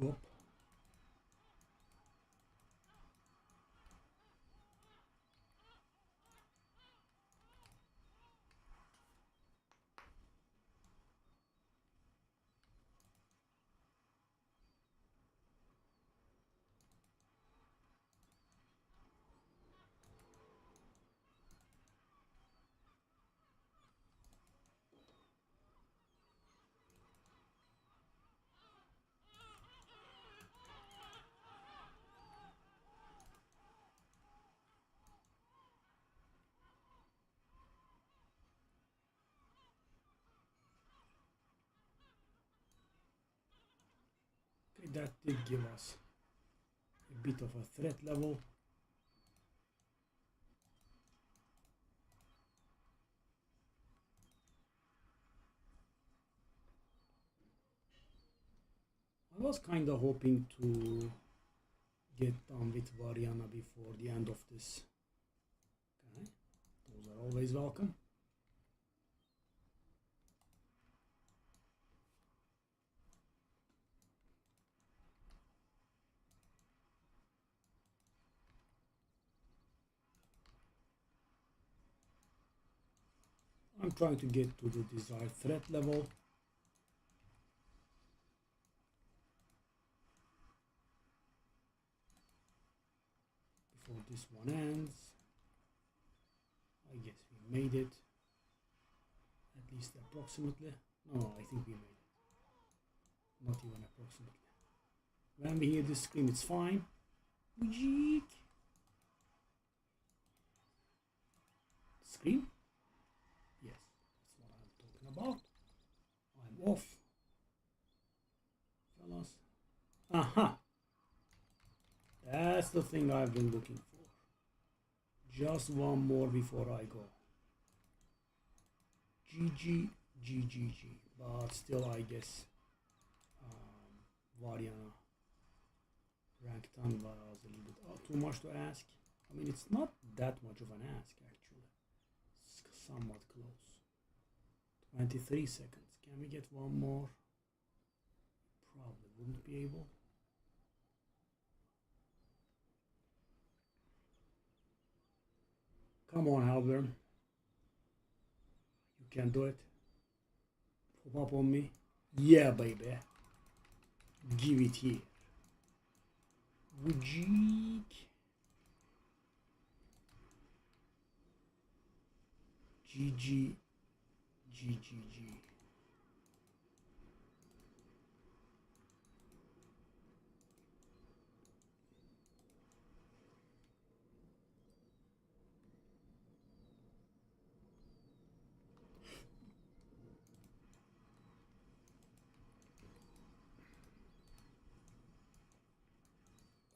Whoop. Okay, that did give us a bit of a threat level. I was kind of hoping to get done with Variana before the end of this. Okay, those are always welcome. I'm trying to get to the desired threat level. Before this one ends. I guess we made it. At least approximately. No, I think we made it. Not even approximately. When we hear this scream, it's fine. Jeek. Scream? Yes, that's what I'm talking about. I'm off. Fellas. Aha! That's the thing I've been looking for. Just one more before I go. GG, GGG. But still, I guess Variana rank 10 was a little bit too much to ask. I mean, it's not that much of an ask actually. It's somewhat close. 23 seconds. Can we get one more? Probably wouldn't be able. Come on, Halbern. You can do it. Pop up on me. Yeah, baby. Give it here. Wujik. GG. GGG.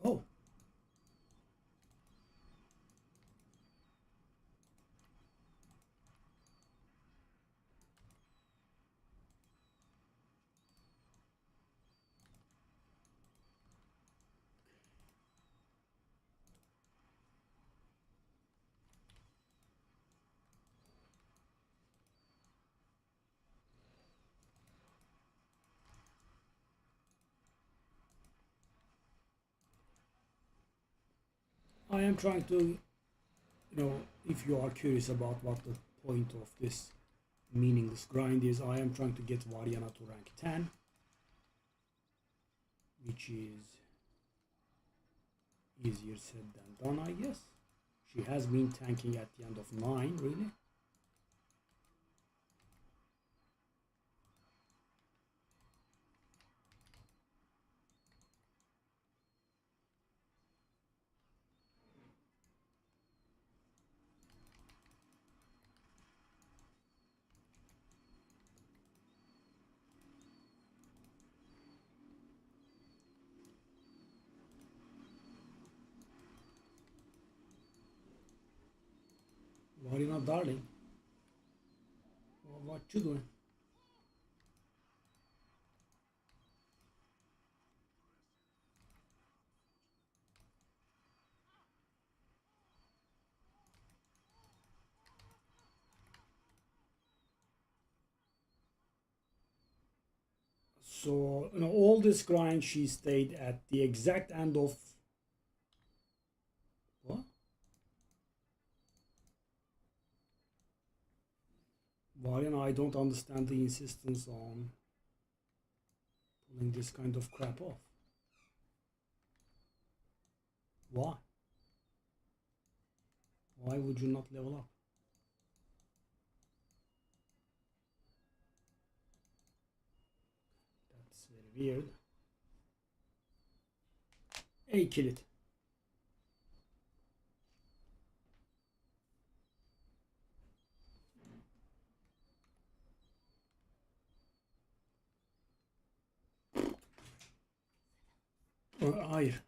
Oh. I am trying to, if you are curious about what the point of this meaningless grind is, I am trying to get Variana to rank 10, which is easier said than done, I guess. She has been tanking at the end of 9, really. Variana, darling. What you doing? So, all this grind, she stayed at the exact end of what? Why, I don't understand the insistence on pulling this kind of crap off. Why? Why would you not level up? That's very weird. Hey, kill it. Hayır.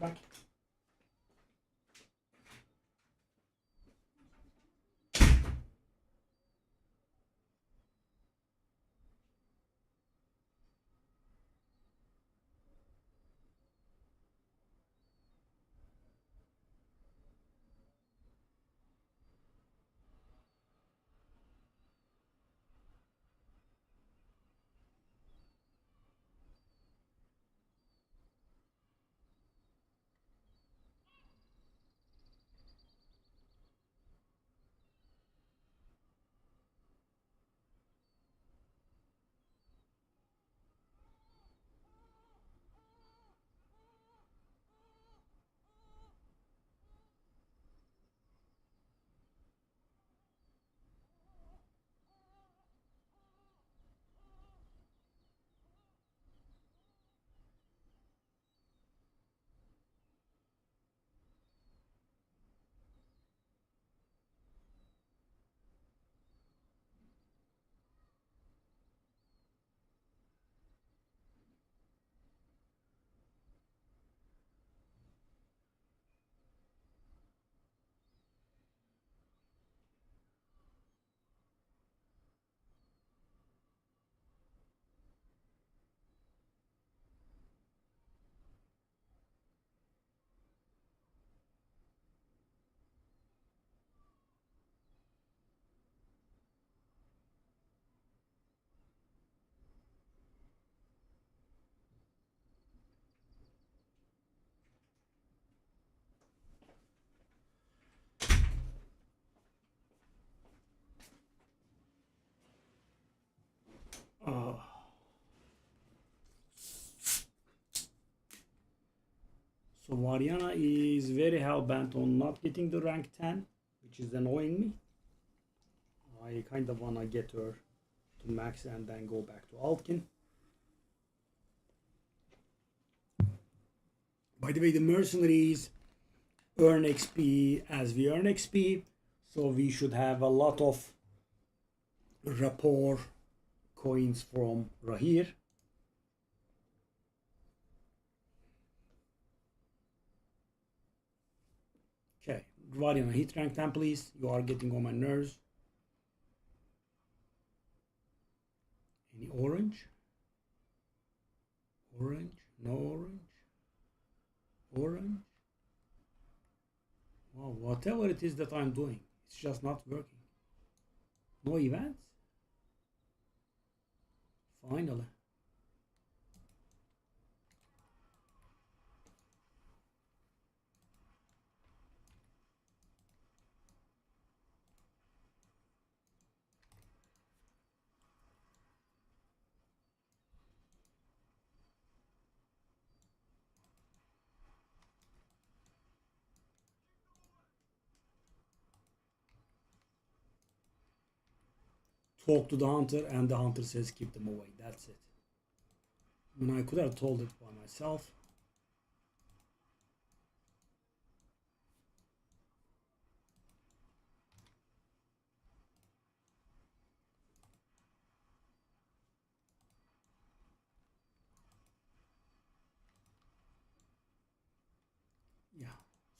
Bak. So Variana is very hell-bent on not getting the rank 10, which is annoying me. I kind of want to get her to max and then go back to Altkin. By the way, the mercenaries earn XP as we earn XP, so we should have a lot of rapport coins from Rahir. Okay, Variana, hit rank 10 please. You are getting on my nerves. Any orange? Orange? No orange? Orange? Wow, whatever it is that I'm doing, it's just not working. No events? Finally. Talk to the hunter and the hunter says keep them away. That's it. I mean, I could have told it by myself. Yeah.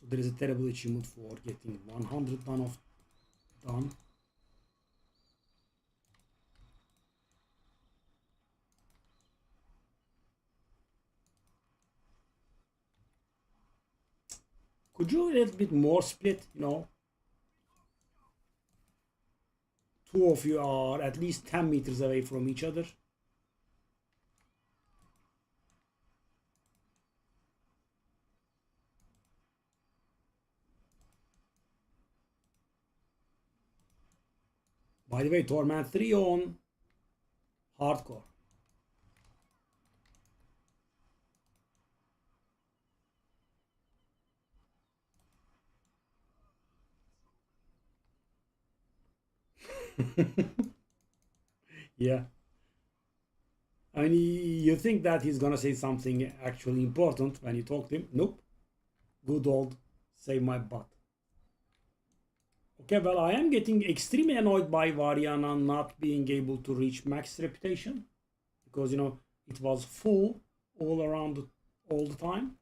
So there is a terrible achievement for getting 100 done. Could you a little bit more split, you know? Two of you are at least 10 meters away from each other. By the way, Torment 3 on hardcore. Yeah. I mean, you think that he's gonna say something actually important when you talk to him. Nope. Good old save my butt. Okay, well, I am getting extremely annoyed by Variana not being able to reach max reputation. Because, you know, it was full all around all the time.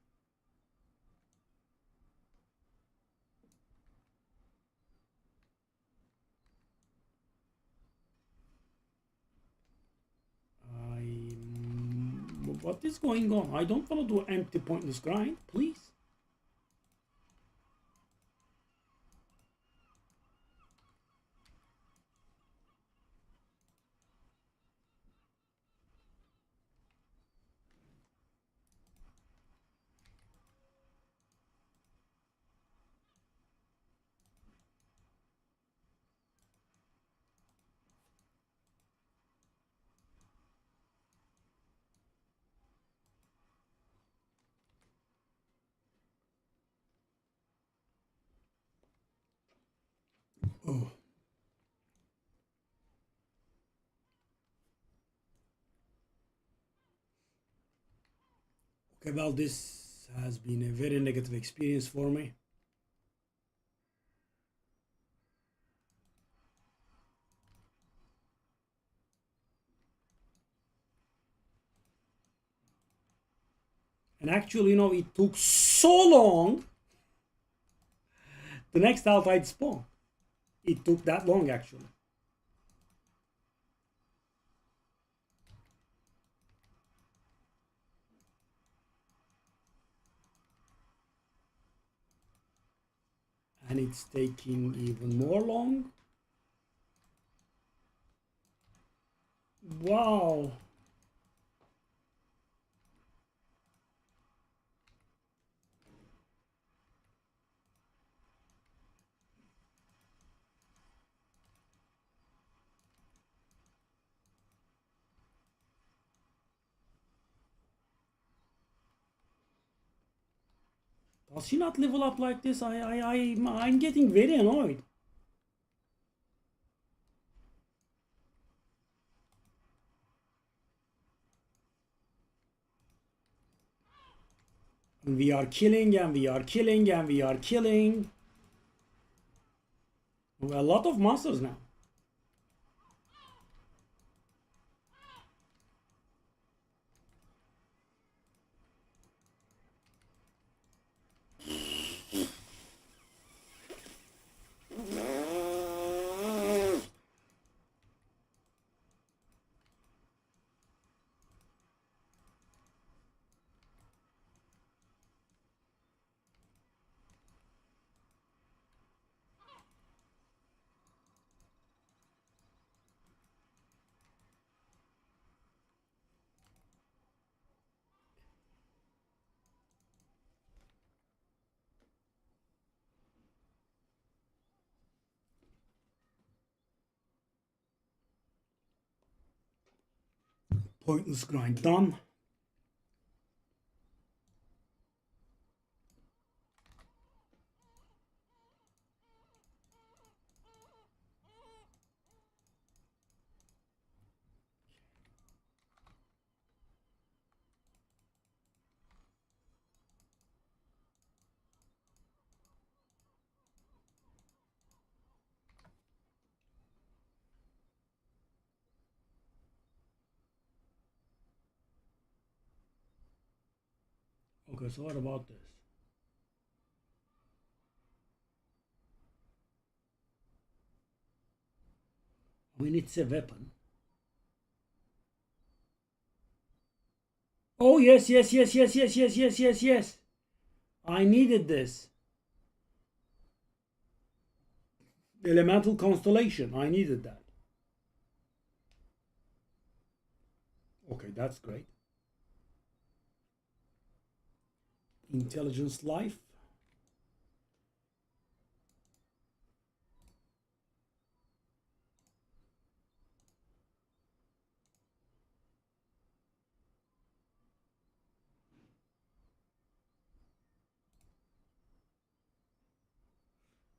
What is going on? I don't want to do empty pointless grind, please. Oh. Okay, well, this has been a very negative experience for me. And actually, you know, it took so long. The next outside spawn. It took that long, actually. And it's taking even more long. Wow. Does she not level up like this? I'm getting very annoyed. And we are killing and we are killing and we are killing. A lot of monsters now. Pointless grind done. Okay, so what about this? I mean, it's a weapon. Oh, yes, yes, yes, yes, yes, yes, yes, yes, yes. I needed this. Elemental constellation. I needed that. Okay, that's great. Intelligence life.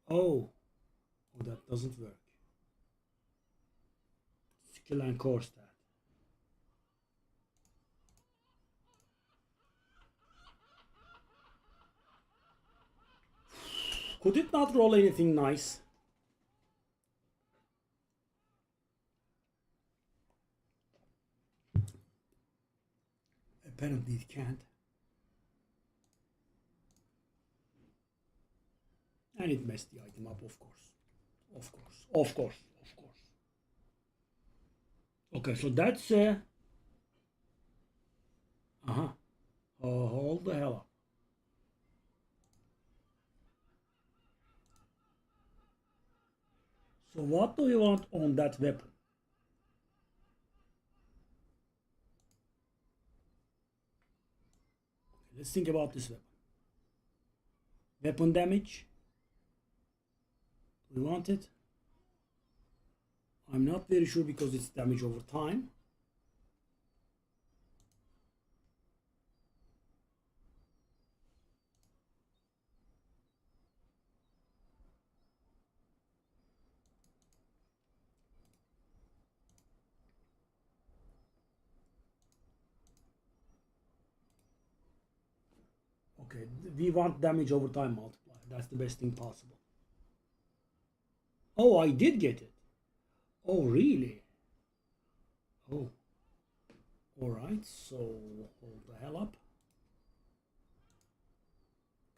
Oh, oh, that doesn't work. Skill and core stat. Could it not roll anything nice? Apparently it can't. And it messed the item up, of course. Of course, of course, of course. Okay, so that's uh-huh. Hold the hell up. So what do you want on that weapon? Let's think about this weapon. Weapon damage. Do we want it? I'm not very sure because it's damage over time. Okay, we want damage over time multiplier. That's the best thing possible. Oh, I did get it. Oh, really? Oh. Alright, so hold the hell up.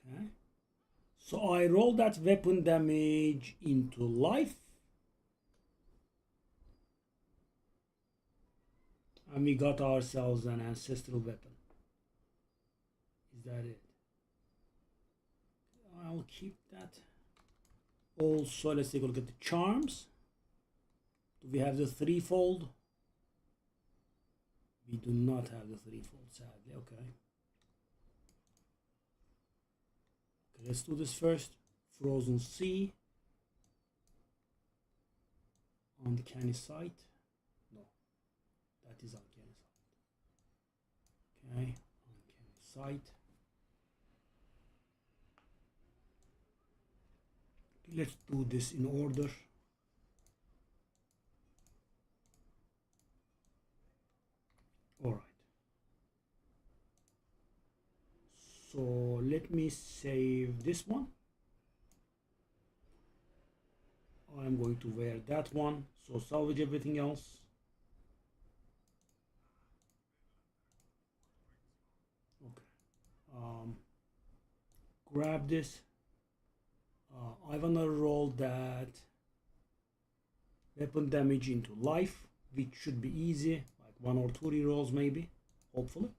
Okay. So I roll that weapon damage into life. And we got ourselves an ancestral weapon. Is that it? I'll keep that. Also, let's take a look at the charms. Do we have the threefold? We do not have the threefold, sadly. Okay. Okay, let's do this first. Frozen Sea. Uncanny Sight. No, that is Uncanny Sight. Okay, Uncanny Sight. Let's do this in order. All right. So let me save this one. I'm going to wear that one. So salvage everything else. Okay. Grab this. I wanna roll that weapon damage into life, which should be easy, like 1 or 2 rerolls maybe, hopefully.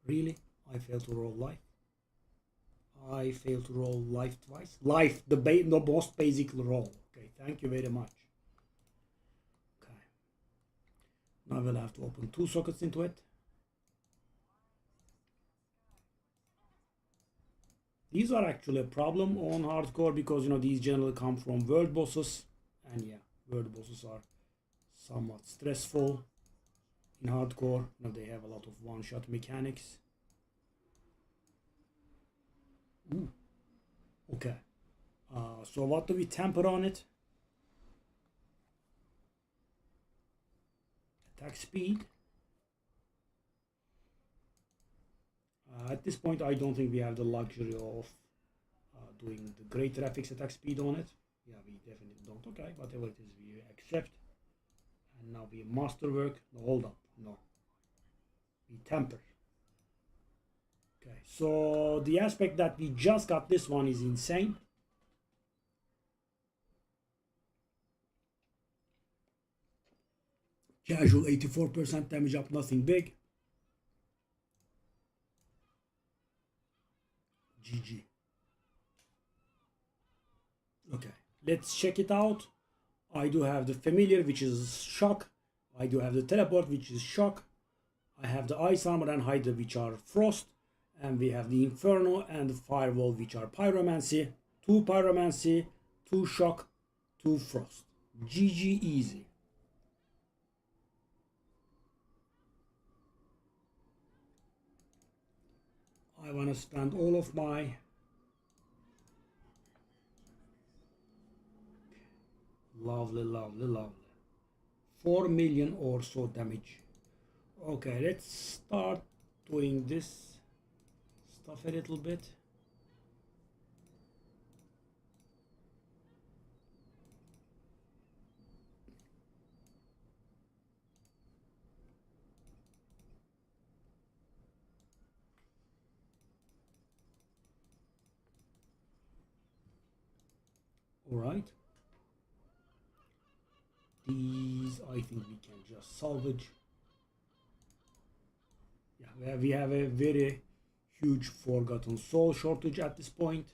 Really? I failed to roll life. I failed to roll life twice. Life, the most basic roll. Okay, thank you very much. Okay. Now we'll have to open 2 sockets into it. These are actually a problem on hardcore because these generally come from world bosses, and yeah, world bosses are somewhat stressful in hardcore. They have a lot of one-shot mechanics. Ooh. Okay. So what do we temper on it? Attack speed. At this point, I don't think we have the luxury of doing the great graphics attack speed on it. Yeah, we definitely don't. Okay, whatever it is, we accept. And now we masterwork. No, hold up. No. We temper. Okay, so the aspect that we just got this one is insane. Casual 84% damage up, nothing big. GG. Okay, let's check it out. I do have the familiar, which is shock. I do have the teleport, which is shock. I have the ice armor and hydra, which are frost. And we have the inferno and the firewall, which are pyromancy. 2 pyromancy, 2 shock, 2 frost. GG easy. I want to spend all of my lovely, lovely, lovely 4 million or so damage. Okay, let's start doing this stuff a little bit. All right, these I think we can just salvage. Yeah, we have a very huge forgotten soul shortage at this point.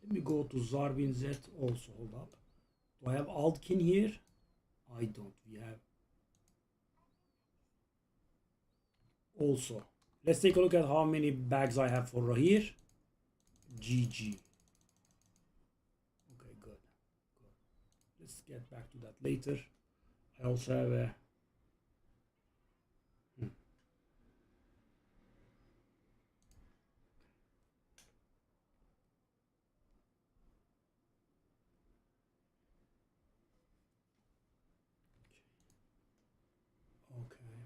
Let me go to Zarvin Z also. Hold up, do I have Altkin here? I don't. We have also. Let's take a look at how many bags I have for Rahir. GG. Okay, good. Let's get back to that later. I also have a okay.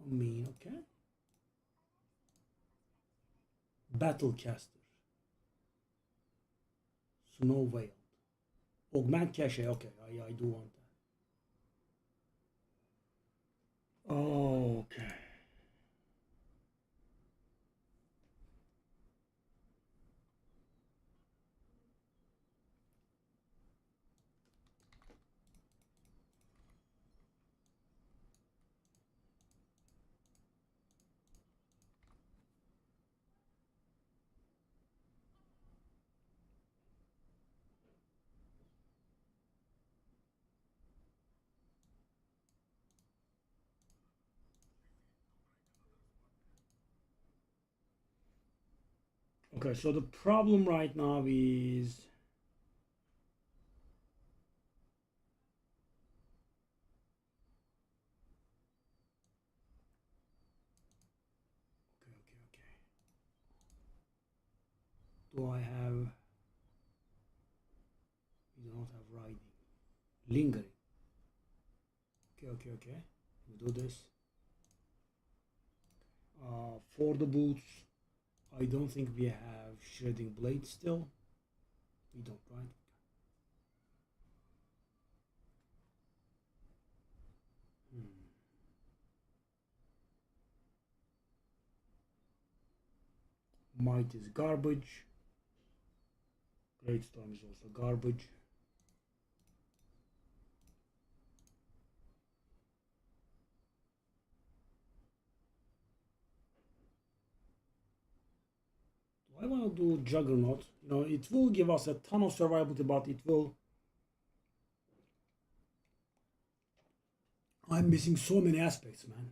I mean, okay. Battlecaster. Snow Veil. Augment Cache. Okay, I do want that. Okay. Okay, so the problem right now is okay. Do I have? We do not have riding. Lingering. Okay. We do this. For the boots, I don't think we have shredding blade still. We don't, right? Might is garbage. Great Storm is also garbage. I want to do Juggernaut. You know, it will give us a ton of survivability, but it will. I'm missing so many aspects, man.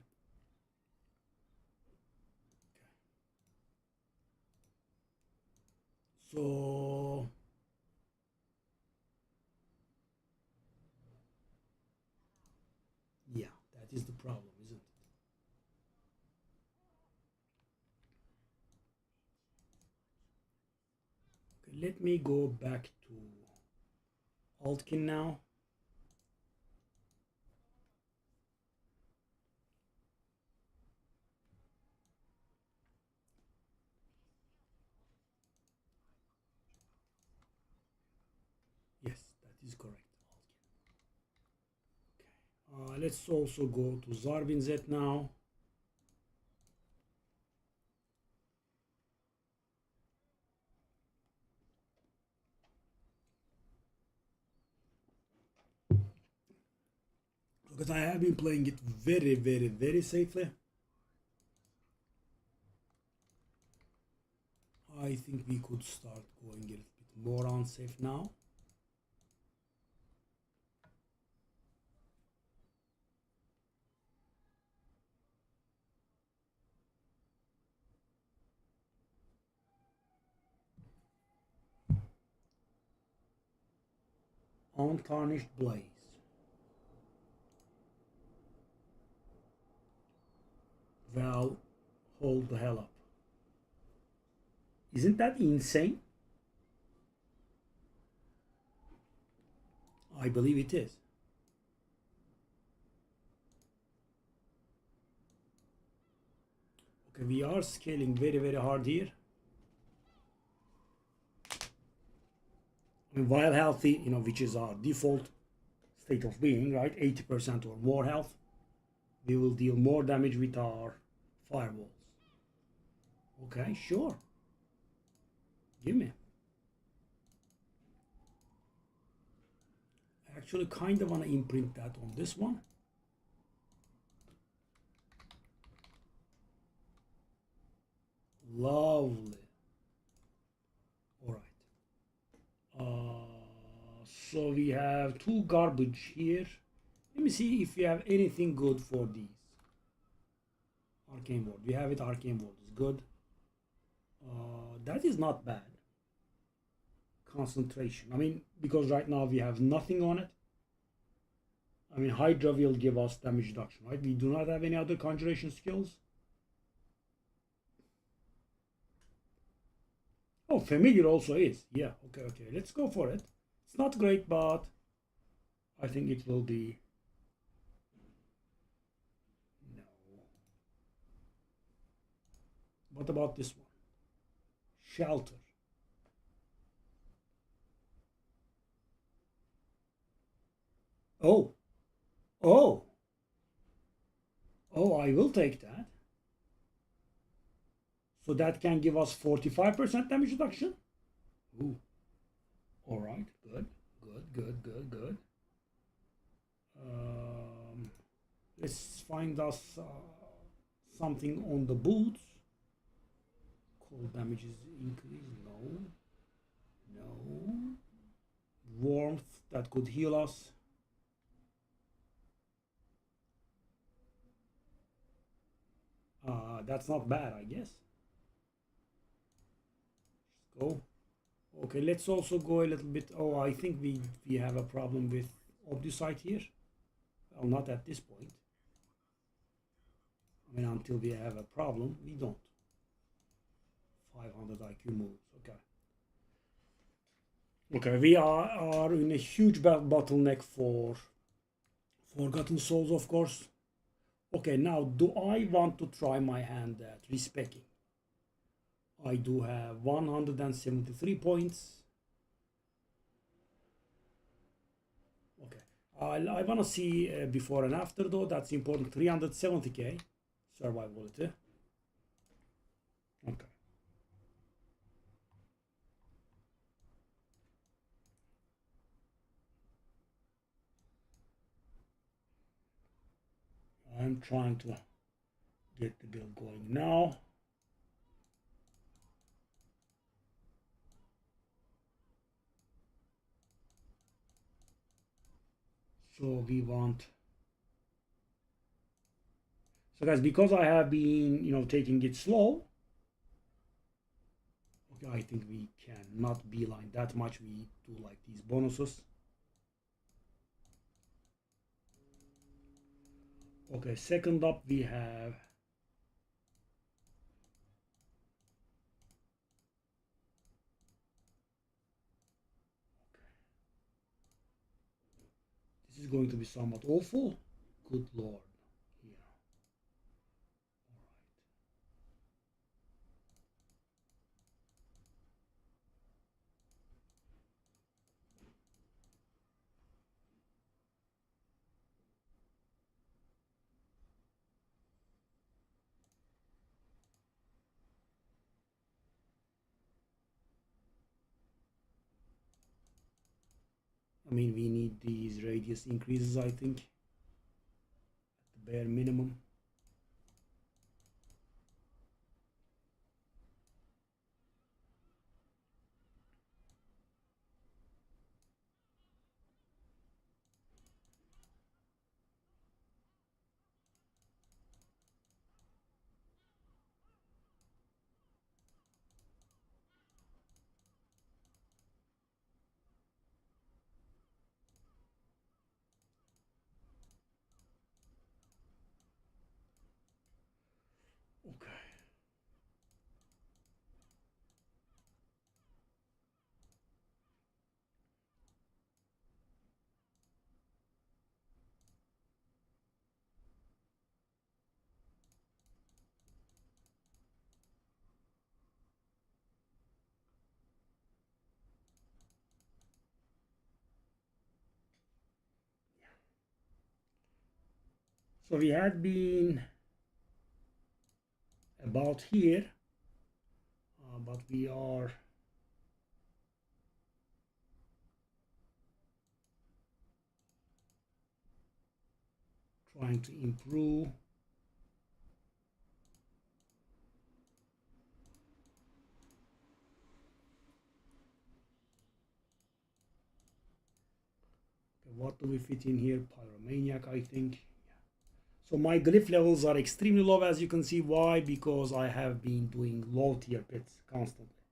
So yeah, that is the problem, isn't it? Okay, let me go back to Altkin now. Yes, that is correct. Let's also go to Zarbin Z now. Because I have been playing it very safely. I think we could start going a little bit more unsafe now. Untarnished Blaze. Well, hold the hell up. Isn't that insane? I believe it is. Okay, we are scaling very hard here. I mean, while healthy, which is our default state of being, right? 80% or more health, we will deal more damage with our firewalls. Okay, sure. Give me. I actually kind of want to imprint that on this one. Lovely. All right. So we have 2 garbage here. Let me see if we have anything good for these. Arcane Ward. We have it. Arcane Ward is good. That is not bad. Concentration. I mean, because right now we have nothing on it. I mean, Hydra will give us damage reduction, right? We do not have any other conjuration skills. Oh, familiar also is. Yeah, okay. Let's go for it. It's not great, but I think it will be. No. What about this one? Shelter. Oh. I will take that. So that can give us 45% damage reduction. Ooh. All right. Good. Let's find us something on the boots. Cold damage is increased. No. Warmth that could heal us. That's not bad, I guess. Let's go. Okay, let's also go a little bit. Oh, I think we have a problem with Obdusite here. Well, not at this point. I mean, until we have a problem, we don't. 500 IQ moves. Okay, we are in a huge bottleneck for Forgotten Souls, of course. Okay, now do I want to try my hand at respecking? I do have 173 points. Okay, I want to see before and after though. That's important. 370k survivability. Okay. I'm trying to get the build going now. So we want. So guys, because I have been, taking it slow, okay, I think we cannot beeline that much. We do like these bonuses. Okay, second up we have this is going to be somewhat awful. Good lord. Yeah. I mean, we need these radius increases, I think, at the bare minimum. Okay. So we had been about here, but we are trying to improve. Okay, what do we fit in here? Pyromaniac, I think. So my glyph levels are extremely low, as you can see. Why? Because I have been doing low tier pits constantly.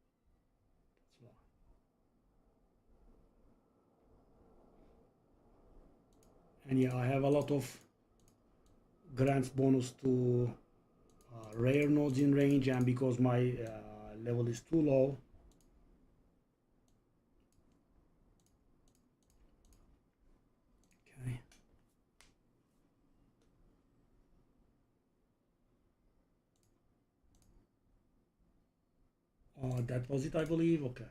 That's why. And yeah, I have a lot of grants bonus to rare nodes in range, and because my level is too low, okay. That was it, I believe. Okay.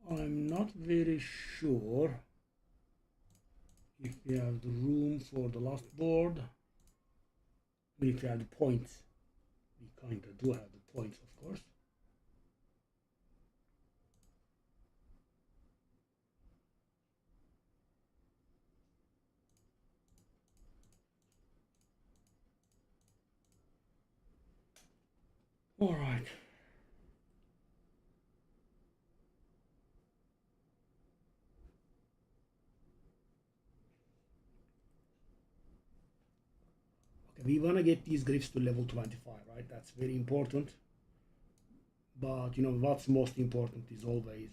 I'm not very sure if we have the room for the last board. I mean, if we have the points, we kind of do have the points, of course. All right. Okay, we want to get these glyphs to level 25, right? That's very important. But you know what's most important is always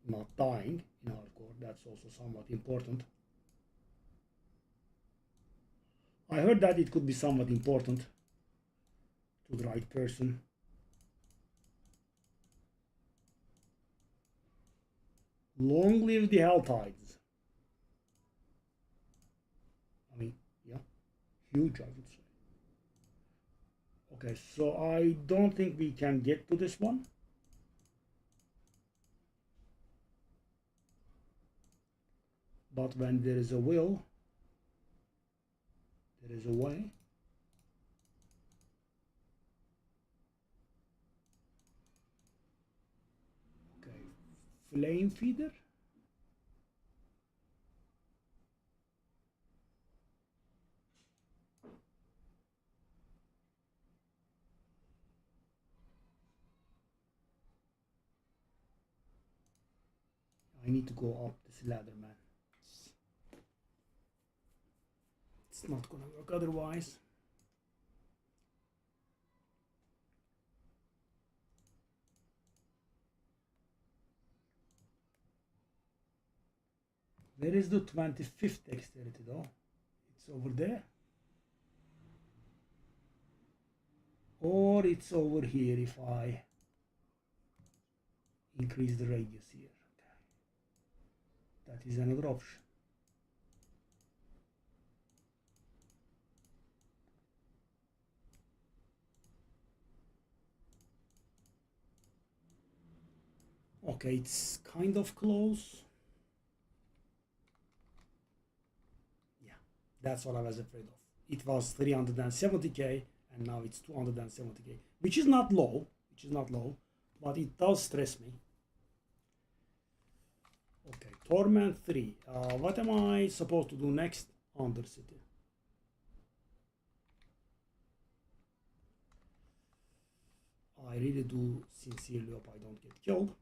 not dying in hardcore. That's also somewhat important. I heard that it could be somewhat important to the right person. Long live the Hell Tides. I mean, yeah, huge, I would say. Okay, so I don't think we can get to this one. But when there is a will, there is a way. Okay, flame feeder. I need to go up this ladder, man. It's not gonna work otherwise. Where is the 25th dexterity though? It's over there. Or it's over here if I increase the radius here. Okay. That is another option. Okay, it's kind of close. Yeah, that's what I was afraid of. It was 370k and now it's 270k, which is not low. which is not low, but it does stress me. Okay, Torment 3. What am I supposed to do next? Undercity. I really do sincerely hope I don't get killed.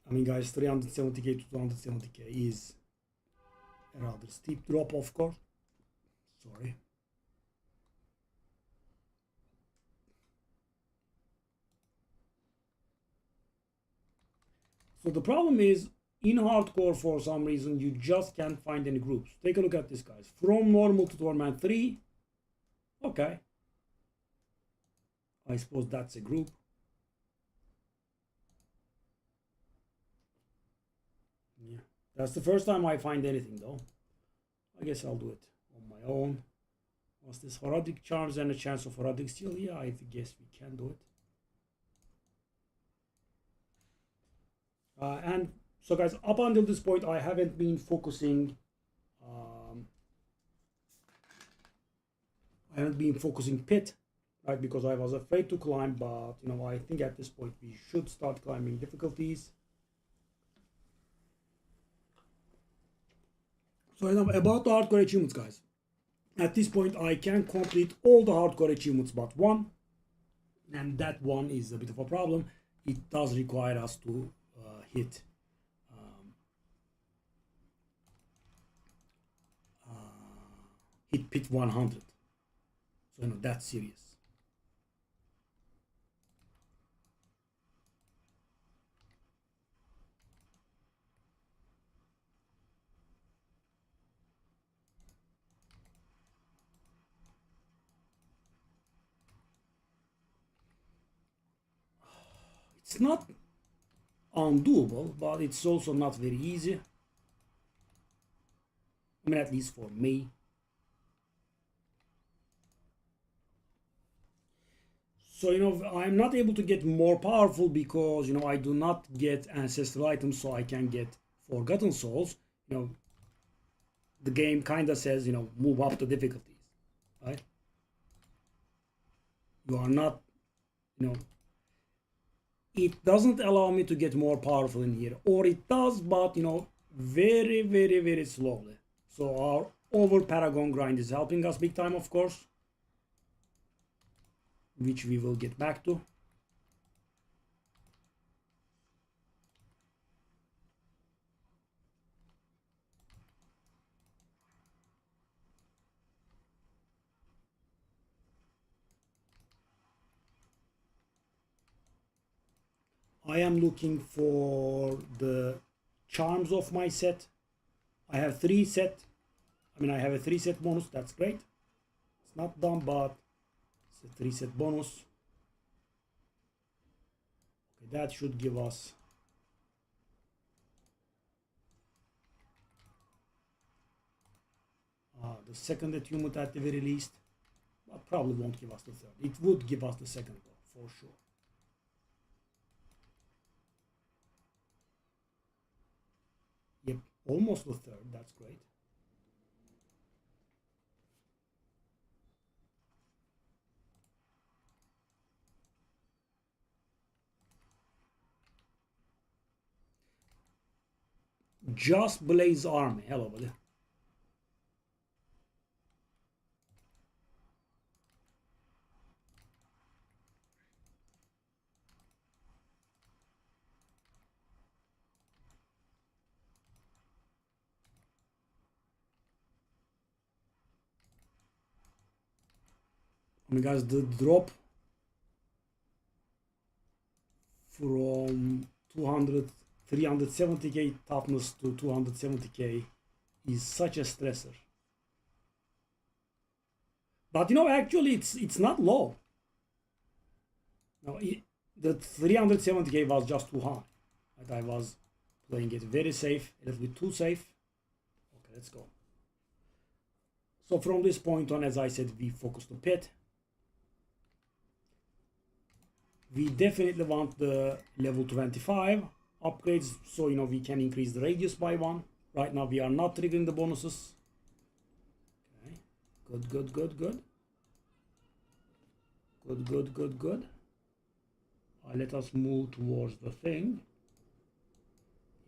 I mean, guys, 370k to 270k is a rather steep drop, of course. Sorry. So the problem is, in hardcore, for some reason, you just can't find any groups. Take a look at this, guys. From normal to Torment 3. Okay. I suppose that's a group. Yeah. That's the first time I find anything, though. I guess I'll do it on my own. What's this? Herodic Charms and a chance of Herodic Steel? Yeah, I guess we can do it. And so, guys, up until this point, I haven't been focusing. I haven't been focusing pit, right? Because I was afraid to climb. But you know, I think at this point we should start climbing difficulties. So about the hardcore achievements, guys. At this point, I can complete all the hardcore achievements but one, and that one is a bit of a problem. It does require us to hit hit pit 100. So you know that's serious. It's not undoable, but it's also not very easy. I mean, at least for me. So, you know, I'm not able to get more powerful because, you know, I do not get ancestral items, so I can get Forgotten Souls. You know, the game kind of says, you know, move up the difficulties, right? You are not, you know, it doesn't allow me to get more powerful in here, or it does, but you know, very, very, very slowly. So our over Paragon grind is helping us big time, of course, which we will get back to. I am looking for the charms of my set. I have I have a 3-set bonus. That's great. It's not done, but it's a 3-set bonus. Okay, that should give us the second attunement at the very least. But probably won't give us the third. It would give us the second though, for sure. Yep, almost the third. That's great. Just Blaze Army. Hello, buddy. I mean, guys, the drop from 370k toughness to 270k is such a stressor. But you know, actually, it's not low. Now, the 370k was just too high. Right? I was playing it very safe, a little bit too safe. Okay, let's go. So from this point on, as I said, we focus on pit. We definitely want the level 25 upgrades, so we can increase the radius by 1. Right now we are not triggering the bonuses. Okay. Good, good, good, good. Good, good, good, good. Let us move towards the thing.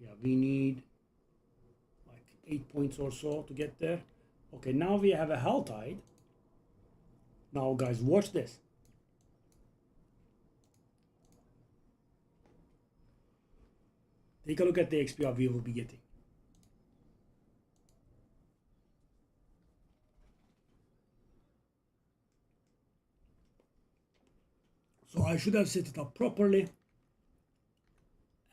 Yeah, we need like 8 points or so to get there. Okay, now we have a hell tide. Now guys, watch this. Take a look at the XP we will be getting. So I should have set it up properly.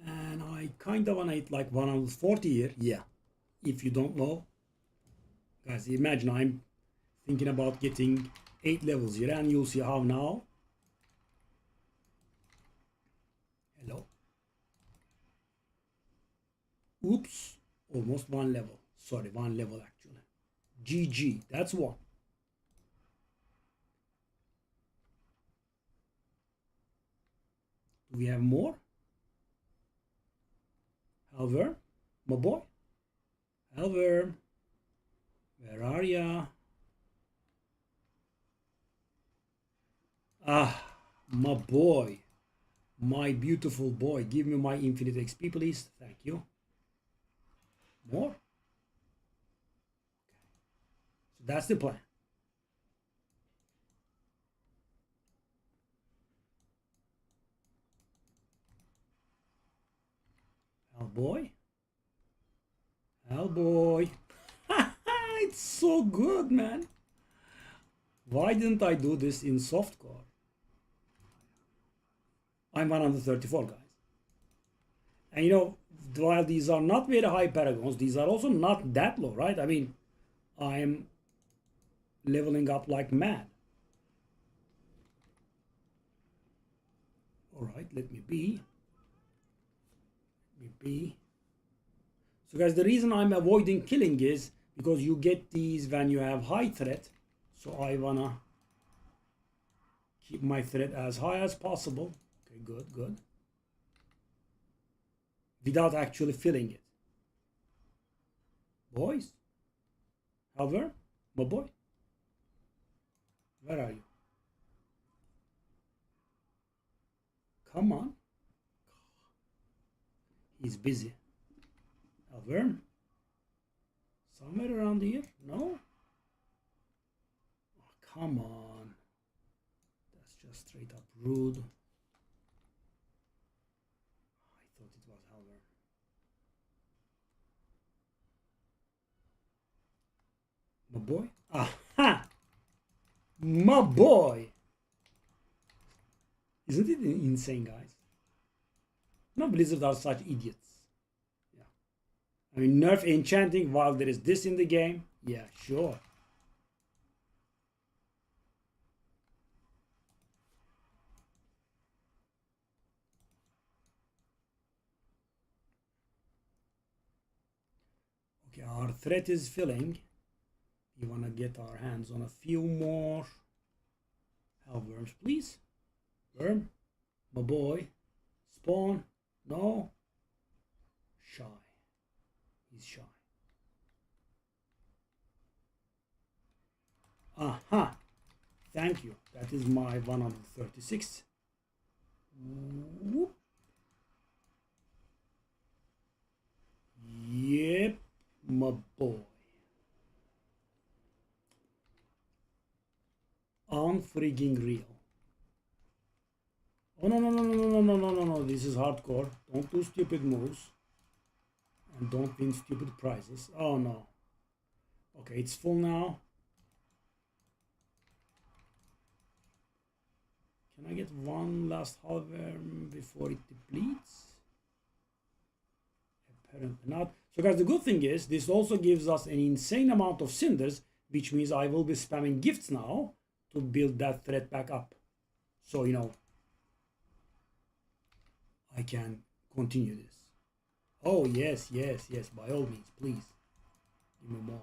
And I kind of want it like 140 here. Yeah. If you don't know, guys, imagine I'm thinking about getting 8 levels here, and you'll see how now. Hello. Oops. Almost 1 level. Sorry, 1 level actually. GG. That's one. Do we have more? Halver, my boy. Halver, where are ya? Ah, my boy. My beautiful boy. Give me my infinite XP, please. Thank you. More? So that's the plan. Hellboy. Hellboy. It's so good, man. Why didn't I do this in softcore? I'm 134, guys. And while these are not very high paragons, these are also not that low, right? I mean, I am leveling up like mad. All right, let me be. So guys, the reason I'm avoiding killing is because you get these when you have high threat. So I wanna keep my threat as high as possible. Okay, good, good. Without actually filling it. Boys? However, my boy? Where are you? Come on. He's busy. However, somewhere around here? No? Oh, come on. That's just straight up rude. I thought it was Halver. My boy? Aha! My boy! Isn't it insane, guys? No, Blizzard are such idiots. Yeah. I mean, nerf enchanting while there is this in the game. Yeah, sure. Okay, our threat is filling. We want to get our hands on a few more hellworms, please. Worm, my boy. Spawn. No. Shy. He's shy. Aha. Thank you. That is my 136. Whoop. Yep, my boy. Unfrigging real. Oh no no no no no no no no no! This is hardcore. Don't do stupid moves. And don't win stupid prizes. Oh no. Okay, it's full now. Can I get one last halvern before it depletes? Apparently not. So guys, the good thing is this also gives us an insane amount of cinders, which means I will be spamming gifts now to build that threat back up. So, I can continue this. Oh, yes, yes, yes. By all means, please. Give me more.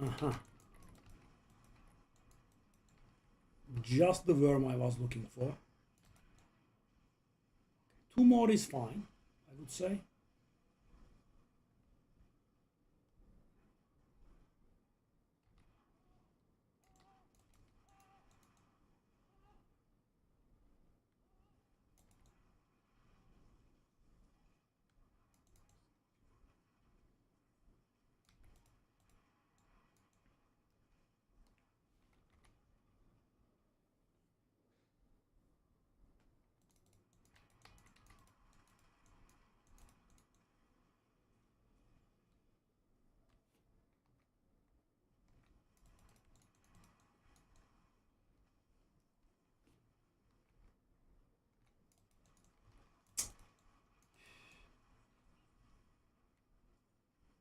Uh-huh. Just the worm I was looking for. 2 more is fine, I would say.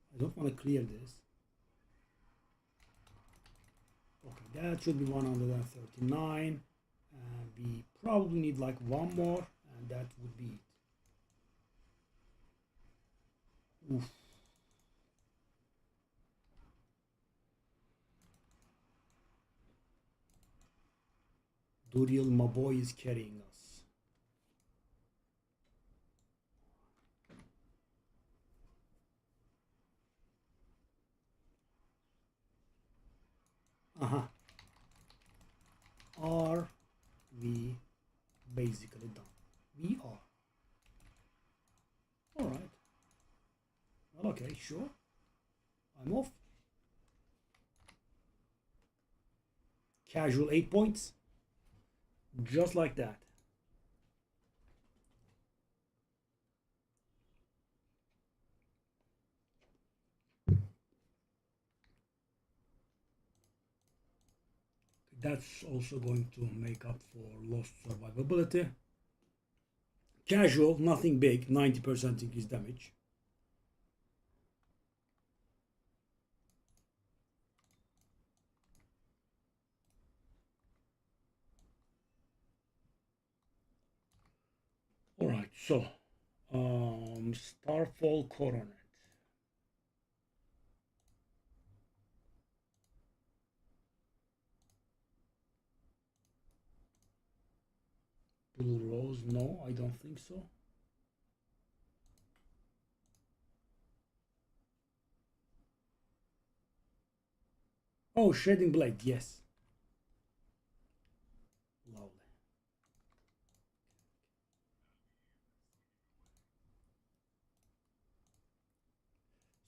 I don't want to clear this. Okay, that should be 139. We probably need like 1 more, and that would be it. Oof. Duriel, my boy, is carrying us. Uh-huh. Are we basically done? We are. Alright. Well, okay, sure. I'm off. Casual 8 points. Just like that. That's also going to make up for lost survivability. Casual, nothing big, 90% increased damage. Alright, so Starfall Coronet. Blue Rose, no, I don't think so. Oh, Shredding Blade, yes. Lovely.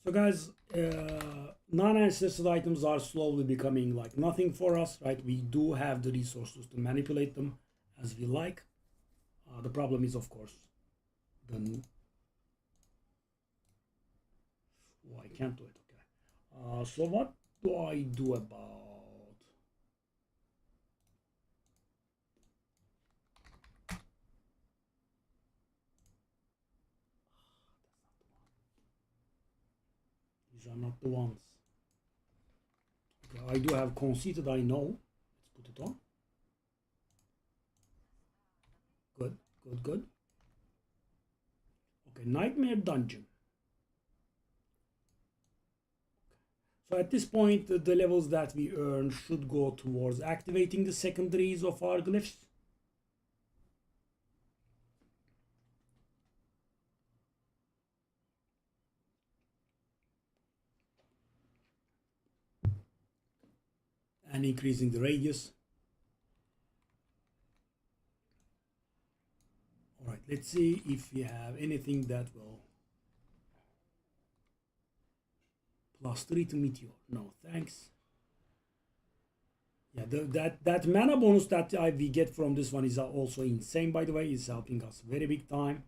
So guys, non-ancestral items are slowly becoming like nothing for us, right? We do have the resources to manipulate them as we like. The problem is, of course, the... Oh, I can't do it, okay. So what do I do about... These are not the ones. Okay, I do have Conceited, I know. Let's put it on. Good, good, good. Okay, Nightmare Dungeon. So at this point, the levels that we earn should go towards activating the secondaries of our glyphs. And increasing the radius. Alright, let's see if we have anything that will... +3 to Meteor. No, thanks. Yeah, that mana bonus that we get from this one is also insane, by the way. It's helping us very big time.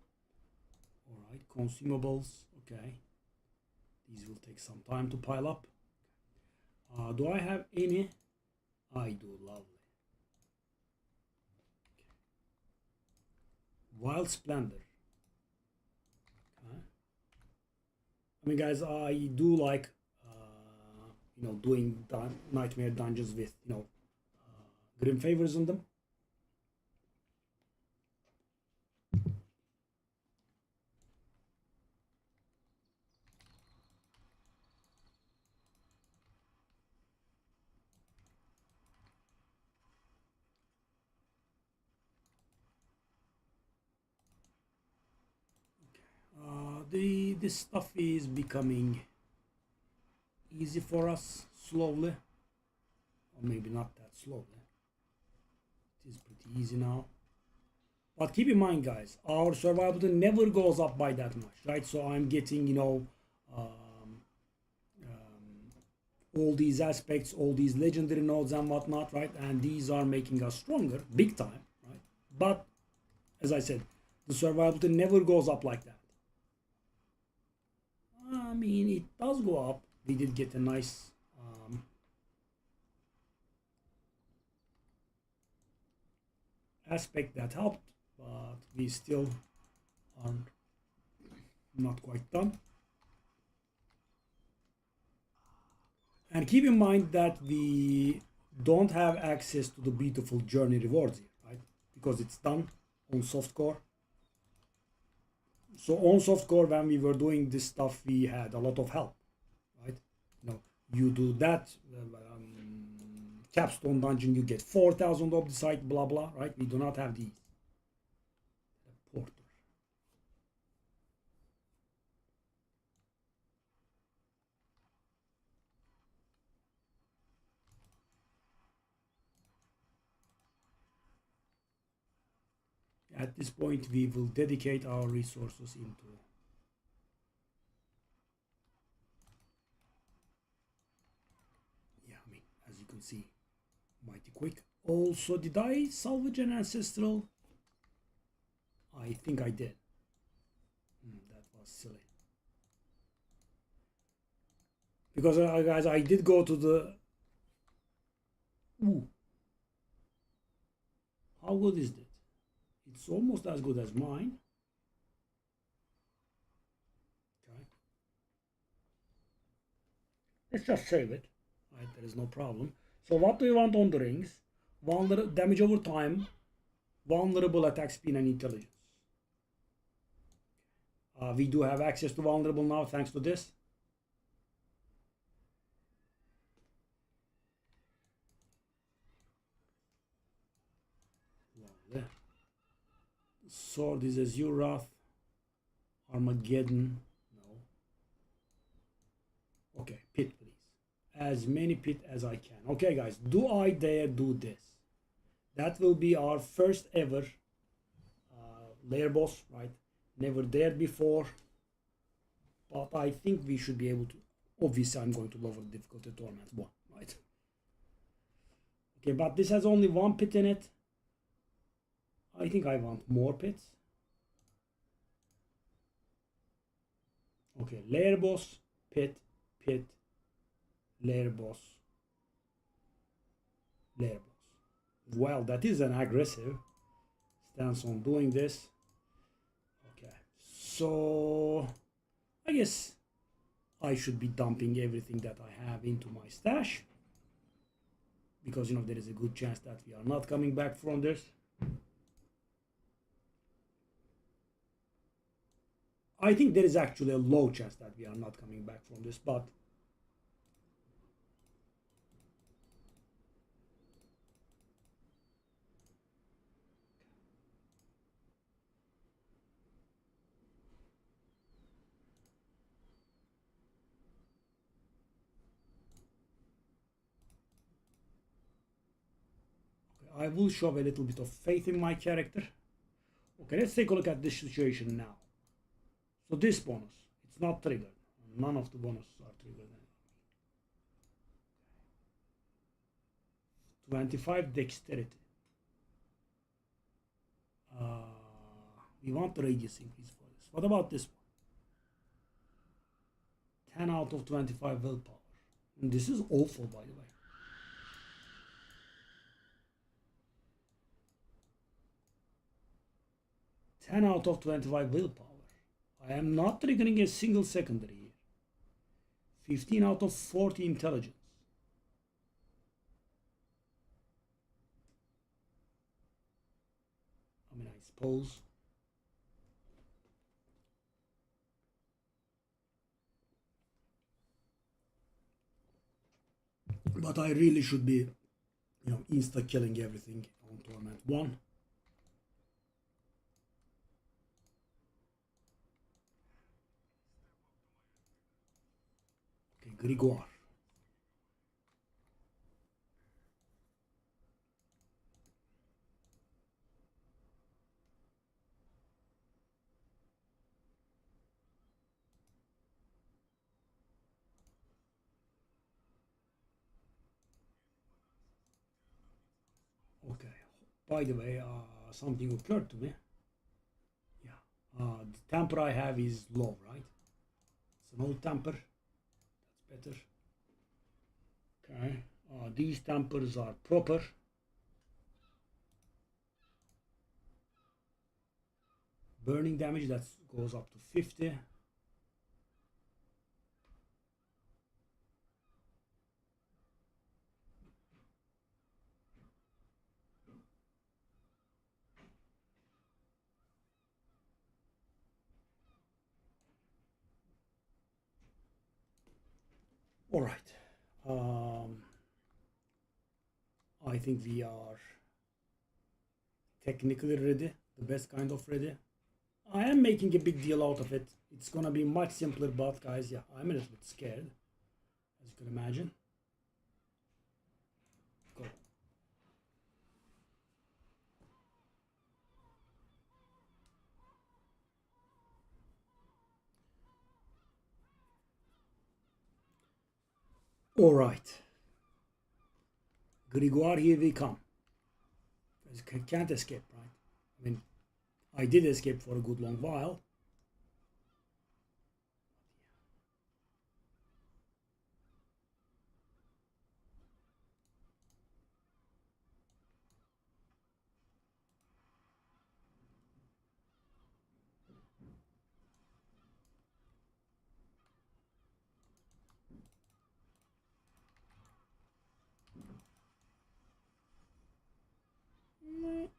Alright, consumables. Okay. These will take some time to pile up. Do I have any? I do, lovely. Wild Splendor. Okay. I mean, guys, I do like, doing nightmare dungeons with, grim favors in them. this stuff is becoming easy for us slowly, or maybe not that slowly. It is pretty easy now. But keep in mind, guys, our survivability never goes up by that much, right? So I'm getting, you know, all these aspects, all these legendary nodes and whatnot, right? And these are making us stronger, big time, right? But as I said, the survivability never goes up like that. I mean, it does go up. We did get a nice aspect that helped, but we still are not quite done. And keep in mind that we don't have access to the beautiful journey rewards here, right? Because it's done on softcore. So on softcore, when we were doing this stuff, we had a lot of help, right? You know, you do that capstone dungeon, you get 4,000 of the site, blah blah, right? We do not have these. Porter. At this point, we will dedicate our resources into as you can see, mighty quick. Also, did I salvage an ancestral? I think I did. That was silly. Because guys, I did go to the... Ooh. How good is it? It's almost as good as mine. Okay. Let's just save it. Right, there is no problem. So what do you want on the rings? Damage over time, vulnerable attack speed and intelligence. We do have access to vulnerable now thanks to this. Sword is Azurath, Armageddon. No. Okay, pit please. As many pit as I can. Okay guys, do I dare do this? That will be our first ever lair boss, right? Never dared before, but I think we should be able to. Obviously I'm going to lower the difficulty to torment 1, right? Okay, but this has only 1 pit in it. I think I want more pits. Okay, lair boss, pit, pit, lair boss, lair boss. Well, that is an aggressive stance on doing this. Okay, so I guess I should be dumping everything that I have into my stash, because you know there is a good chance that we are not coming back from this. I think there is actually a low chance that we are not coming back from this, but I will show a little bit of faith in my character. Okay, let's take a look at this situation now. So this bonus, it's not triggered. None of the bonuses are triggered. 25 dexterity. We want the radius increase for this. What about this one? 10 out of 25 willpower. And this is awful, by the way. Ten out of 25 willpower. I am not triggering a single secondary here. 15 out of 40 intelligence. I mean, I suppose. But I really should be, you know, insta-killing everything on Torment 1. Grigor. Okay. By the way, something occurred to me. Yeah. The temper I have is low, right? It's an old temper. That's better. Okay. These tempers are proper. Burning damage that goes up to 50. All right. I think we are technically ready, the best kind of ready. I am making a big deal out of it. It's gonna be much simpler, but guys, yeah, I'm a little bit scared, as you can imagine. Go. All right. Grigor, here we come. Can't escape, right? I mean, I did escape for a good long while.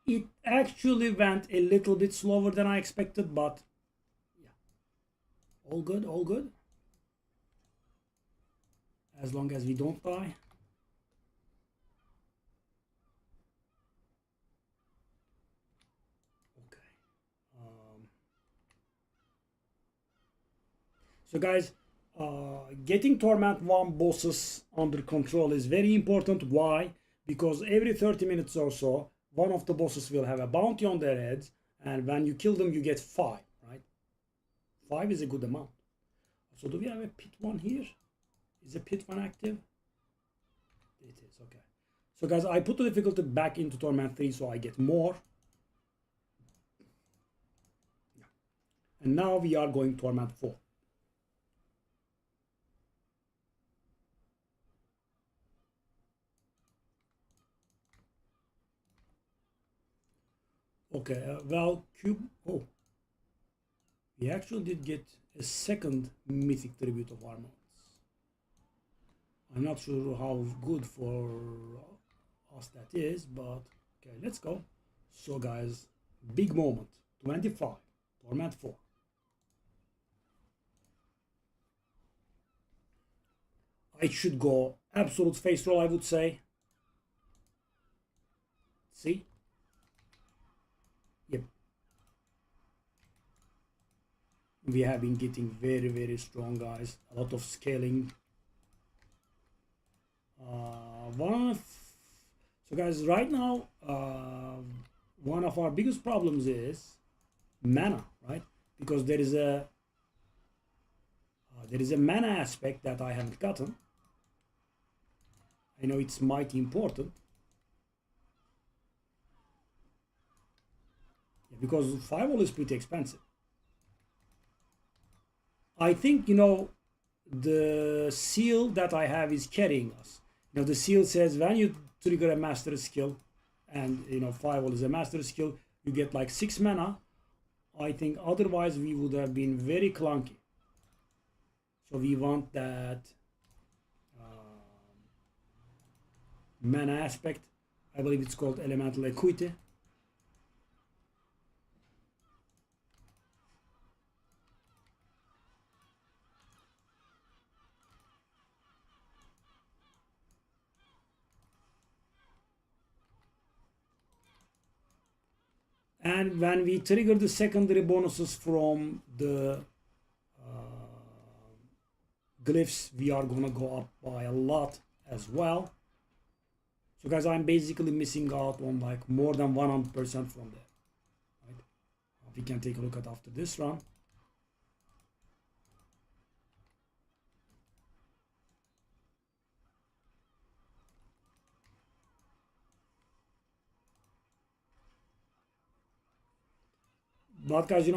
It actually went a little bit slower than I expected, but yeah, all good, all good. As long as we don't die. Okay. So guys, getting Torment 1 bosses under control is very important. Why? Because every 30 minutes or so, one of the bosses will have a bounty on their heads, and when you kill them, you get 5, right? 5 is a good amount. So do we have a pit 1 here? Is a pit 1 active? It is, okay. So guys, I put the difficulty back into Torment 3 so I get more. And now we are going Torment 4. Okay, well, cube. Oh, we actually did get a second mythic tribute of armaments. I'm not sure how good for us that is, but okay, let's go. So, guys, big moment 25, Torment 4. I should go absolute face roll, I would say. See? Yep. We have been getting very, very strong, guys. A lot of scaling. So guys, right now, one of our biggest problems is mana, right? Because there is a mana aspect that I haven't gotten. I know it's mighty important. Yeah, because firewall is pretty expensive. I think, you know, the seal that I have is carrying us. You know, the seal says when you trigger a master skill, and you know, firewall is a master skill, you get like 6 mana. I think otherwise we would have been very clunky. So we want that mana aspect. I believe it's called elemental equity. And when we trigger the secondary bonuses from the Glyphs, we are gonna go up by a lot as well. So guys, I'm basically missing out on like more than 100% from there. Right? We can take a look at after this run. But guys,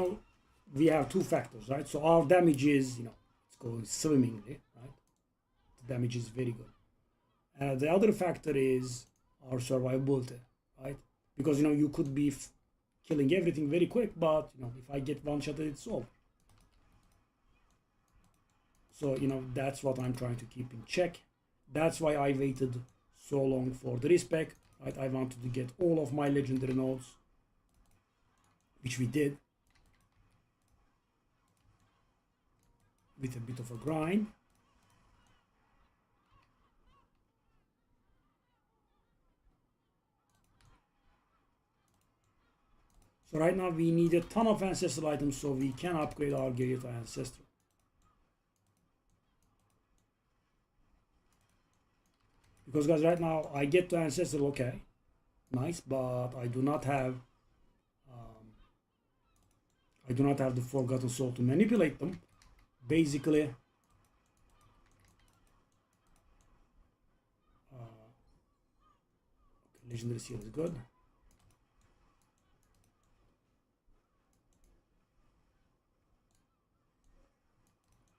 we have two factors, right? So our damage is, it's going swimmingly, right? The damage is very good. The other factor is our survivability, right? Because, you could be killing everything very quick, but, if I get one-shotted, it's over. So, that's what I'm trying to keep in check. That's why I waited so long for the respec, right? I wanted to get all of my legendary nodes, which we did with a bit of a grind. So right now we need a ton of ancestral items so we can upgrade our gear to ancestral. Because guys, right now I get to ancestral, okay, nice, but I do not have the forgotten soul to manipulate them. Basically, okay, legendary seal is good.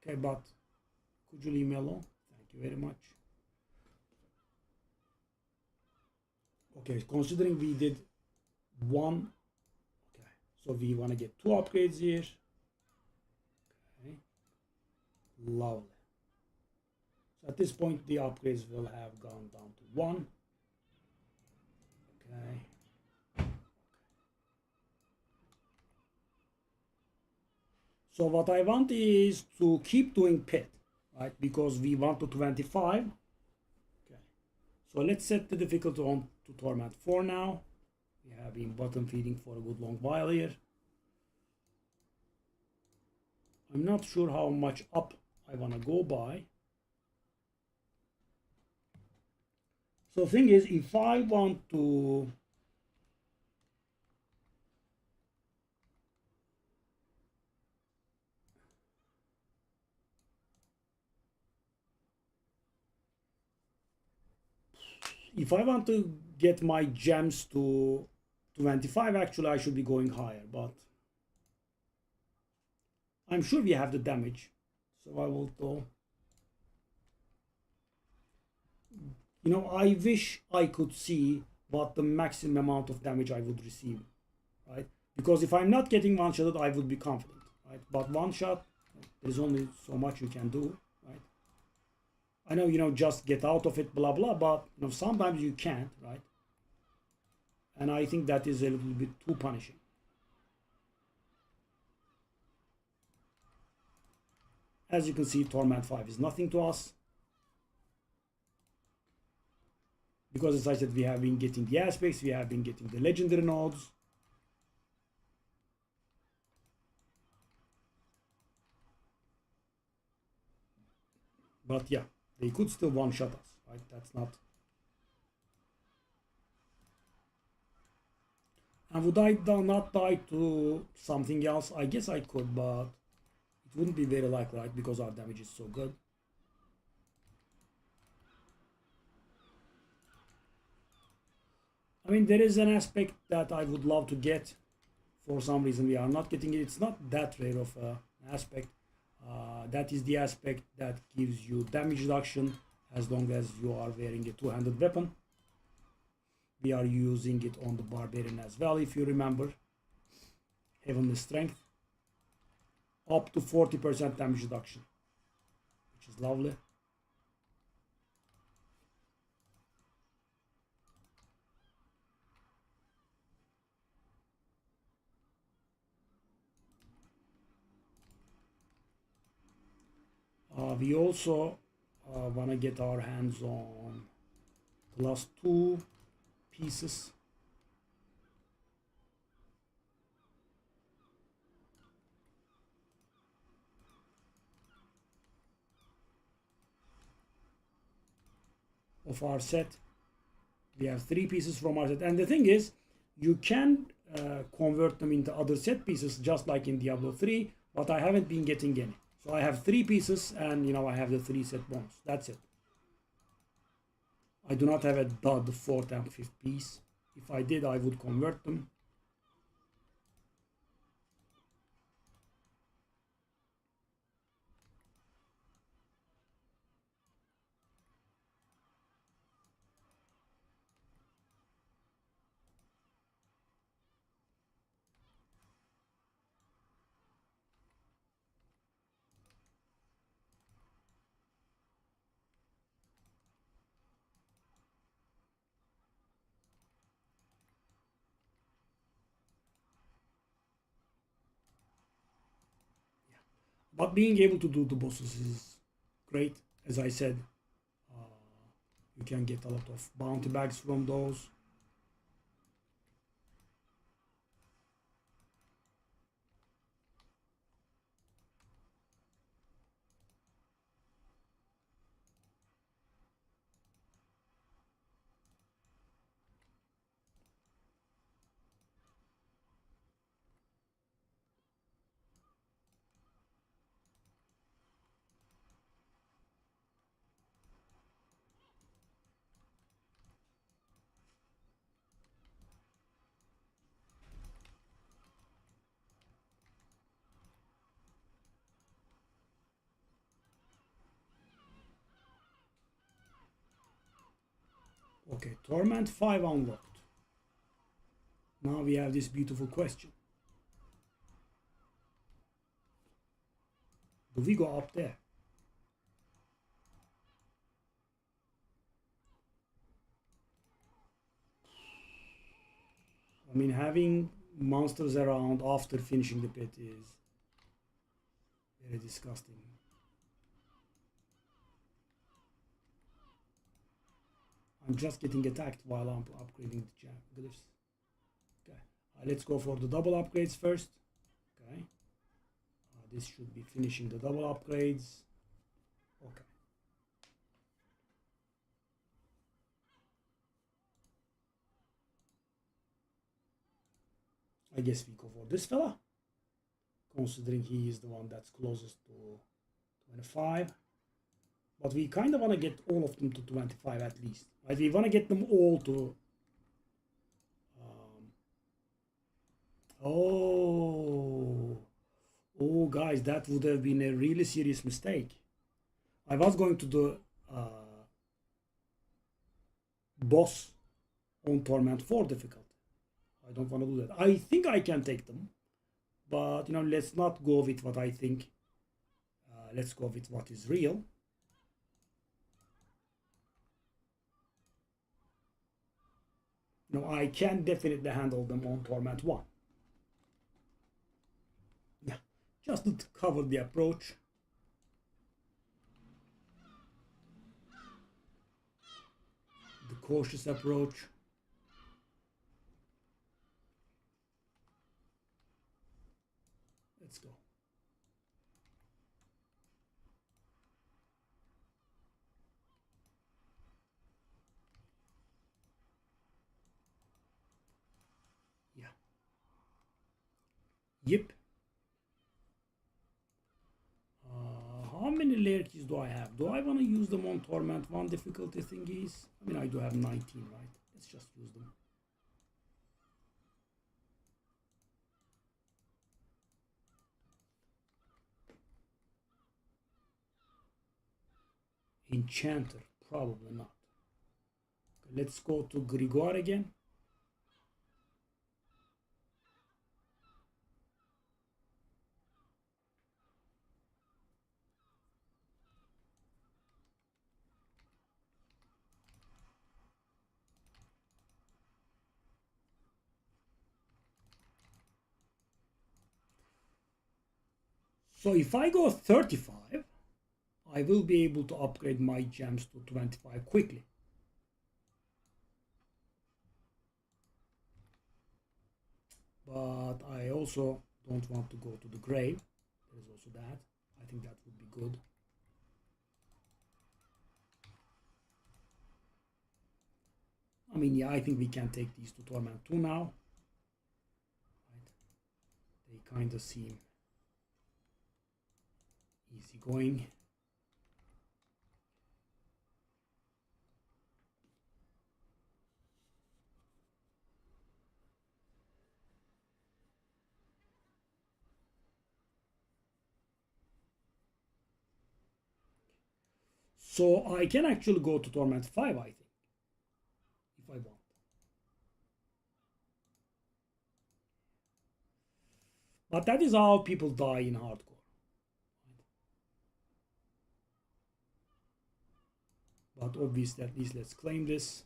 Okay, but could you leave me alone? Thank you very much. Okay, considering we did one, okay, so we want to get 2 upgrades here. Okay, lovely. So at this point, the upgrades will have gone down to 1. Okay. So what I want is to keep doing pit, right? Because we want to 25. Okay. So let's set the difficulty on to Torment 4 now. We have been bottom feeding for a good long while here. I'm not sure how much up I want to go by. So the thing is, if I want to get my gems to 25, actually I should be going higher, but I'm sure we have the damage. So I will go. I wish I could see what the maximum amount of damage I would receive, right? Because if I'm not getting one-shotted, I would be confident, right? But one shot, there's only so much you can do, right? I know, just get out of it, blah, blah, but, sometimes you can't, right? And I think that is a little bit too punishing. As you can see, Torment 5 is nothing to us. Because as I said, we have been getting the aspects, we have been getting the legendary nodes. But yeah, they could still one-shot us, right? That's not... And would I not die to something else? I guess I could, but it wouldn't be very likely, right? Because our damage is so good. I mean, there is an aspect that I would love to get. For some reason, we are not getting it. It's not that rare of an aspect. That is the aspect that gives you damage reduction as long as you are wearing a two-handed weapon. We are using it on the Barbarian as well, if you remember. Heavenly Strength. Up to 40% damage reduction, which is lovely. We also want to get our hands on +2 pieces. of our set. We have 3 pieces from our set, and the thing is, you can convert them into other set pieces just like in Diablo 3, but I haven't been getting any. So I have 3 pieces, and you know, I have the 3 set bonus. That's it. I do not have a dud 4th and 5th piece. If I did, I would convert them. But being able to do the bosses is great. As I said, you can get a lot of bounty bags from those. Okay, Torment 5 unlocked. Now we have this beautiful question. Do we go up there? I mean, having monsters around after finishing the pit is very disgusting. I'm just getting attacked while I'm upgrading the glyphs. Okay, let's go for the double upgrades first. Okay, this should be finishing the double upgrades. Okay. I guess we go for this fella, considering he is the one that's closest to 25. But we kind of want to get all of them to 25 at least. Right? We want to get them all to... Oh, guys, that would have been a really serious mistake. I was going to do boss on Torment 4 difficulty. I don't want to do that. I think I can take them. But, you know, let's not go with what I think. Let's go with what is real. No, I can definitely handle them on Torment 1. Yeah, just to cover the approach. The cautious approach. Let's go. Yeah. Yep. How many layer keys do I have? Do I want to use them on Torment 1 difficulty thingies? I mean, I do have 19, right? Let's just use them. Enchanter, probably not. Okay, let's go to Grigor again. So if I go 35, I will be able to upgrade my gems to 25 quickly. But I also don't want to go to the grave. There is also that. I think that would be good. I mean, yeah, I think we can take these to Torment 2 now. Right. They kind of seem easy going. So I can actually go to Torment 5, I think, if I want. But that is how people die in hardcore. But obviously, at least let's claim this.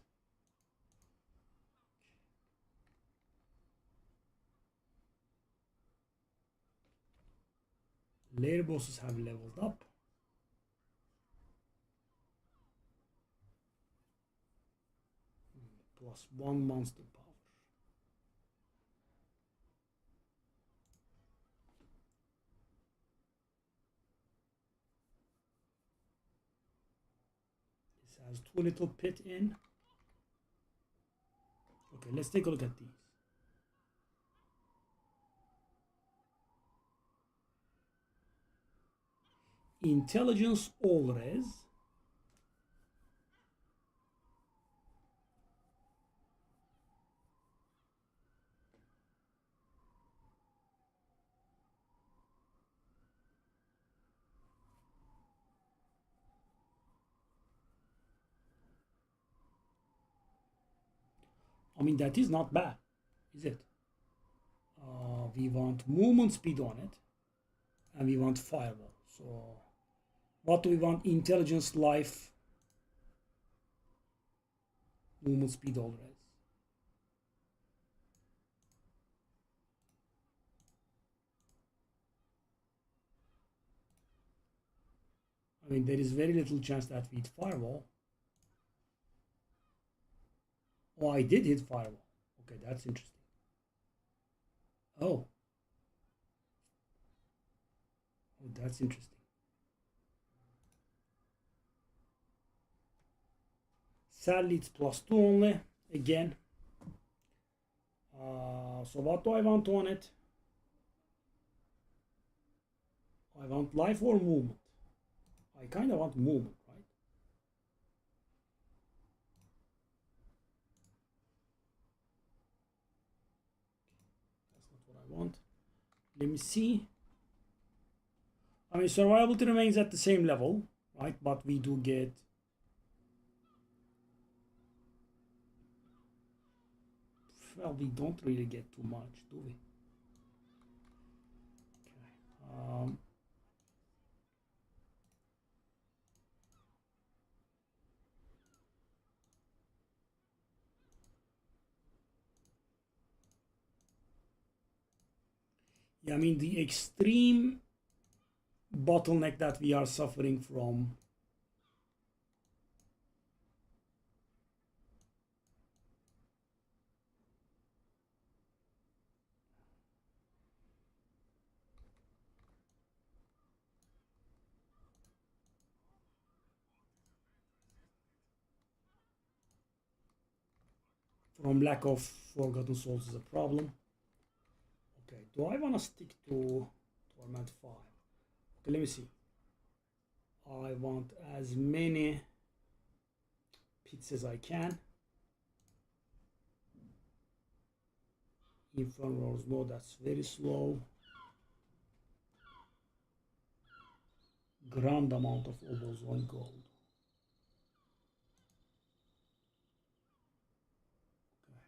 Layer bosses have leveled up. +1 monster power. This has 2 little pit in. Okay, let's take a look at these. Intelligence all res. I mean, that is not bad, is it? We want movement speed on it, and we want firewall. So what do we want? Intelligence, life, movement speed all res. I mean, there is very little chance that we hit firewall. Oh, I did hit firewall. Okay, that's interesting. Oh, that's interesting. Sadly, it's +2 only again. So what do I want on it? I want life or movement. I kind of want movement, right? That's not what I want. Let me see. I mean, survivability remains at the same level, right? But we do get well, we don't really get too much, do we? Okay. Yeah, I mean, the extreme bottleneck that we are suffering from lack of Forgotten Souls is a problem. Okay, do I want to stick to Torment 5? Okay, let me see. I want as many pits as I can. Infernos, no, that's very slow. Grand amount of obols on gold. Okay.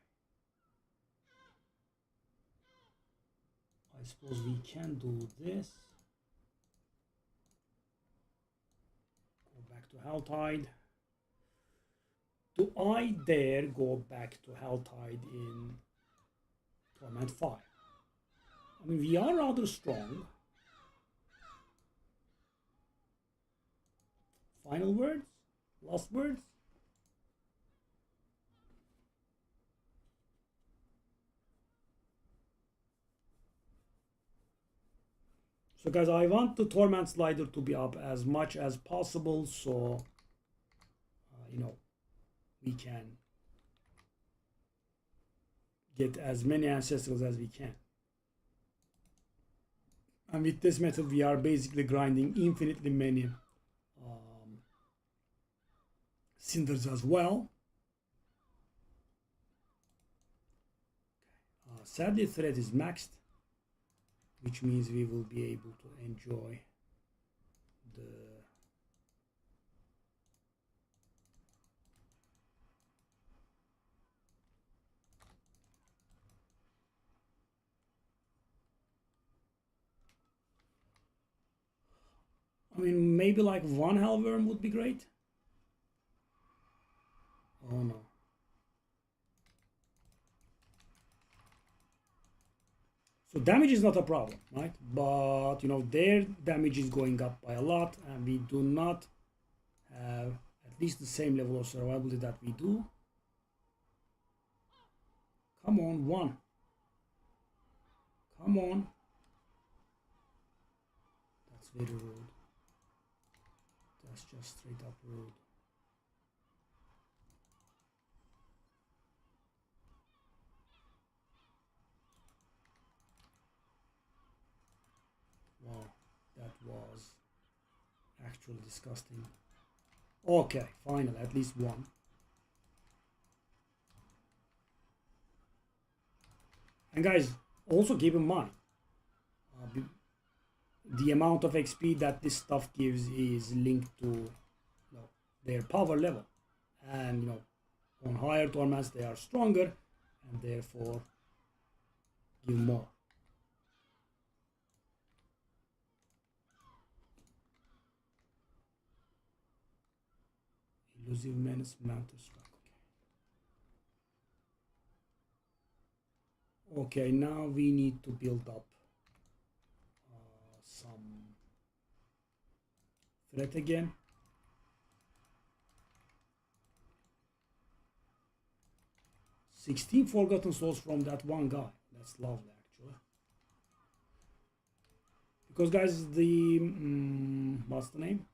I suppose we can do this. Go back to Helltide. Do I dare go back to Helltide in Torment 5? I mean, we are rather strong. Final words? Last words? So guys, I want the Torment slider to be up as much as possible, so you know, we can get as many ancestrals as we can. And with this method, we are basically grinding infinitely many cinders as well. Sadly, thread is maxed, which means we will be able to enjoy the I mean, maybe like one hellworm would be great. Oh no. So damage is not a problem, right? But you know, their damage is going up by a lot, and we do not have at least the same level of survivability that we do. Come on, one. Come on. That's very rude. That's just straight up rude. Wow, that was actually disgusting. Okay, finally, at least one. And guys, also keep in mind, the amount of XP that this stuff gives is linked to their power level. And on higher torments they are stronger and therefore give more. Elusive menace, mantle strike. Okay, now we need to build up some threat again. "16 Forgotten Souls from that one guy." That's lovely, actually. Because, guys, the what's the name?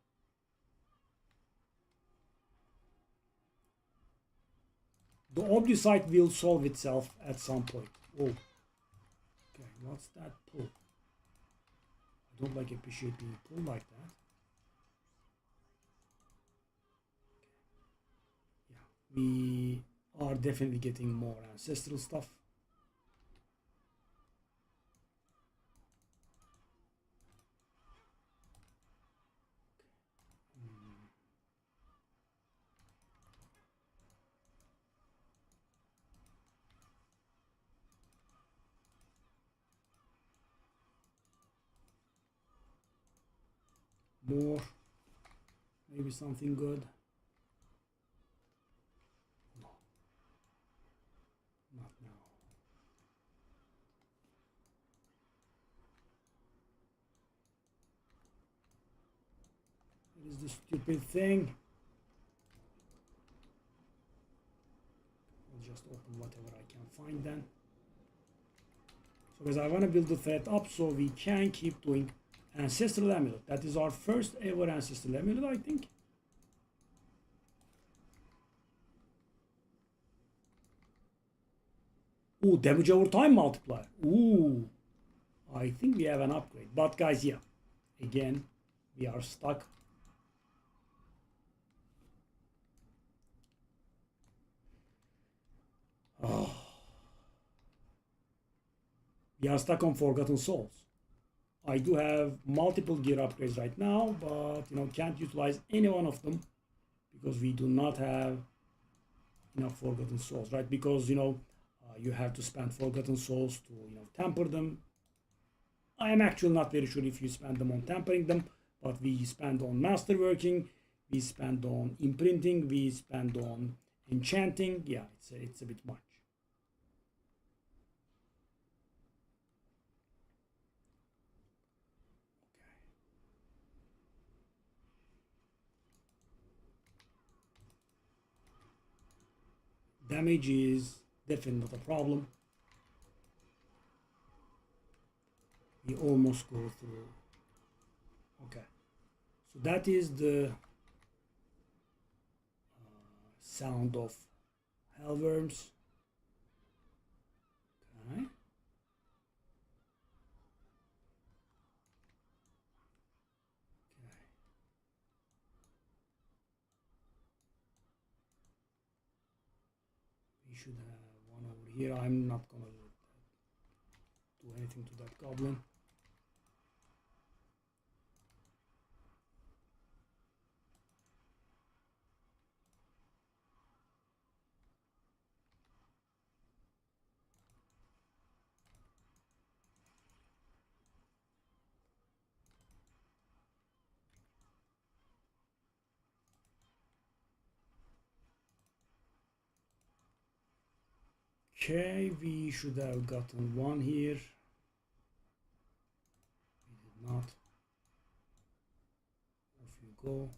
The Obdusite will solve itself at some point. Oh, okay. What's that pull? I don't like appreciate being pulled like that. Yeah, we are definitely getting more ancestral stuff. More, maybe something good. No, not now. What is this stupid thing? I'll just open whatever I can find then. So guys, I want to build the threat up so we can keep doing Ancestral Amulet. That is our first ever Ancestral Amulet, I think. Ooh, damage over time multiplier. Ooh, I think we have an upgrade. But guys, yeah, again, we are stuck. Oh. We are stuck on Forgotten Souls. I do have multiple gear upgrades right now, but can't utilize any one of them because we do not have enough Forgotten Souls, right? Because you have to spend Forgotten Souls to temper them. I am actually not very sure if you spend them on tempering them, but we spend on masterworking, we spend on imprinting, we spend on enchanting. Yeah, it's a bit much. Damage is definitely not a problem. We almost go through. Okay, so that is the sound of hellworms. Okay. We should have one over here. I'm not gonna do anything to that goblin. Okay, we should have gotten one here. We did not. Off you go.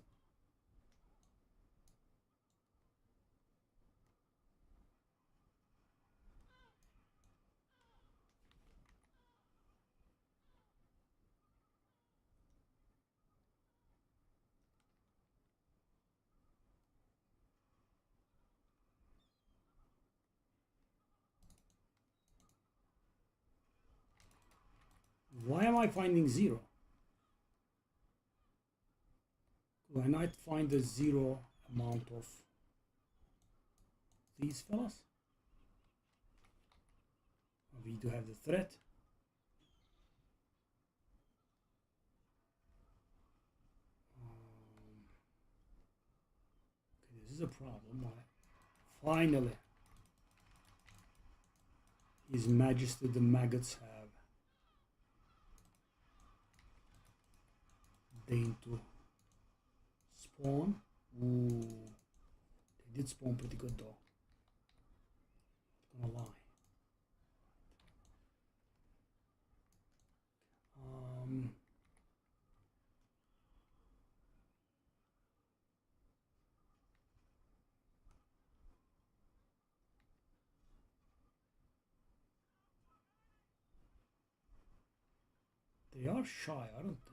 Why am I finding 0? Could I not find the 0 amount of these fellas? We do have the threat. Okay, this is a problem. Finally, His Majesty the maggots have deigned to spawn. Ooh, they did spawn pretty good though. Not gonna lie. They are shy, aren't they?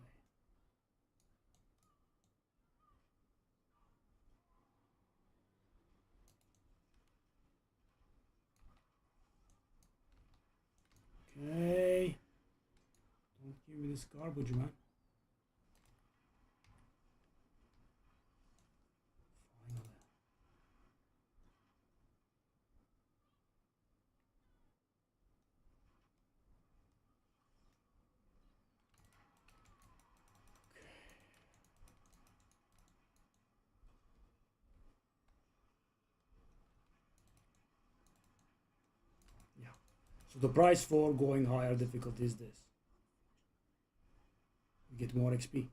Okay. Don't give me this garbage, man. Finally. Yeah. So the price for going higher difficulty is this. You get more XP.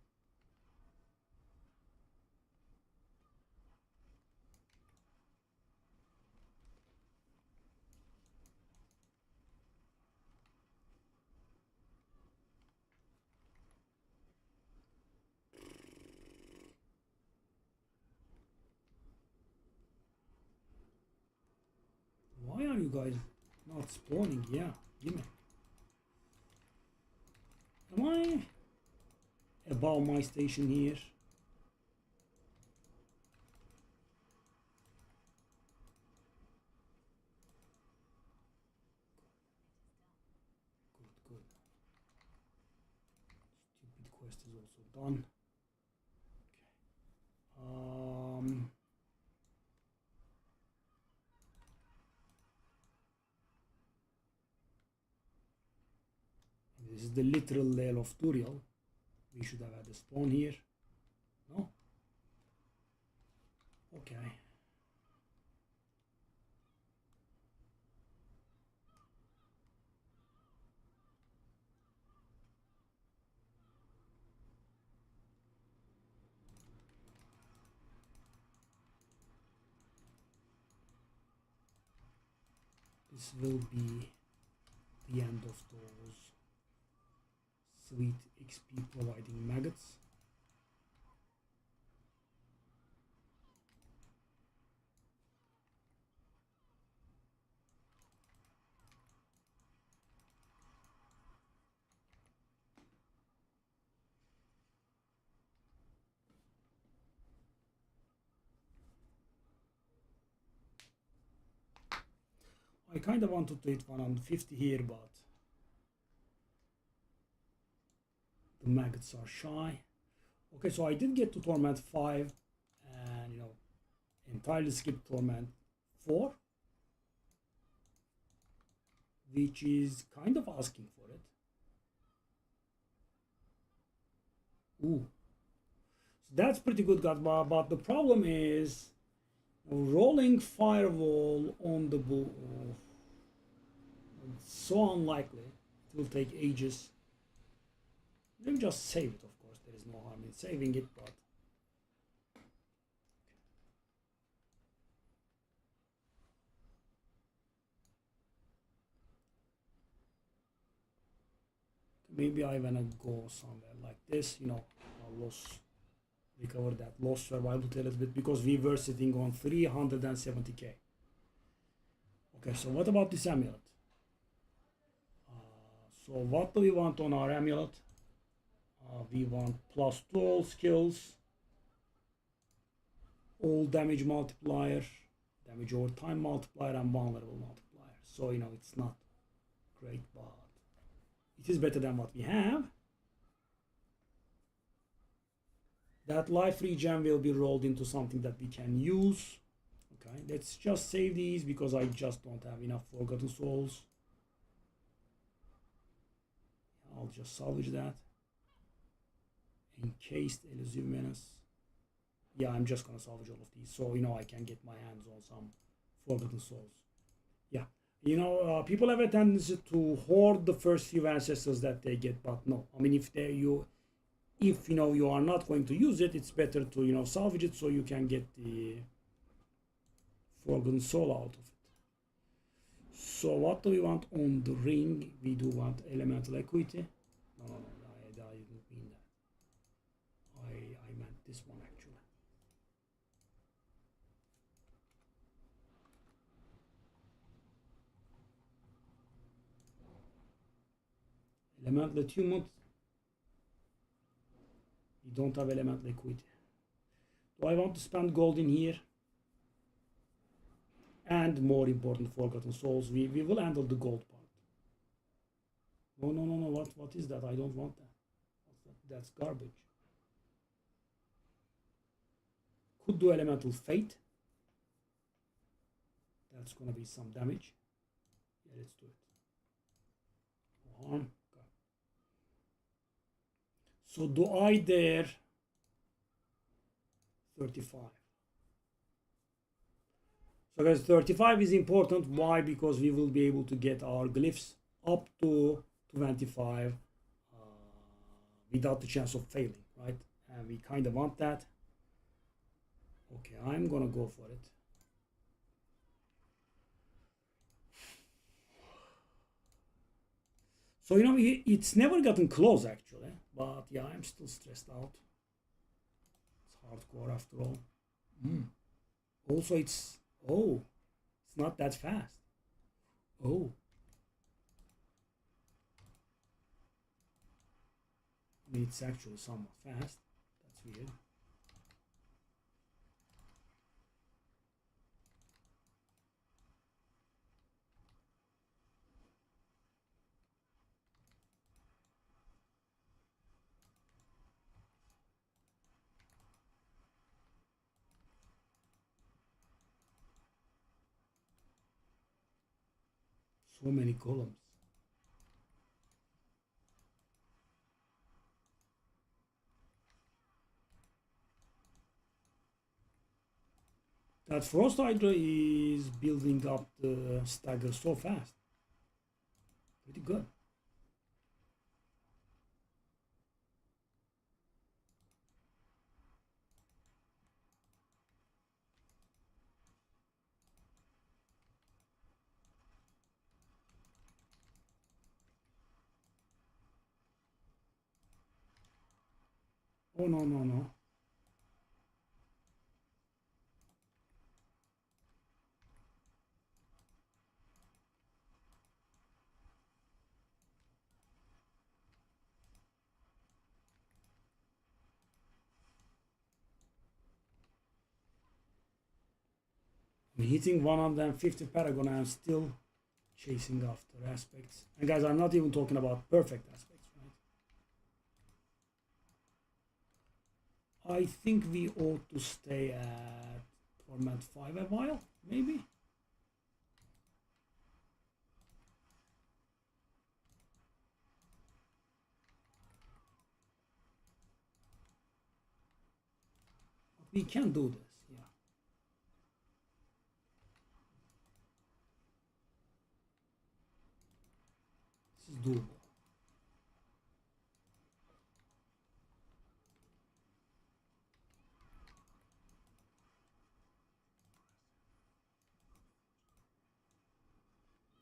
Why are you guys not spawning? Yeah, give me. Am I above my station here? Good. Stupid quest is also done. Okay. This is the literal layer of Turiel. We should have had a spawn here. No? Okay. This will be the end of those sweet XP providing maggots. I kind of wanted to hit 150 here, but the maggots are shy. Okay, so I did get to Torment 5 and, you know, entirely skip Torment 4, which is kind of asking for it. Ooh. So that's pretty good, but the problem is rolling Firewall on the bull. It's so unlikely. It will take ages. Let me just save it, of course. There is no harm in saving it, but maybe I wanna go somewhere like this, you know, recover that lost survivability a little bit because we were sitting on 370k. Okay, so what about this amulet? So what do we want on our amulet? We want +2 all skills, all damage multiplier, damage over time multiplier, and vulnerable multiplier. So, you know, it's not great, but it is better than what we have. That life regen will be rolled into something that we can use. Okay, let's just save these because I just don't have enough Forgotten Souls. I'll just salvage that. Encased Elusive Menace. Yeah, I'm just gonna salvage all of these so, you know, I can get my hands on some Forgotten Souls. Yeah, you know, people have a tendency to hoard the first few ancestors that they get, but no. I mean, if you know you are not going to use it, it's better to, you know, salvage it so you can get the Forgotten Soul out of it. So what do we want on the ring? We do want elemental equity. No, I didn't mean that. I meant this one actually. Elemental attunement. We don't have elemental equity. Do I want to spend gold in here? And more important, Forgotten Souls. We will handle the gold part. No. What is that? I don't want that. That's garbage. Could do elemental fate. That's gonna be some damage. Yeah, let's do it. No harm. Okay. So do I dare 35? So guys, 35 is important. Why? Because we will be able to get our glyphs up to 25 without the chance of failing, right? And we kind of want that. Okay, I'm gonna go for it. So, you know, it's never gotten close actually, but yeah, I'm still stressed out. It's hardcore after all. Also, it's not that fast. Oh. I mean, it's actually somewhat fast. That's weird. So many columns. That Frost Hydra is building up the stagger so fast. Pretty good. Oh, no. I'm hitting 150 Paragon and I'm still chasing after aspects. And guys, I'm not even talking about perfect aspects, right? I think we ought to stay at format 5 a while, maybe. But we can do this, yeah. This is doable.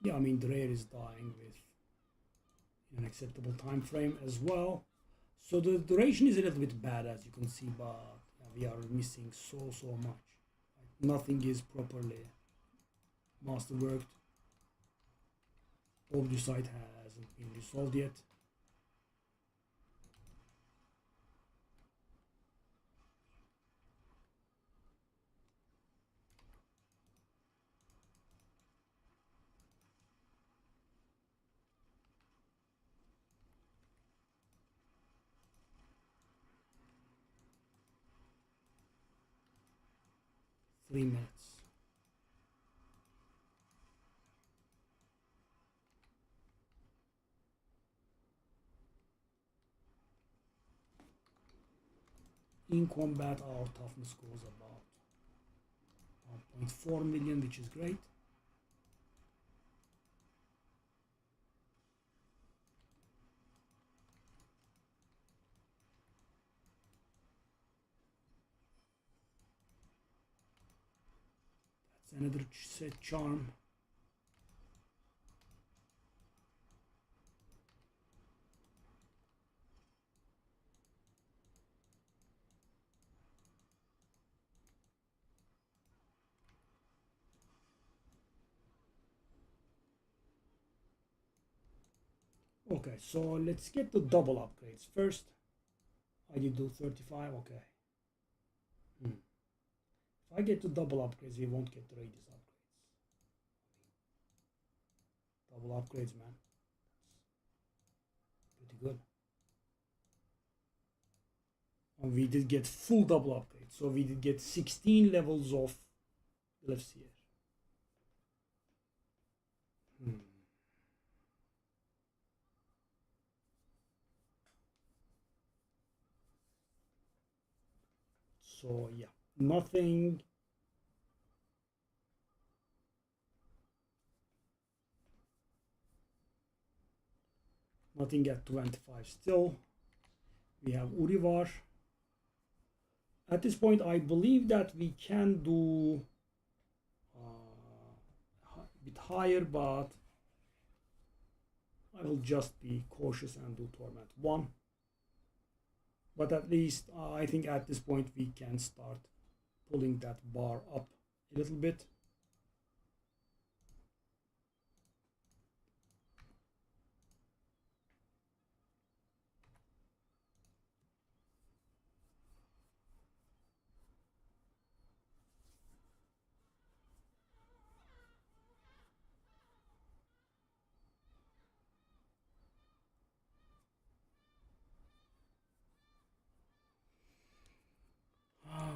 Yeah, I mean, the rare is dying with an acceptable time frame as well. So the duration is a little bit bad, as you can see, but yeah, we are missing so much. Nothing is properly masterworked. Obducite hasn't been resolved yet. Three minutes. In combat, our toughness scores about 1.4 million, which is great. That's another set charm. Okay, so let's get the double upgrades first. I did do 35, okay. If I get to double upgrades, we won't get the radius upgrades. Double upgrades, man. Pretty good. And we did get full double upgrades, so we did get 16 levels of glyphs here. So yeah, nothing at 25 still. We have Urivar. At this point, I believe that we can do a bit higher, but I will just be cautious and do Torment 1. But at least I think at this point we can start pulling that bar up a little bit.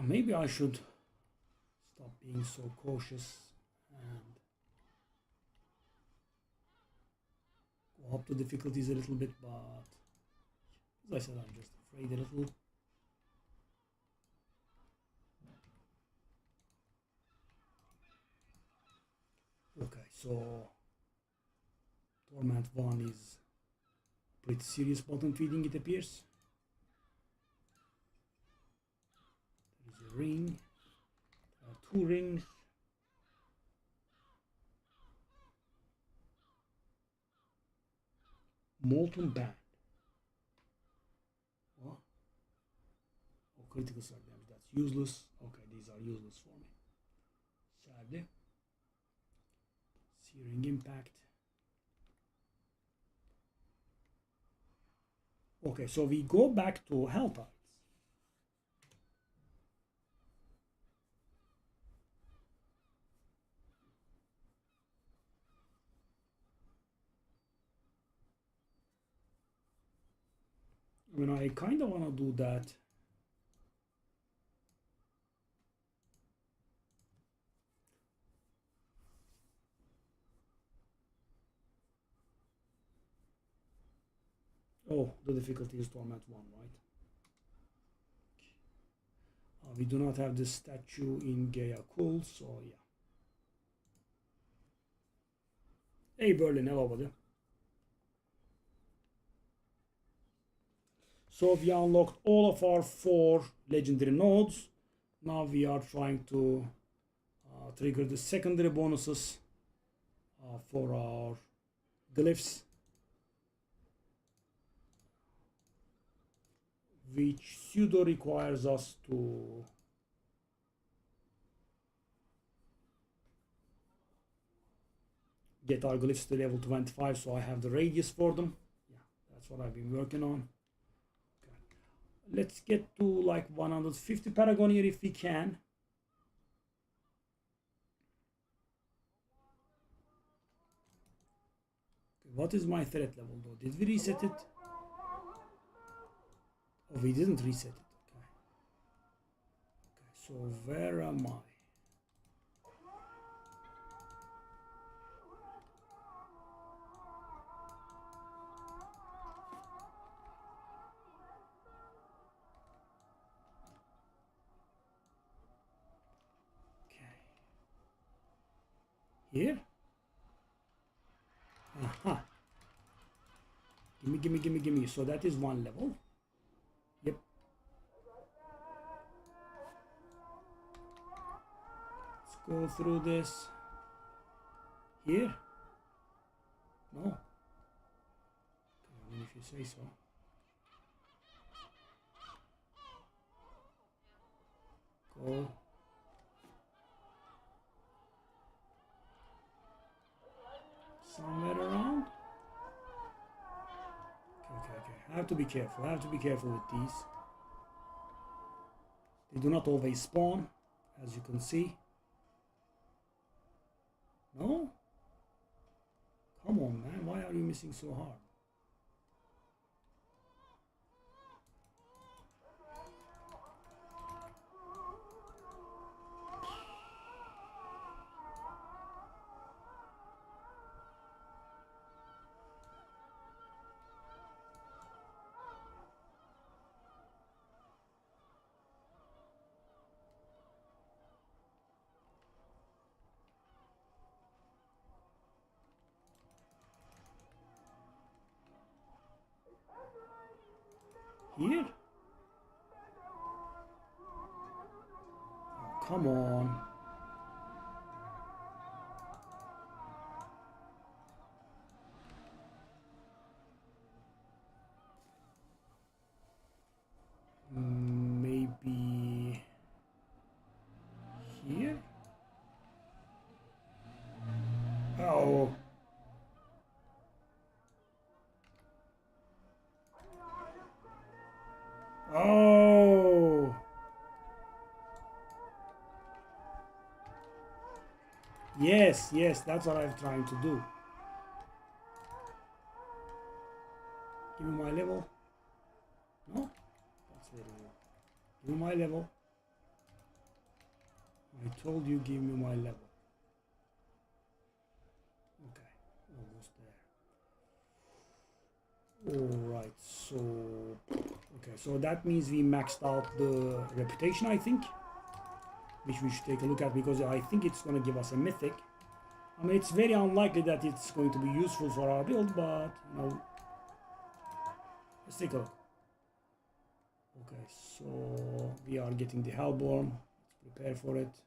Maybe I should stop being so cautious and go up the difficulties a little bit, but as I said, I'm just afraid a little. Okay, so Torment 1 is pretty serious bottom feeding, it appears. There is a ring, 2 rings. Molten Band. What? Oh, critical strike damage, that's useless. Okay, these are useless for me, sadly. Searing Impact. Okay, so we go back to Hell Tides. I mean, I kind of want to do that. Oh, the difficulty is Torment 1, right? We do not have this statue in Gaia Cool, so yeah. Hey Berlin, hello buddy. So we unlocked all of our 4 legendary nodes. Now we are trying to trigger the secondary bonuses for our glyphs, which pseudo requires us to get our glyphs to level 25, so I have the radius for them. Yeah, that's what I've been working on. Okay. Let's get to like 150 paragon here if we can. Okay, what is my threat level though? Did we reset it? Oh, we didn't reset it. Okay. Okay, so where am I? Here? Aha. Gimme. So that is 1 level. Yep. Let's go through this. Here? No. Okay, I mean, if you say so. Go. Somewhere around. Okay. I have to be careful. I have to be careful with these. They do not always spawn, as you can see. No? Come on, man. Why are you missing so hard? Here? Oh, come on. Maybe here? Oh. Oh. Yes, that's what I'm trying to do. Give me my level. No? That's very low. Give me my level. I told you give me my level. Okay, almost there. Alright, so... Okay, so that means we maxed out the reputation, I think. Which we should take a look at, because I think it's going to give us a mythic. I mean, it's very unlikely that it's going to be useful for our build, but, you know... Let's take a look. Okay, so we are getting the Hellborn. Let's prepare for it.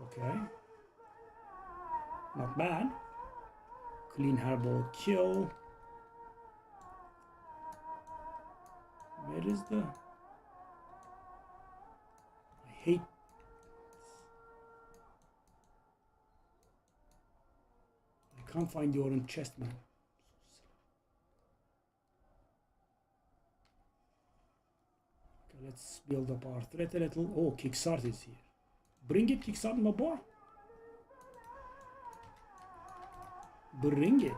Okay. Not bad. Clean Hellborn kill. Where is the... I hate... I can't find the orange chest, man. Okay, let's build up our threat a little. Oh, Kickstart is here. Bring it, Kickstart, my boy. Bring it.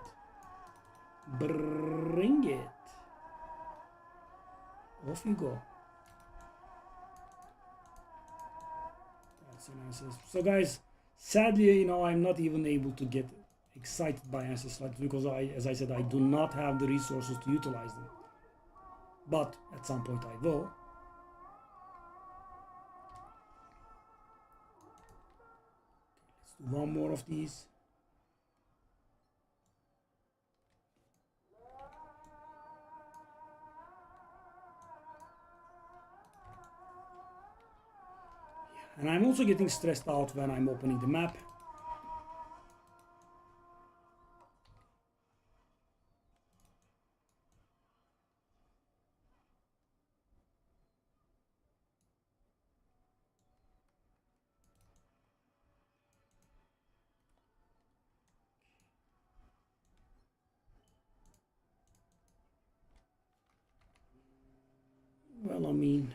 Bring it. Off you go. That's an ancestor. So guys, sadly, you know, I'm not even able to get excited by ancestral because as I said, I do not have the resources to utilize them. But at some point I will. Let's do one more of these. And I'm also getting stressed out when I'm opening the map. Well, I mean,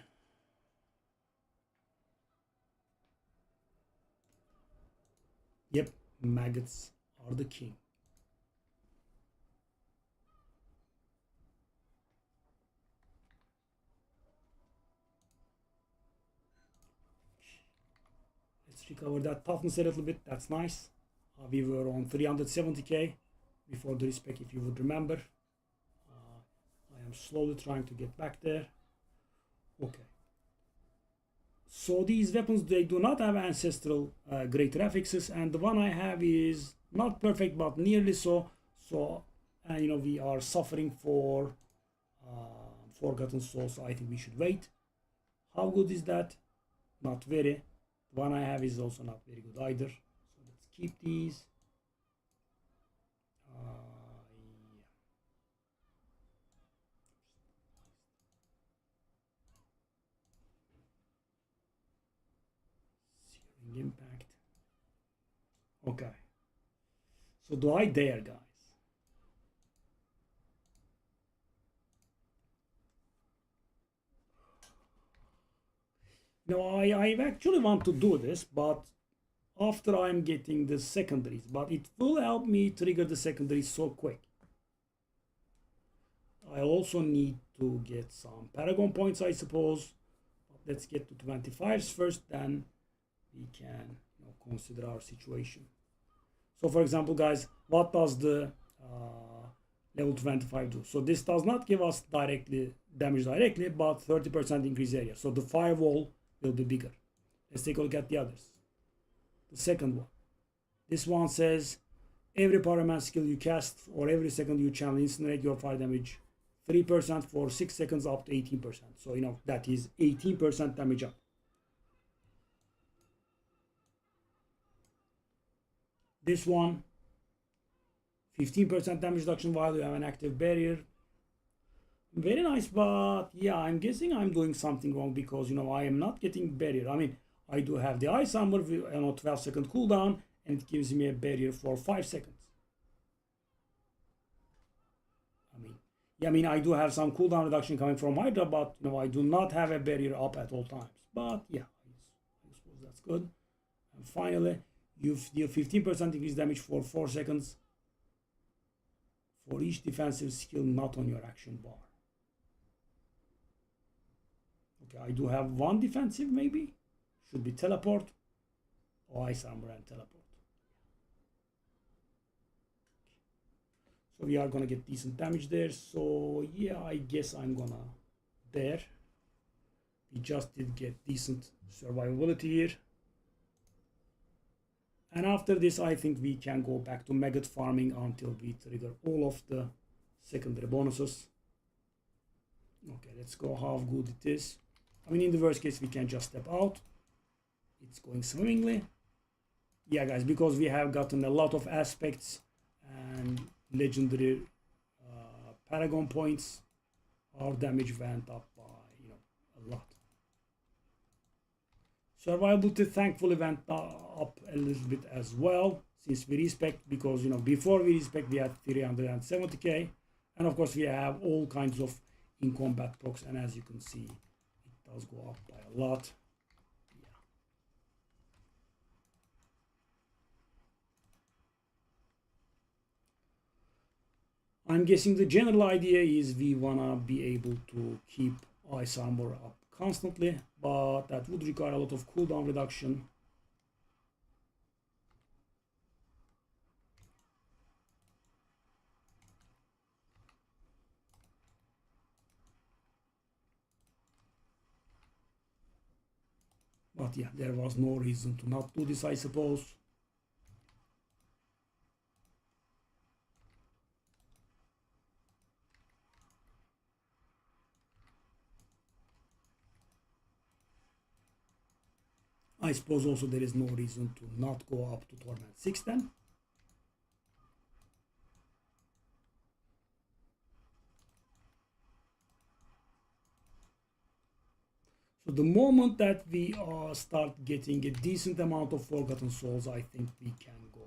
yep, maggots are the king. Let's recover that toughness a little bit. That's nice. We were on 370k before the respec, if you would remember. I am slowly trying to get back there. Okay. So these weapons, they do not have ancestral greater affixes, and the one I have is not perfect but nearly so. So you know, we are suffering for forgotten souls, so I think we should wait. How good is that? Not very. The one I have is also not very good either, so let's keep these. Yeah. Searing impact. Okay. So do I dare, guys? No, I actually want to do this, but after I'm getting the secondaries, but it will help me trigger the secondaries so quick. I also need to get some Paragon points, I suppose. But let's get to 25s first, then we can, you know, consider our situation. So for example, guys, what does the level 25 do? So this does not give us damage directly, but 30% increase area. So the firewall will be bigger. Let's take a look at the others. The second one. This one says every pyroman skill you cast or every second you channel incinerate your fire damage 3% for 6 seconds up to 18%. So you know that is 18% damage up. This one, 15% damage reduction while you have an active barrier. Very nice, but yeah, I'm guessing I'm doing something wrong because, you know, I am not getting barrier. I mean, I do have the ice armor, you know, 12-second cooldown, and it gives me a barrier for 5 seconds. I mean, I do have some cooldown reduction coming from Hydra, but you know, I do not have a barrier up at all times. But yeah, I suppose that's good. And finally, you deal 15% increased damage for 4 seconds for each defensive skill not on your action bar. Okay, I do have one defensive maybe. Should be teleport or ice armor and teleport. So we are gonna get decent damage there. So yeah, I guess I'm gonna there. We just did get decent survivability here. And after this, I think we can go back to maggot farming until we trigger all of the secondary bonuses. Okay, let's go how good it is. I mean, in the worst case, we can just step out. It's going swimmingly. Yeah, guys, because we have gotten a lot of aspects and legendary Paragon points, our damage went up by, you know, a lot. Survivability thankfully went up a little bit as well since we respec, because you know before we respec we had 370k, and of course we have all kinds of in combat procs, and as you can see it does go up by a lot. I'm guessing the general idea is we wanna be able to keep ice armor up constantly, but that would require a lot of cooldown reduction. But yeah, there was no reason to not do this, I suppose. I suppose also there is no reason to not go up to Torment 6 then. So the moment that we start getting a decent amount of Forgotten Souls, I think we can go.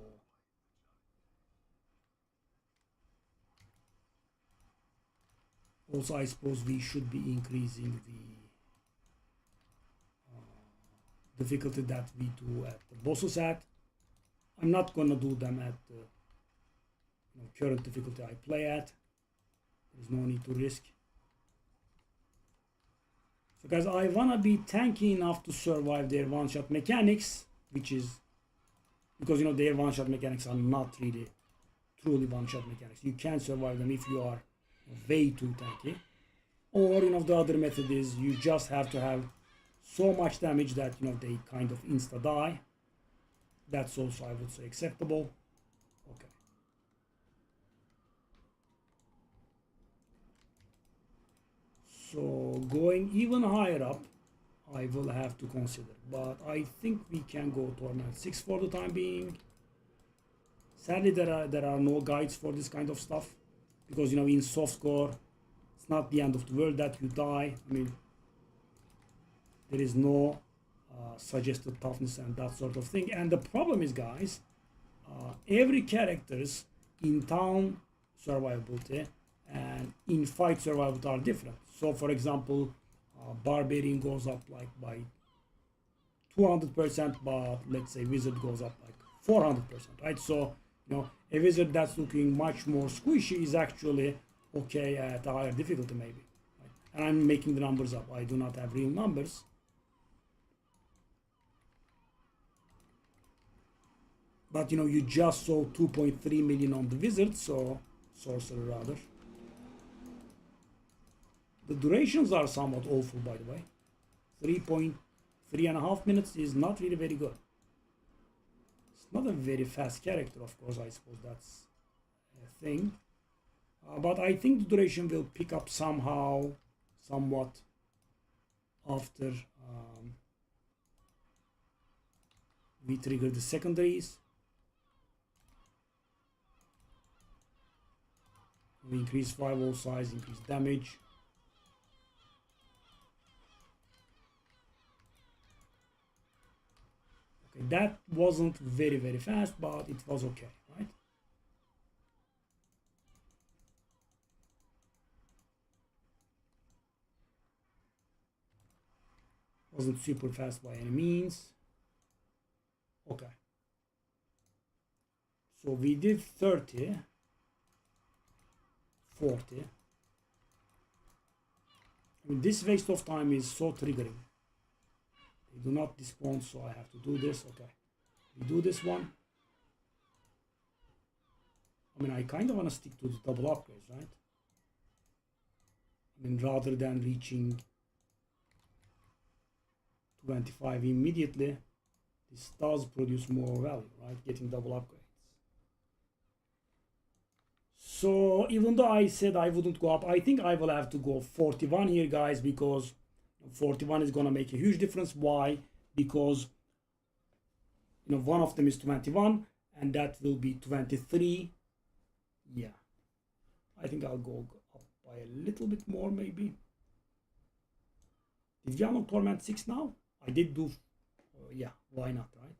Also, I suppose we should be increasing the difficulty that we do at the bosses at. I'm not gonna do them at the current difficulty I play at. There's no need to risk. So guys, I wanna be tanky enough to survive their one-shot mechanics, which is because their one-shot mechanics are not really truly one-shot mechanics. You can survive them if you are way too tanky. Or the other method is you just have to have so much damage that they kind of insta die. That's also, I would say, acceptable. Okay. So going even higher up, I will have to consider. But I think we can go Torment 6 for the time being. Sadly, there are no guides for this kind of stuff. Because, in softcore, it's not the end of the world that you die. I mean, there is no suggested toughness and that sort of thing. And the problem is, guys, every character's in town survivability and in fight survivability are different. So, for example, Barbarian goes up like by 200%, but let's say Wizard goes up like 400%, right? So, a Wizard that's looking much more squishy is actually okay at a higher difficulty, maybe. Right? And I'm making the numbers up. I do not have real numbers. But you just saw 2.3 million on the Wizard, so Sorcerer rather. The durations are somewhat awful, by the way. 3.5 minutes is not really very good. It's not a very fast character, of course. I suppose that's a thing. But I think the duration will pick up somehow, somewhat after we trigger the secondaries. We increase firewall size, increase damage. Okay, that wasn't very, very fast, but it was okay, right? Wasn't super fast by any means. Okay. So we did 30. 40. I mean, this waste of time is so triggering. They do not despawn, so I have to do this. Okay, we do this one. I mean, I kind of want to stick to the double upgrades, right? I mean, rather than reaching 25 immediately, this does produce more value, right? Getting double upgrades. So even though I said I wouldn't go up, I think I will have to go 41 here, guys, because 41 is going to make a huge difference. Why? Because one of them is 21 and that will be 23. Yeah, I think I'll go up by a little bit more, maybe. Did we unlock Torment 6 now? I did do, yeah, why not, right?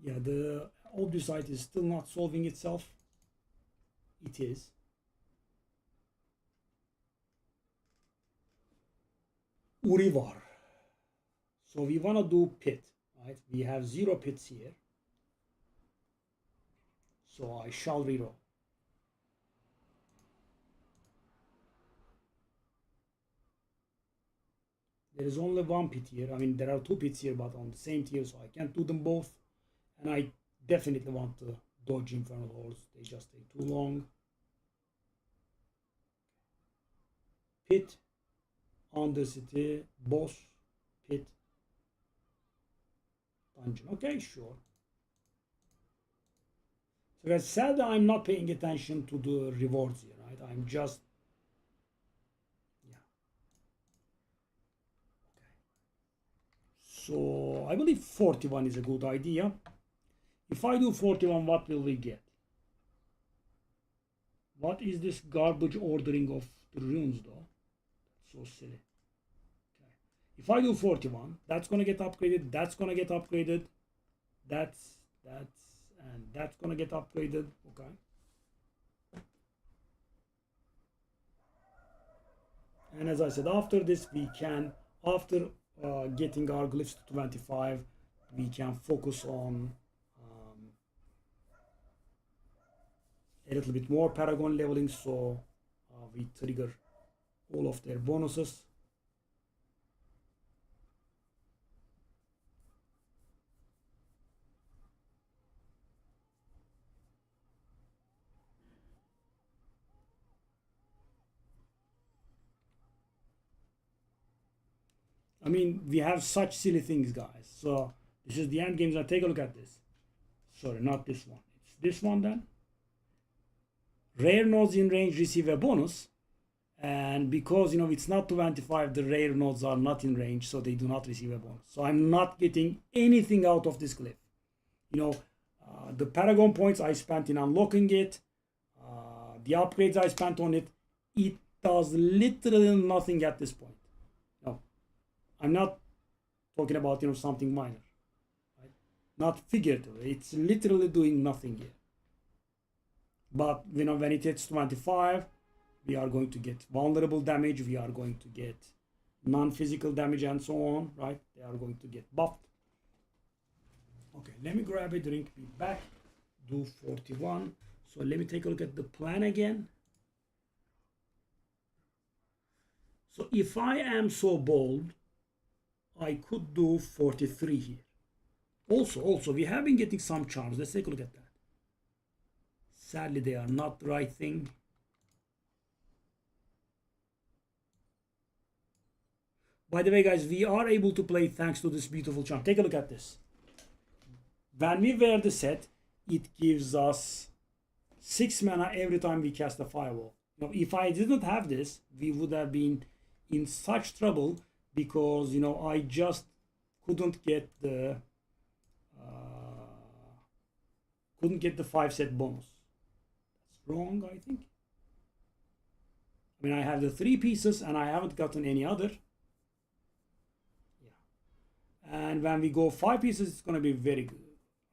Yeah, the Obdusite is still not solving itself. It is. Urivar. So we want to do pit, right? We have 0 pits here. So I shall reroll. There is only 1 pit here. I mean, there are 2 pits here, but on the same tier, so I can't do them both. And I definitely want to dodge Infernal Hordes. They just take too long. Pit, Undercity, boss, pit, dungeon. Okay, sure. So as said, I'm not paying attention to the rewards here, right? I'm just, yeah. Okay. So I believe 41 is a good idea. If I do 41, what will we get? What is this garbage ordering of the runes, though? That's so silly. Okay. If I do 41, that's gonna get upgraded. That's gonna get upgraded. That's and that's gonna get upgraded. Okay. And as I said, after this, we can, after getting our glyphs to 25, we can focus on a little bit more Paragon leveling, so we trigger all of their bonuses. I mean, we have such silly things, guys. So this is the end games. Now take a look at this. Sorry, not this one. It's this one then. Rare nodes in range receive a bonus. And because, it's not 25, the rare nodes are not in range, so they do not receive a bonus. So I'm not getting anything out of this glyph. The Paragon points I spent in unlocking it, the upgrades I spent on it, it does literally nothing at this point. No, I'm not talking about something minor, right? Not figuratively. It's literally doing nothing here. But when it hits 25, we are going to get vulnerable damage. We are going to get non-physical damage and so on, right? They are going to get buffed. Okay, let me grab a drink, be back, do 41. So let me take a look at the plan again. So if I am so bold, I could do 43 here. Also, we have been getting some charms. Let's take a look at that. Sadly, they are not the right thing. By the way, guys, we are able to play thanks to this beautiful charm. Take a look at this. When we wear the set, it gives us 6 mana every time we cast a firewall. If I didn't have this, we would have been in such trouble because, I just couldn't get the 5-set bonus. That's wrong, I think. I mean, I have the 3 pieces and I haven't gotten any other. And when we go 5 pieces, it's going to be very good,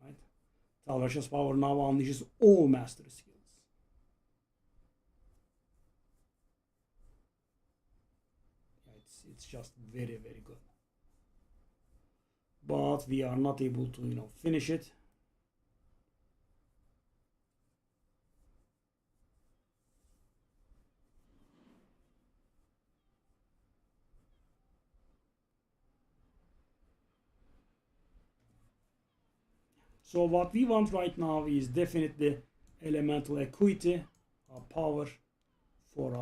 right? Talrash's power now unleashes all master skills. Yeah, it's just very, very good. But we are not able to, finish it. So what we want right now is definitely elemental acuity, power for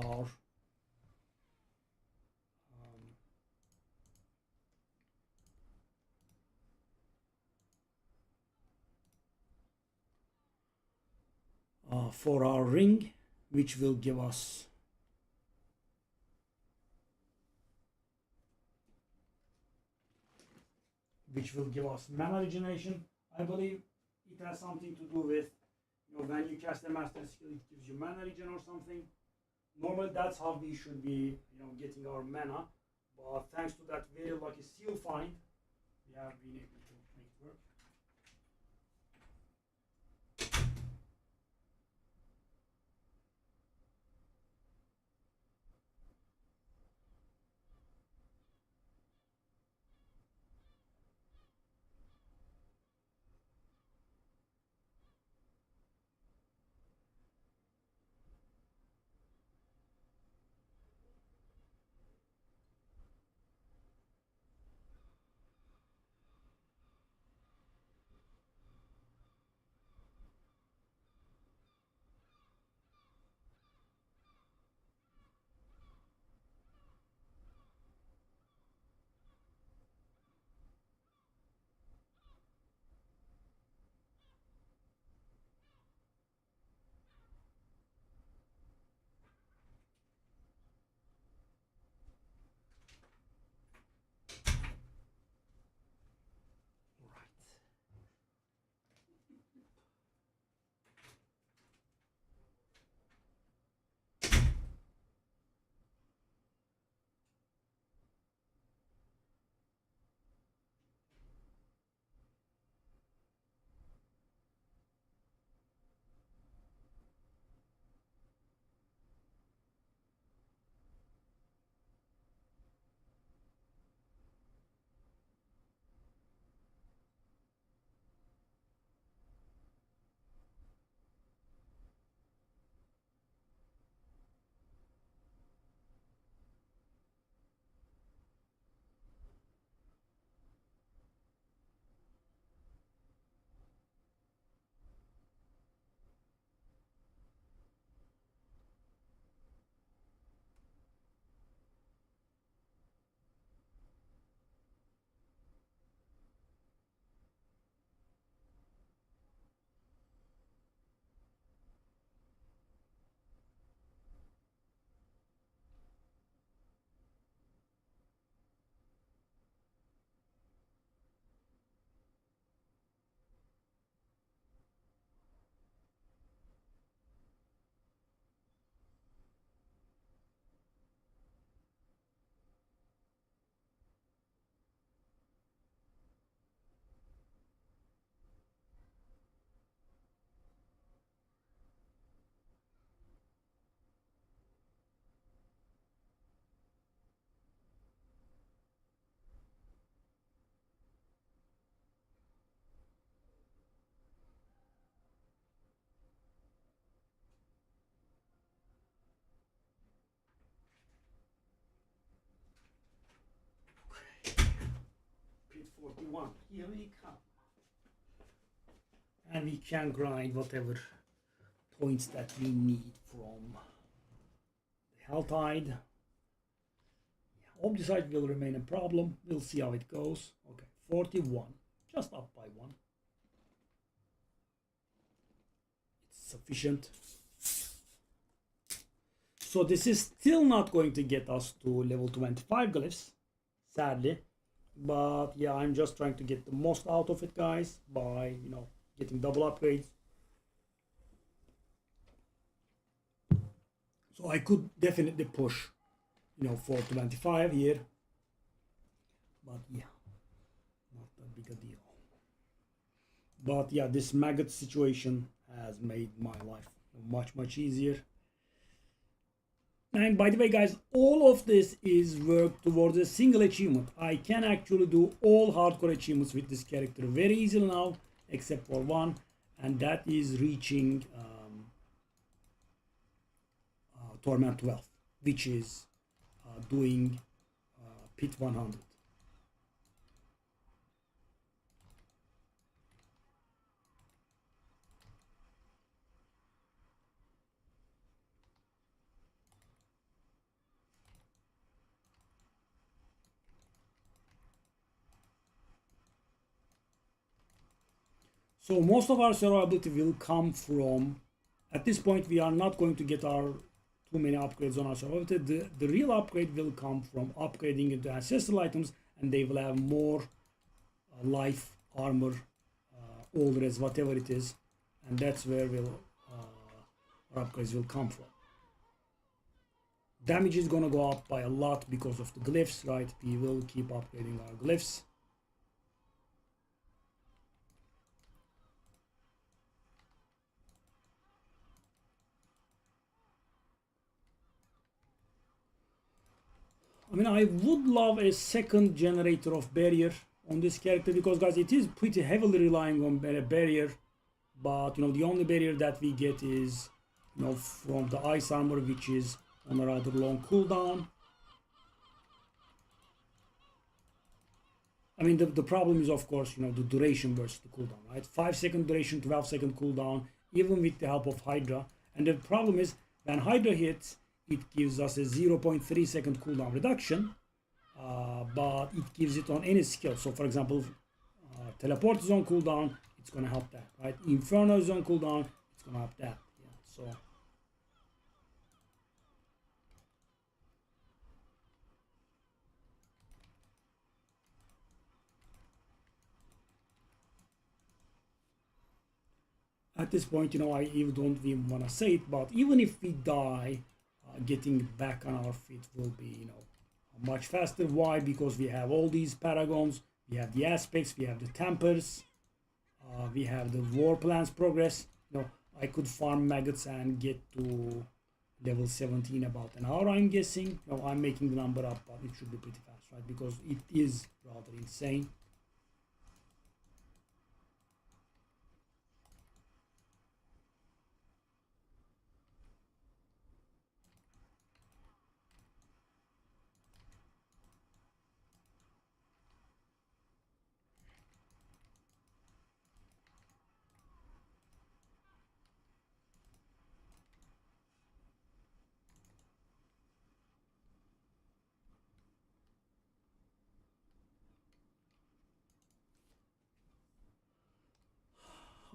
our ring, which will give us mana regeneration. I believe it has something to do with, when you cast a master skill, it gives you mana regen or something. Normally, that's how we should be, getting our mana. But thanks to that very lucky seal find, we have been able to make work. Pit 41, here we come. And we can grind whatever points that we need from the Helltide. Obdicite will remain a problem. We'll see how it goes. Okay, 41, just up by 1. It's sufficient. So this is still not going to get us to level 25 glyphs, sadly. But yeah, I'm just trying to get the most out of it, guys, by, you know, getting double upgrades. So I could definitely push, you know, for 25 here. But yeah, not that big a deal. But yeah, this maggot situation has made my life much easier. And by the way, guys, all of this is work towards a single achievement. I can actually do all hardcore achievements with this character very easily now, except for one, and that is reaching Torment 12, which is doing Pit 100. So most of our survivability will come from, at this point we are not going to get our too many upgrades on our survivability. The real upgrade will come from upgrading into ancestral items, and they will have more life, armor, all res, whatever it is, and that's where our upgrades will come from. Damage is gonna go up by a lot because of the glyphs, right? We will keep upgrading our glyphs. mean, I would love a second generator of barrier on this character because, guys, it is pretty heavily relying on a barrier. But, you know, the only barrier that we get is, you know, from the ice armor, which is on a rather long cooldown. I mean, the problem is, of course, you know, the duration versus the cooldown, right? 5-second duration, 12-second cooldown, even with the help of Hydra. And the problem is, when Hydra hits, it gives us a 0.3-second cooldown reduction, but it gives it on any skill. So, for example, Teleport is on cooldown, it's going to help that, right? Inferno is on cooldown, it's going to help that. Yeah, so... At this point, you know, I even don't even want to say it, but even if we die, getting back on our feet will be, you know, much faster. Why? Because we have all these paragons, we have the aspects, we have the tempers, we have the war plans progress. You know, I could farm maggots and get to level 17 about an hour, I'm guessing. You know, I'm making the number up, but it should be pretty fast, right? Because it is rather insane.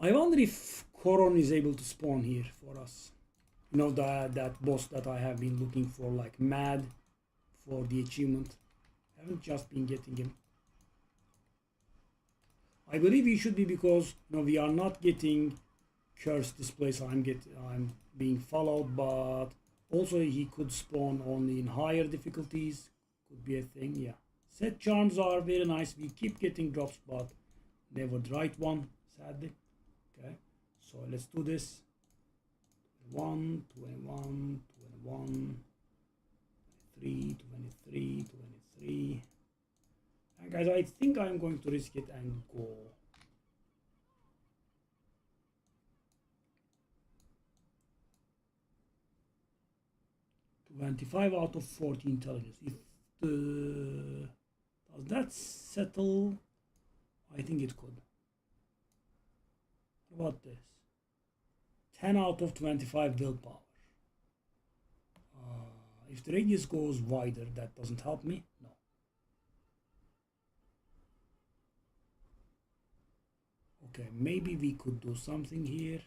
I wonder if Koron is able to spawn here for us. You know, that boss that I have been looking for like mad for the achievement. I haven't just been getting him. I believe he should be because, you know, we are not getting cursed displays. I'm being followed, but also he could spawn only in higher difficulties. Could be a thing, yeah. Set charms are very nice. We keep getting drops, but never the right one, sadly. Okay, so let's do this. 21, 21, 21, 23, 23, 23. And guys, I think I'm going to risk it and go. $25 out of 40 intelligence. If does that settle? I think it could. What about this? 10 out of 25 willpower. If the radius goes wider, that doesn't help me. No. Okay, maybe we could do something here.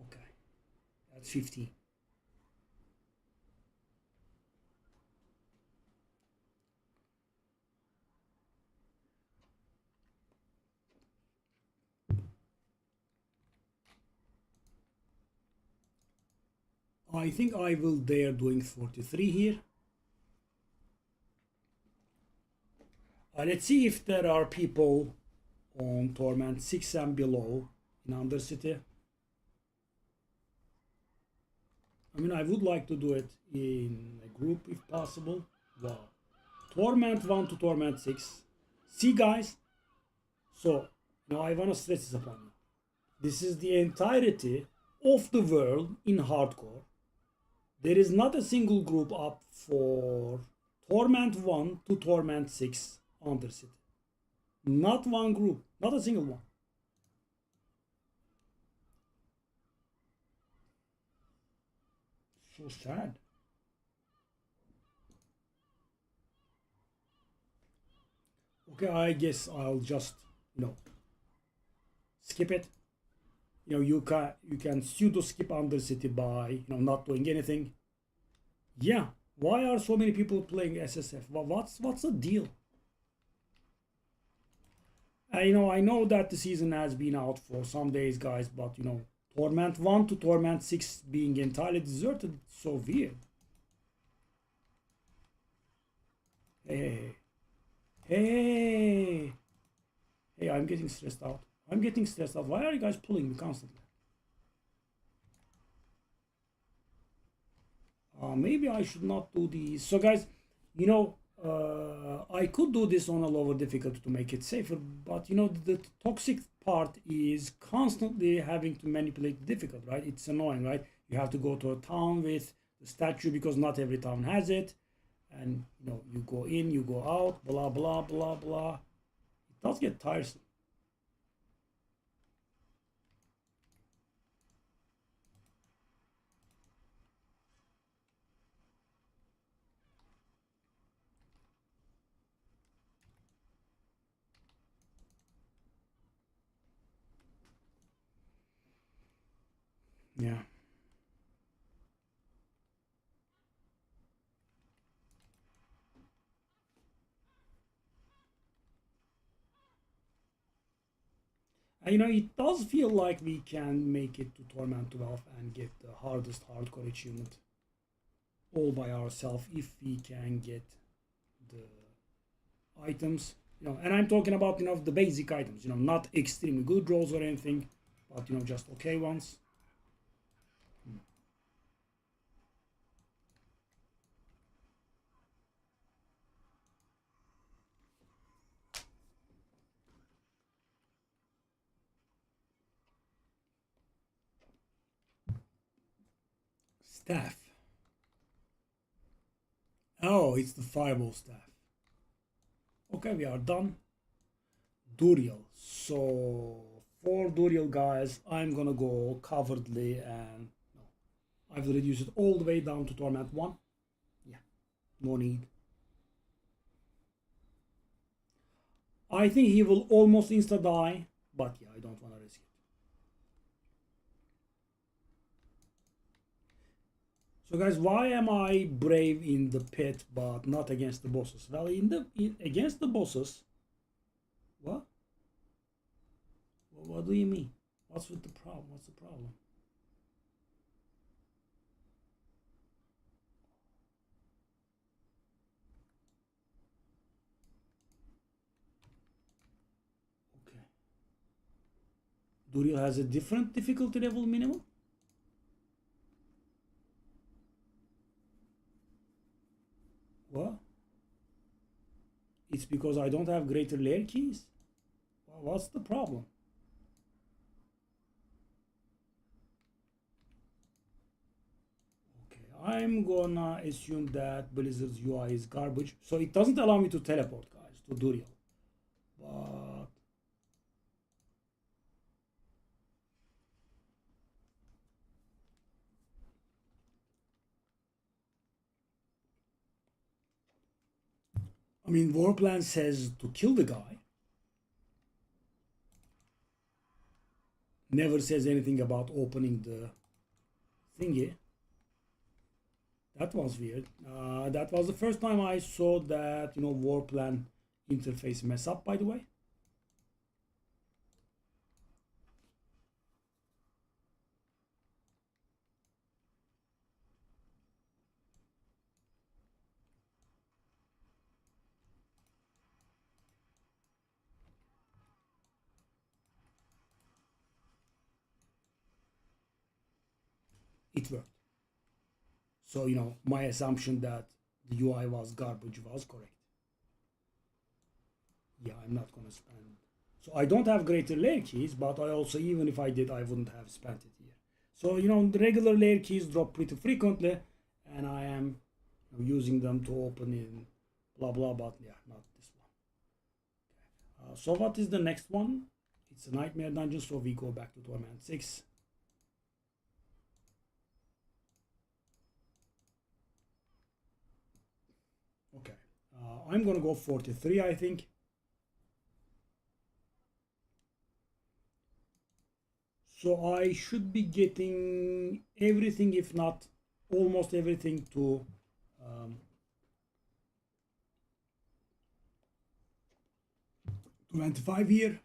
Okay, that's 15. I think I will dare doing 43 here. Let's see if there are people on Torment 6 and below in Undercity. I mean, I would like to do it in a group if possible. Wow. Torment 1 to Torment 6. See, guys? So, now I want to stress this upon you. This is the entirety of the world in hardcore. There is not a single group up for Torment 1 to Torment 6 Undercity. Not one group, not a single one. So sad. Okay, I guess I'll just, you know, skip it. You know, you can pseudo skip Undercity by, you know, not doing anything. Yeah, why are so many people playing SSF? What's the deal? You know, I know that the season has been out for some days, guys, but you know, Torment 1 to Torment 6 being entirely deserted, so weird. Hey, hey, hey, I'm getting stressed out. I'm getting stressed out. Why are you guys pulling me constantly? Maybe I should not do these. So guys, you know, I could do this on a lower difficulty to make it safer, but you know, the toxic part is constantly having to manipulate the difficulty, right? It's annoying, right? You have to go to a town with the statue because not every town has it. And you know, you go in, you go out, blah, blah, blah, blah. It does get tiresome. Yeah. And, you know, it does feel like we can make it to Torment 12 and get the hardest hardcore achievement all by ourselves if we can get the items. You know, and I'm talking about, you know, the basic items, you know, not extremely good rolls or anything, but you know, just okay ones. Staff. Oh, it's the fireball staff. Okay, we are done. Duriel. So for Duriel, guys, I'm gonna go cowardly and no, I've reduced it all the way down to Torment 1. Yeah, no need. I think he will almost insta die, but yeah, I don't want to risk it. So guys, why am I brave in the pit but not against the bosses? Well, against the bosses, what? What do you mean? What's with the problem? What's the problem? Okay. Duriel has a different difficulty level minimum? What? It's because I don't have greater layer keys? Well, what's the problem? Okay, I'm gonna assume that Blizzard's UI is garbage, so it doesn't allow me to teleport, guys, to Duriel. But I mean, Warplan says to kill the guy. Never says anything about opening the thingy. That was weird. That was the first time I saw that, you know, Warplan interface mess up, by the way. It worked. So, you know, my assumption that the UI was garbage was correct. Yeah, I'm not gonna spend. So I don't have greater layer keys, but I also, even if I did, I wouldn't have spent it here. So, you know, the regular layer keys drop pretty frequently, and I am using them to open in blah blah, but yeah, not this one. So what is the next one? It's a nightmare dungeon, so we go back to Torment 6. Okay, I'm gonna go 43, I think. So I should be getting everything, if not almost everything, to 25 here.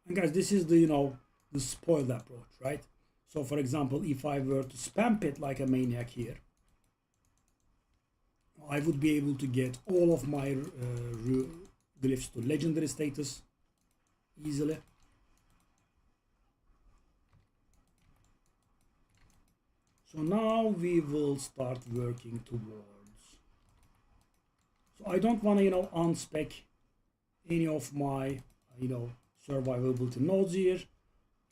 And guys, this is the, you know, the spoiled approach, right? So for example, if I were to spam pit like a maniac here, I would be able to get all of my glyphs to legendary status easily. So now we will start working towards. So I don't want to, unspec any of my, survivability nodes here.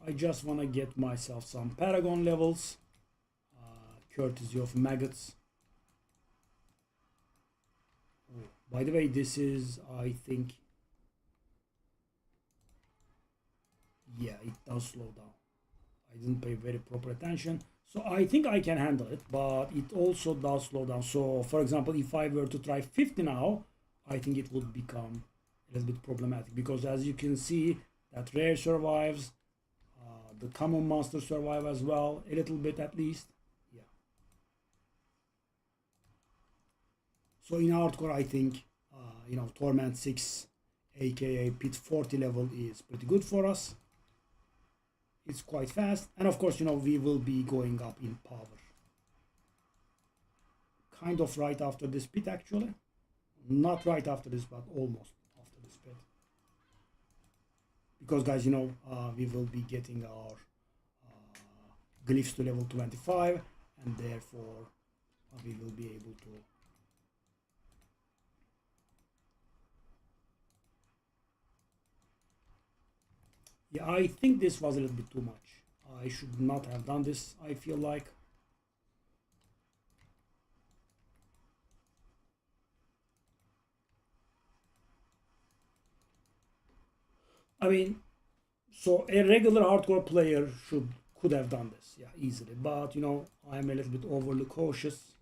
I just want to get myself some paragon levels, courtesy of maggots. Oh, by the way, this is, I think, yeah, it does slow down. I didn't pay very proper attention. So I think I can handle it, but it also does slow down. So for example, if I were to try 50 now, I think it would become a little bit problematic, because as you can see, that rare survives, the common monsters survive as well, a little bit at least. Yeah. So in hardcore, I think, Torment 6, aka Pit 40 level is pretty good for us. It's quite fast, and of course, we will be going up in power. Kind of right after this pit, actually. Not right after this, but almost after this pit. Because guys, we will be getting our glyphs to level 25, and therefore we will be able to yeah, I think this was a little bit too much. I should not have done this, I feel like. I mean, so a regular hardcore player could have done this, yeah, easily. But I'm a little bit overly cautious,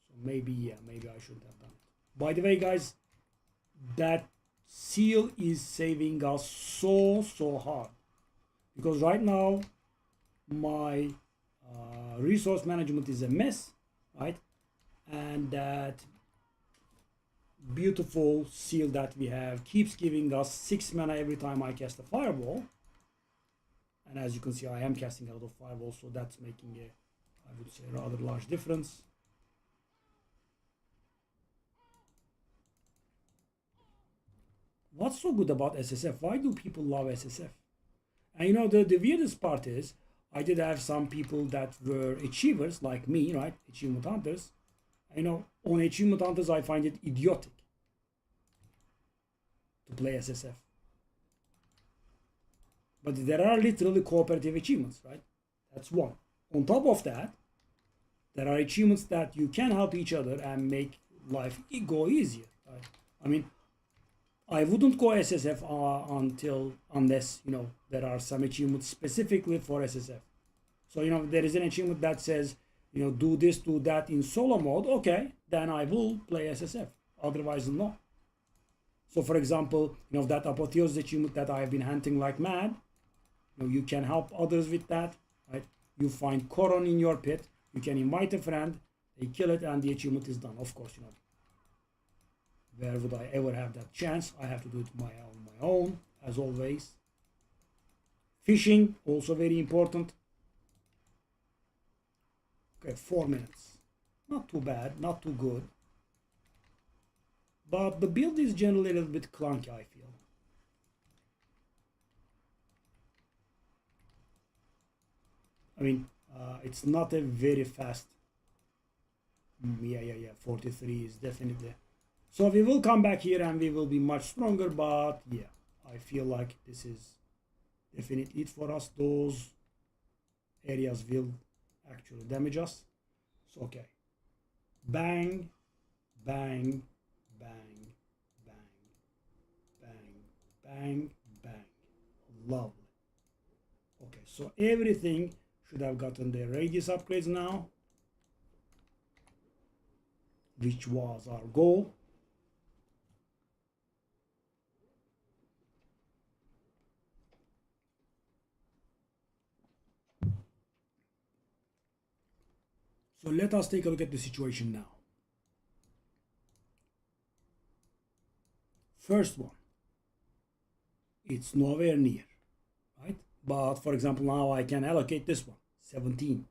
so maybe I shouldn't have done it. By the way, guys, that seal is saving us so hard, because right now my resource management is a mess, right? And that beautiful seal that we have keeps giving us 6 mana every time I cast a fireball. And as you can see, I am casting a lot of fireballs, so that's making a, I would say, rather large difference. What's so good about SSF? Why do people love SSF? And the weirdest part is, I did have some people that were achievers like me, right? Achievement hunters. On achievement hunters, I find it idiotic to play SSF. But there are literally cooperative achievements, right? That's one. On top of that, there are achievements that you can help each other and make life go easier, right? I mean, I wouldn't go SSF unless there are some achievements specifically for SSF. So there is an achievement that says do this, do that in solo mode. Okay, then I will play SSF. Otherwise, no. So for example, that apotheosis achievement that I have been hunting like mad. You can help others with that, right? You find Coron in your pit. You can invite a friend. They kill it, and the achievement is done. Of course, where would I ever have that chance? I have to do it on my own, as always. Fishing, also very important. Okay, 4 minutes. Not too bad, not too good. But the build is generally a little bit clunky, I feel. I mean, it's not a very fast. Yeah. 43 is definitely. So we will come back here and we will be much stronger, but yeah, I feel like this is definitely it for us. Those areas will actually damage us. So, okay. Bang, bang, bang, bang, bang, bang, bang. Lovely. Okay, so everything should have gotten their radius upgrades now, which was our goal. So let us take a look at the situation now. First one, it's nowhere near, right? But for example, now I can allocate this one, 17.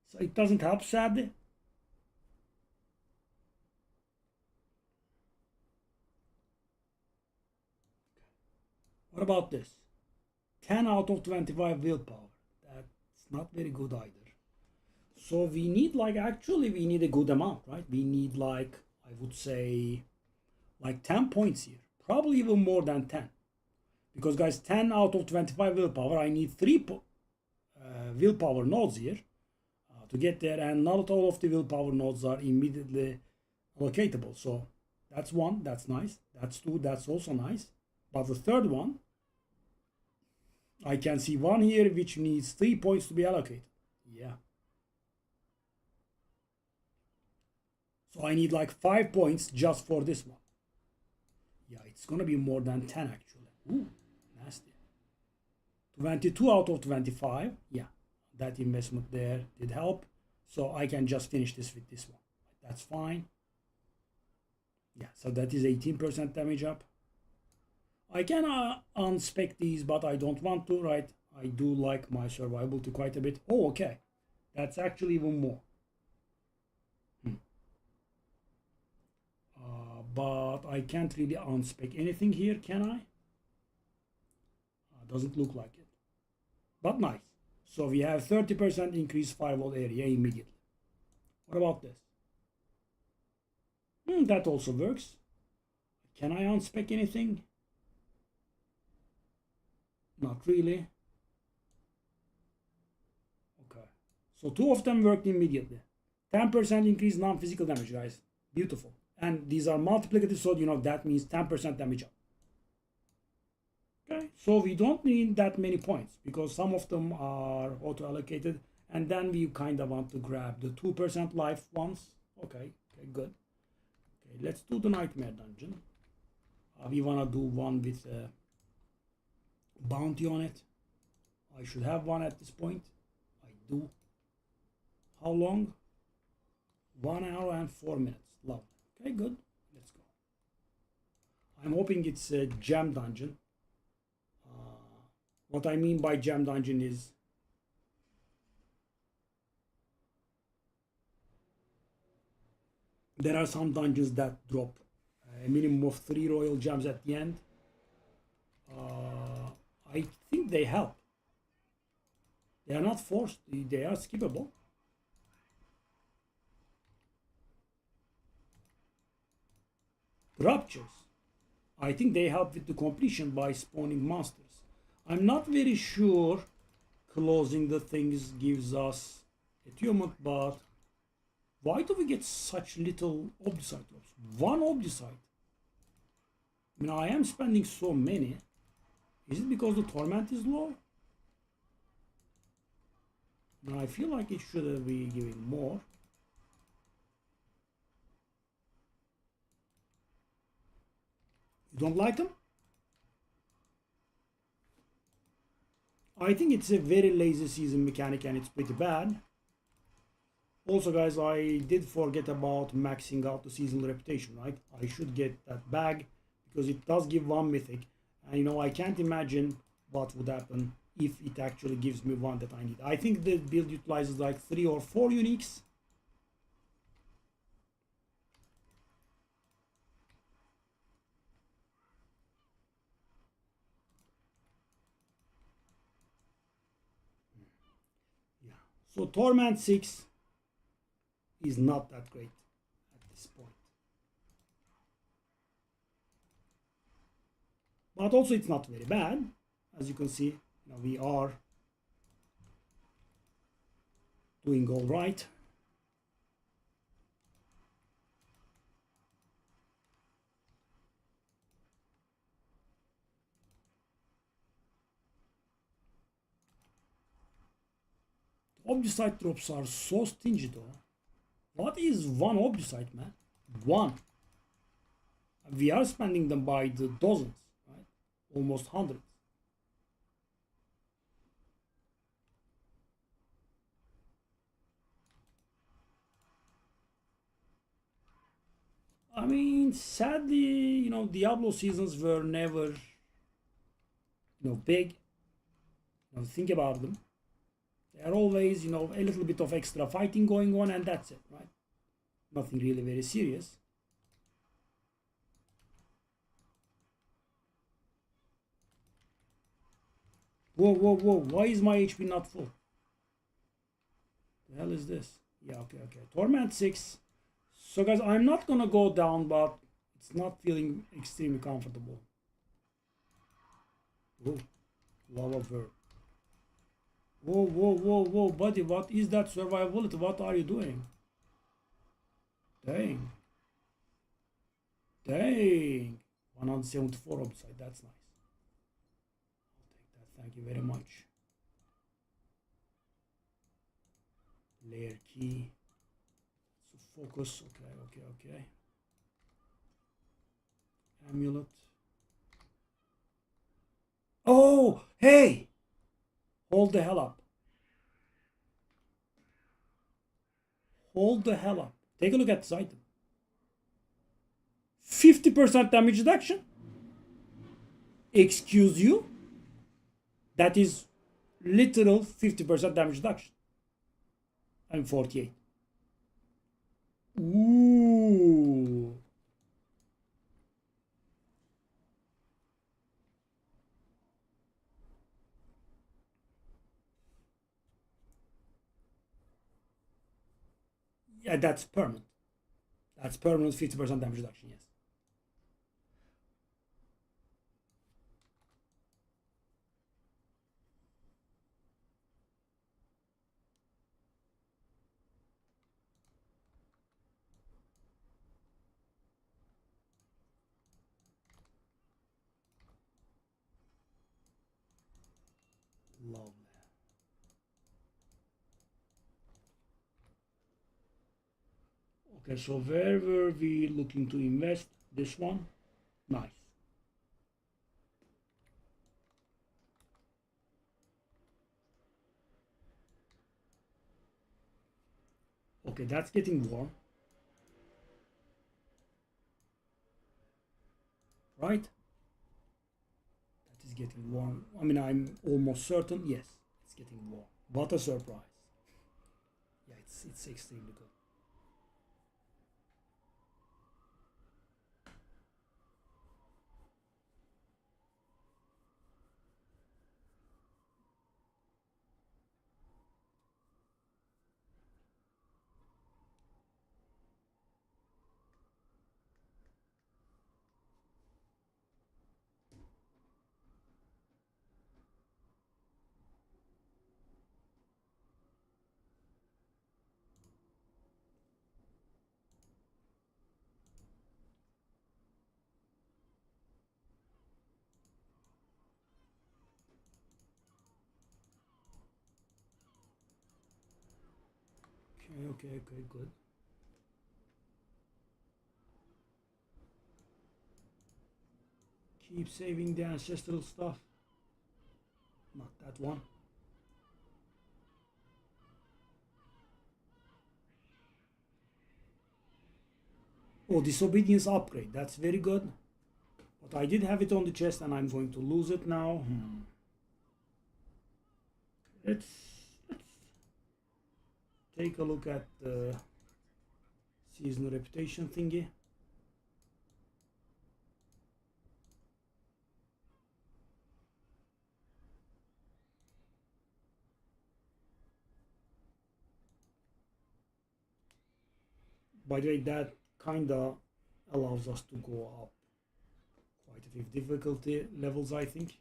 So it doesn't help, sadly. What about this? 10 out of 25 willpower. That's not very good either. So we need like, actually we need a good amount, right? We need like, I would say like 10 points here, probably even more than 10, because guys, 10 out of 25 willpower, I need 3 willpower nodes here to get there, and not all of the willpower nodes are immediately allocatable. So that's one, that's nice. That's two, that's also nice. But the third one, I can see one here which needs 3 points to be allocated. Yeah. So I need like 5 points just for this one. Yeah, it's gonna be more than 10 actually. Ooh, nasty. 22 out of 25. Yeah, that investment there did help. So I can just finish this with this one. That's fine. Yeah, so that is 18% damage up. I can unspec these, but I don't want to, right? I do like my survivability quite a bit. Oh, okay. That's actually even more. But I can't really unspec anything here, can I? Doesn't look like it. But nice. So we have 30% increased firewall area immediately. What about this? That also works. Can I unspec anything? Not really. Okay. So 2 of them worked immediately. 10% increase non-physical damage, guys. Beautiful. And these are multiplicative, so you know that means 10% damage up. Okay, so we don't need that many points because some of them are auto-allocated, and then we kind of want to grab the 2% life ones. Okay, good. Okay, let's do the nightmare dungeon. We want to do one with a bounty on it. I should have one at this point. I do. How long? 1 hour and 4 minutes. Lovely. Okay, good. Let's go. I'm hoping it's a gem dungeon. What I mean by gem dungeon is there are some dungeons that drop a minimum of 3 royal gems at the end. I think they help. They are not forced, they are skippable. Ruptures. I think they help with the completion by spawning monsters. I'm not very sure closing the things gives us attunement, but why do we get such little obdicite drops? 1 obdicite. I mean, I am spending so many. Is it because the torment is low? No, I feel like it should be giving more. You don't like them? I think it's a very lazy season mechanic and it's pretty bad. Also, guys, I did forget about maxing out the seasonal reputation, right? I should get that bag because it does give 1 mythic. And you know, I can't imagine what would happen if it actually gives me 1 that I need. I think the build utilizes like 3 or 4 uniques. Yeah. So Torment 6 is not that great at this point. But also it's not very bad. As you can see, you know, we are doing all right. Obdicite drops are so stingy though. What is 1 obdicite, man? 1. We are spending them by the dozens, right? Almost hundreds. I mean, sadly, you know, Diablo seasons were never, you know, big. You know, think about them. They are always, you know, a little bit of extra fighting going on, and that's it, right? Nothing really very serious. Whoa, whoa, whoa! Why is my HP not full? The hell is this? Yeah, okay, okay. Torment 6. So guys, I'm not gonna go down, but it's not feeling extremely comfortable. Whoa, lava verb. Whoa, whoa, whoa, whoa, buddy, what is that survivability? What are you doing? Dang. Dang. 174 upside, that's nice. I'll take that, thank you very much. Layer key. So focus, okay, okay, okay. Amulet. Oh, hey! Hold the hell up. Hold the hell up. Take a look at this item. 50% damage reduction. Excuse you? That is literal 50% damage reduction. I'm 48. Ooh. Yeah, that's permanent. That's permanent 50% damage reduction, yes. Lovely. Okay, so where were we looking to invest? This one? Nice. Okay, that's getting warm. Right? That is getting warm. I mean, I'm almost certain. Yes, it's getting warm. What a surprise. Yeah, it's extremely good. Okay, okay, okay, good. Keep saving the ancestral stuff. Not that one. Oh, disobedience upgrade. That's very good. But I did have it on the chest and I'm going to lose it now. Let's take a look at the seasonal reputation thingy. By the way, that kinda allows us to go up quite a few difficulty levels, I think.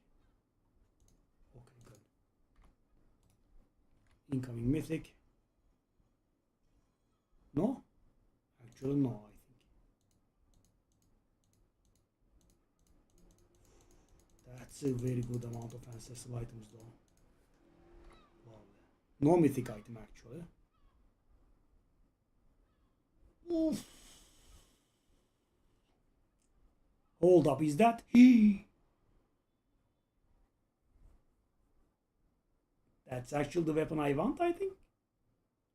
Okay, good. Incoming mythic. No? Actually, no, I think. That's a very good amount of ancestral items, though. Wow. No mythic item, actually. Oof. Hold up, is that? That's actually the weapon I want, I think.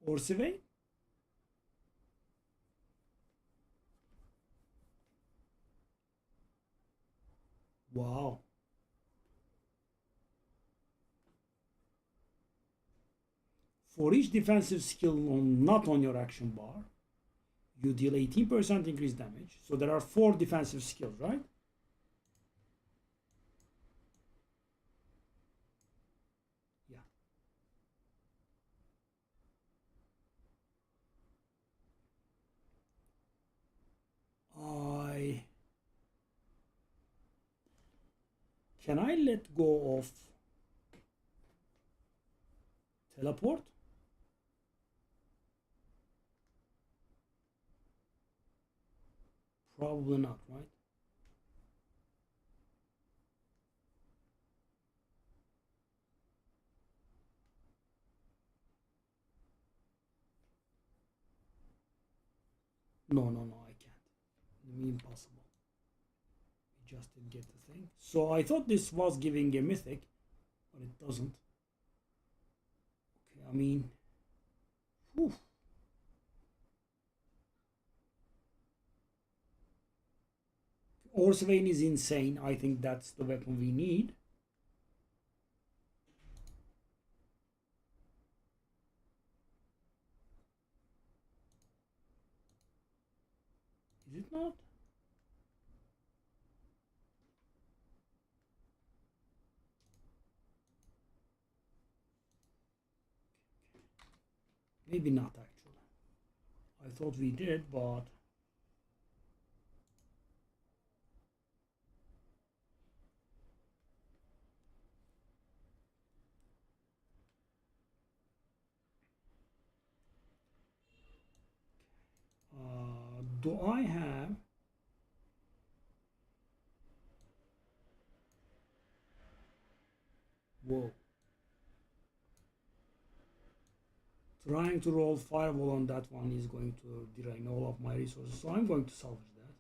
Or Sylvain. Wow. For each defensive skill not on your action bar, you deal 18% increased damage. So there are 4 defensive skills, right? Yeah. Can I let go of teleport? Probably not, right? No, I can't. Impossible. We just didn't get the thing. So I thought this was giving a mythic, but it doesn't. Okay, I mean, whew. Orsevein is insane. I think that's the weapon we need. Is it not? Maybe not actually. I thought we did, but do I have? Whoa. Trying to roll firewall on that one is going to drain all of my resources, so I'm going to salvage that.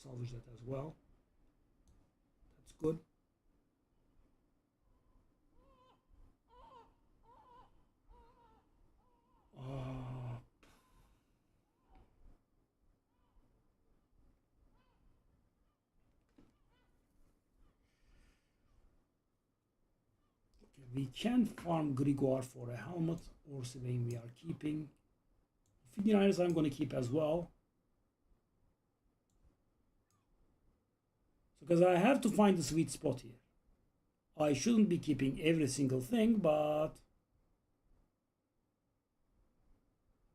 Salvage that as well. That's good. Okay, we can farm Grigor for a helmet, or Sylvain we are keeping. 59ers I'm going to keep as well. So, because I have to find the sweet spot here. I shouldn't be keeping every single thing, but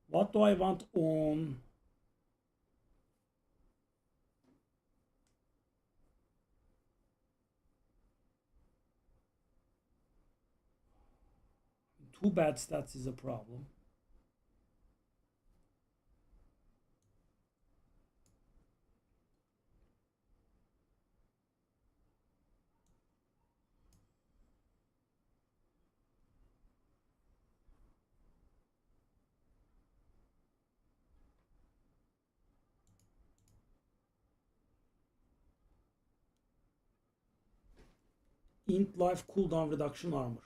what do I want on? Two bad stats is a problem. Int life cooldown reduction armor.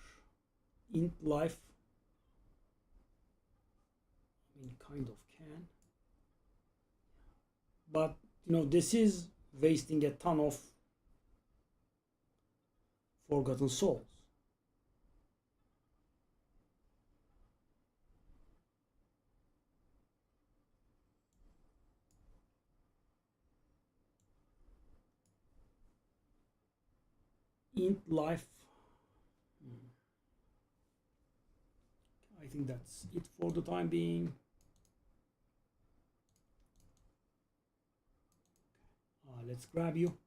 Int life, I mean, kind of can. But, this is wasting a ton of forgotten souls. Int life. I think that's it for the time being. Let's grab you.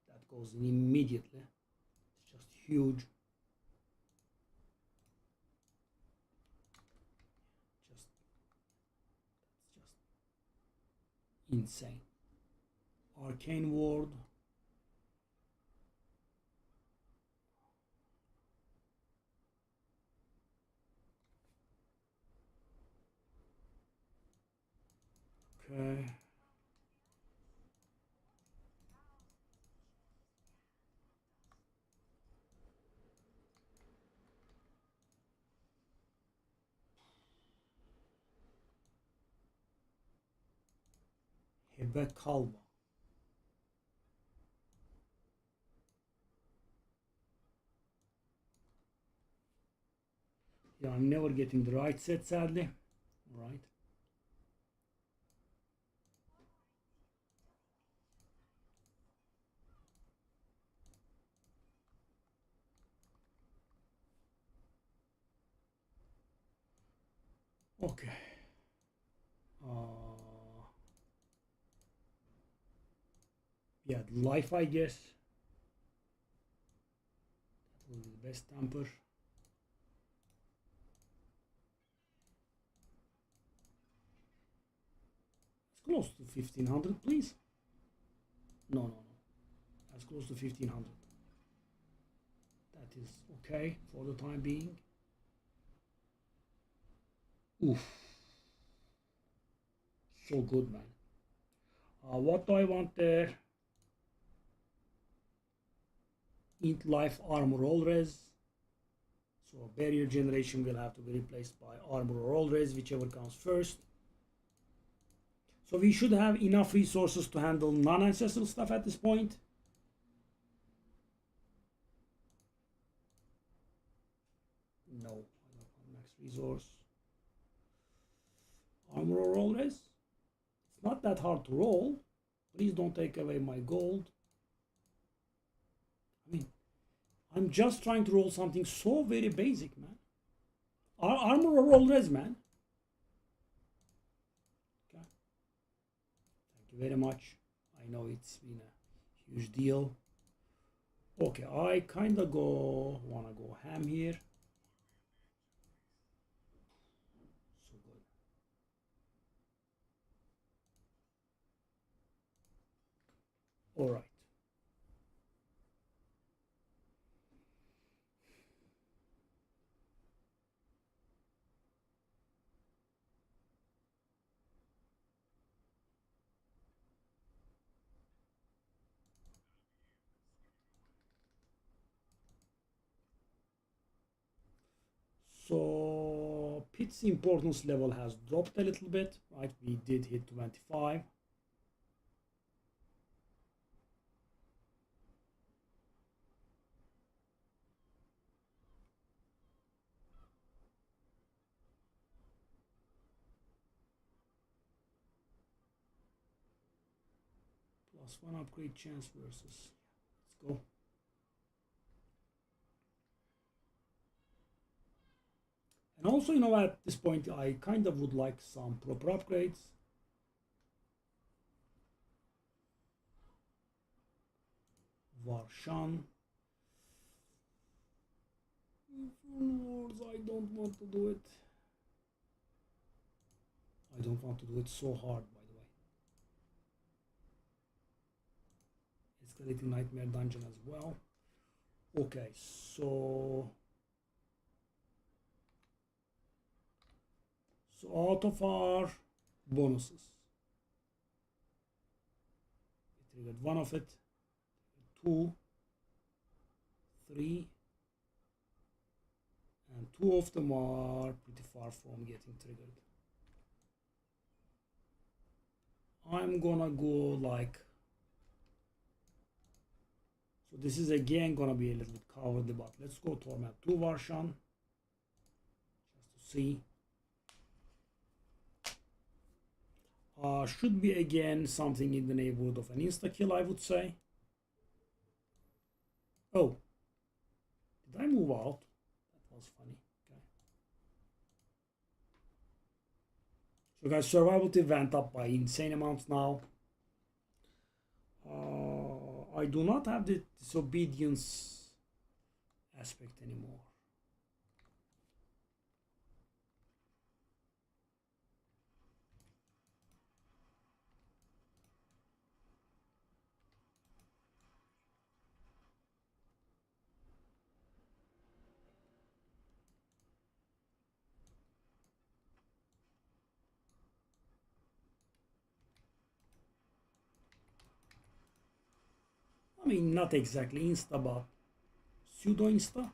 That goes in immediately. It's just huge. That's just insane. Arcane ward. Okay. Hebe kalma. Yeah, I'm never getting the right set, sadly. All right. Okay. Yeah, life, I guess. for the best temper. As close to 1500, please. No. As close to 1500. That is okay for the time being. Oof. So good, man. What do I want there? Int life armor all res. So barrier generation will have to be replaced by armor or all res, whichever comes first. So we should have enough resources to handle non-ancestral stuff at this point. No, I don't want max resource. Armor or all res. It's not that hard to roll. Please don't take away my gold. I mean, I'm just trying to roll something so very basic, man. Armor or all res, man. Okay. Thank you very much. I know it's been a huge deal. Okay, I kind of wanna go ham here. So good. All right. So Pit's importance level has dropped a little bit, right? We did hit 25. +1 upgrade chance versus. Let's go. And also, you know, at this point, I kind of would like some proper upgrades. Varshan. Wars, I don't want to do it. I don't want to do it so hard, by the way. Escalating Nightmare Dungeon as well. Okay, so out of our bonuses, we triggered one of it, 2, 3, and 2 of them are pretty far from getting triggered. I'm gonna go like, so this is again gonna be a little bit cowardly, but let's go Torment 2 Varshan just to see. Should be again something in the neighborhood of an insta-kill, I would say. Oh, did I move out? That was funny. Okay. So guys, survivability went up by insane amounts now. I do not have the disobedience aspect anymore. I mean, not exactly insta, but pseudo insta.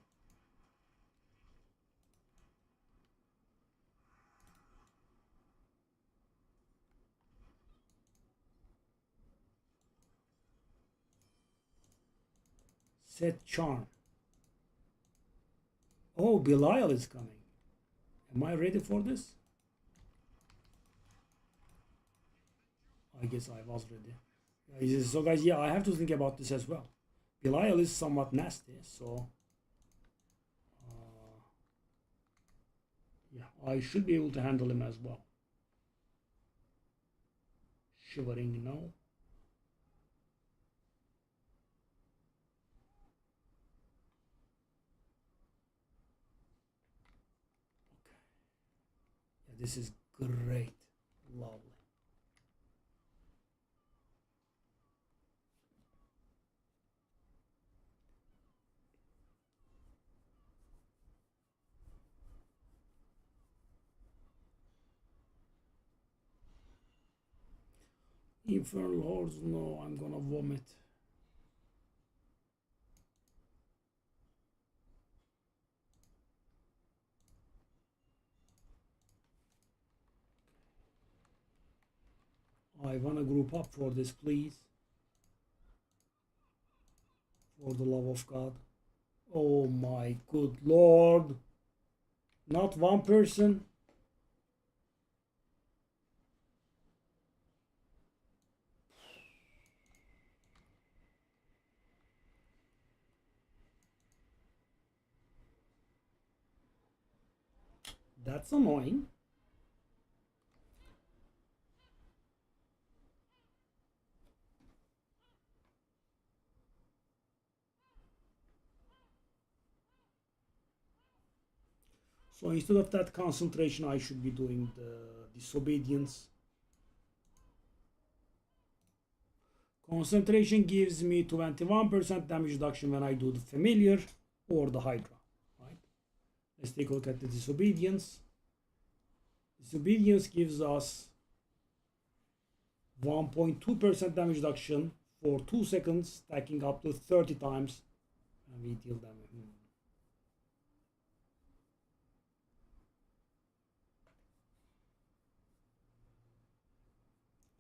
Set charm. Oh, Belial is coming. Am I ready for this? I guess I was ready. So guys, yeah, I have to think about this as well. Belial is somewhat nasty, so yeah, I should be able to handle him as well. Shivering, no. this is great. Lovely. Infernal Hordes, no, I'm gonna vomit. I wanna group up for this, please. For the love of God. Oh my good Lord. Not one person. That's annoying. So instead of that concentration, I should be doing the disobedience. Concentration gives me 21% damage reduction when I do the familiar or the Hydra. Right? Let's take a look at the disobedience. Disobedience gives us 1.2% damage reduction for 2 seconds, stacking up to 30 times, and we deal damage.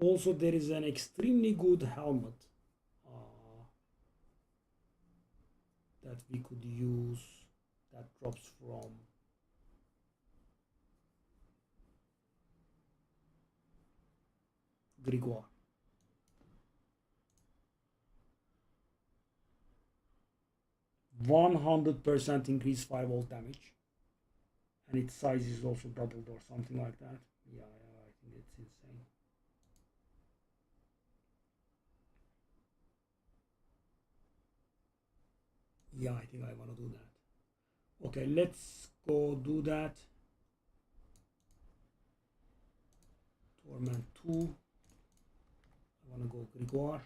Also, there is an extremely good helmet that we could use that drops from Grigor. 100% increase 5-volt damage, and its size is also doubled or something like that. Yeah, I think it's insane. Yeah, I think I want to do that. Okay, let's go do that. Torment 2. I want to go Grigor.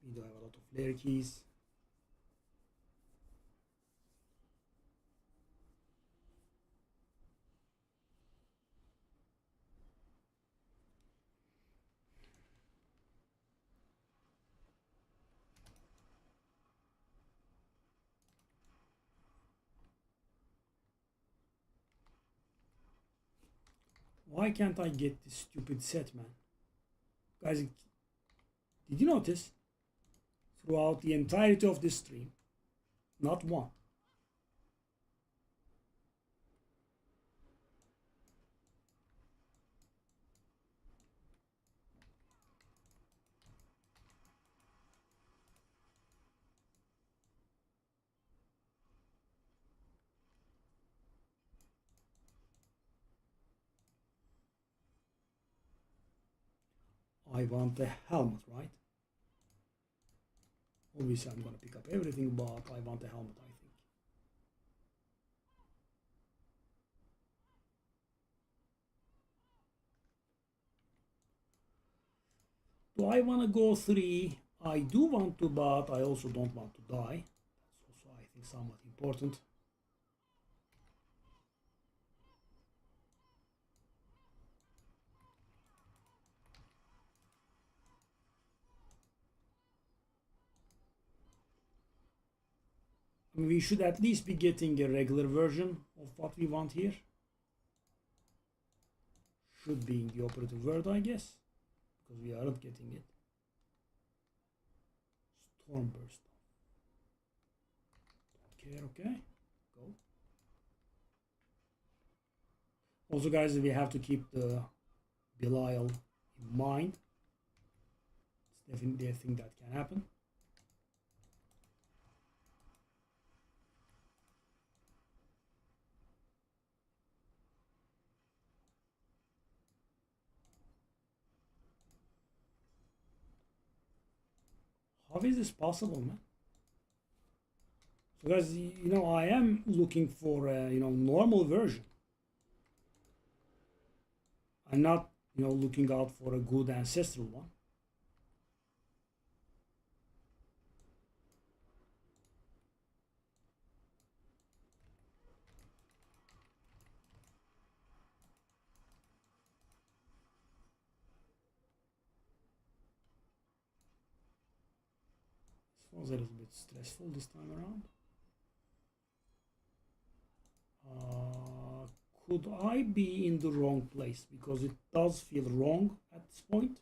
We do have a lot of layer keys. Why can't I get this stupid set, man? Guys, did you notice? Throughout the entirety of this stream, not one. I want the helmet, right? Obviously, I'm going to pick up everything, but I want the helmet, I think. Do I want to go 3? I do want to, but I also don't want to die. That's also, I think, somewhat important. I mean, we should at least be getting a regular version of what we want here. Should be in the operative word, I guess, because we aren't getting it. Stormburst. Don't care, okay? Go. Also, guys, we have to keep the Belial in mind. It's definitely a thing that can happen. How is this possible, man? So guys, I am looking for a, normal version. I'm not, looking out for a good ancestral one. This was a little bit stressful this time around. Could I be in the wrong place? Because it does feel wrong at this point.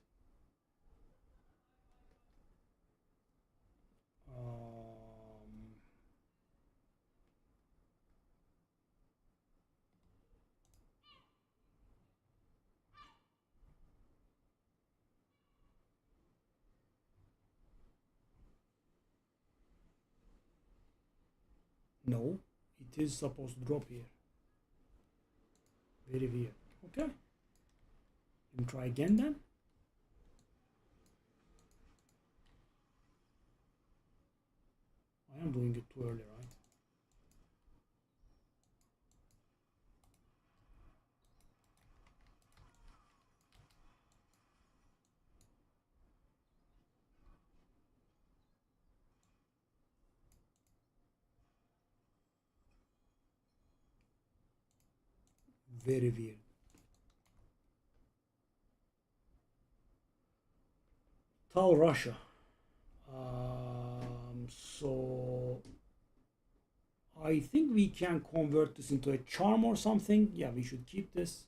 No, it is supposed to drop here. Very weird. Okay. Let me try again then. I am doing it too early, right? Very weird. Tau Russia. So I think we can convert this into a charm or something. Yeah, we should keep this.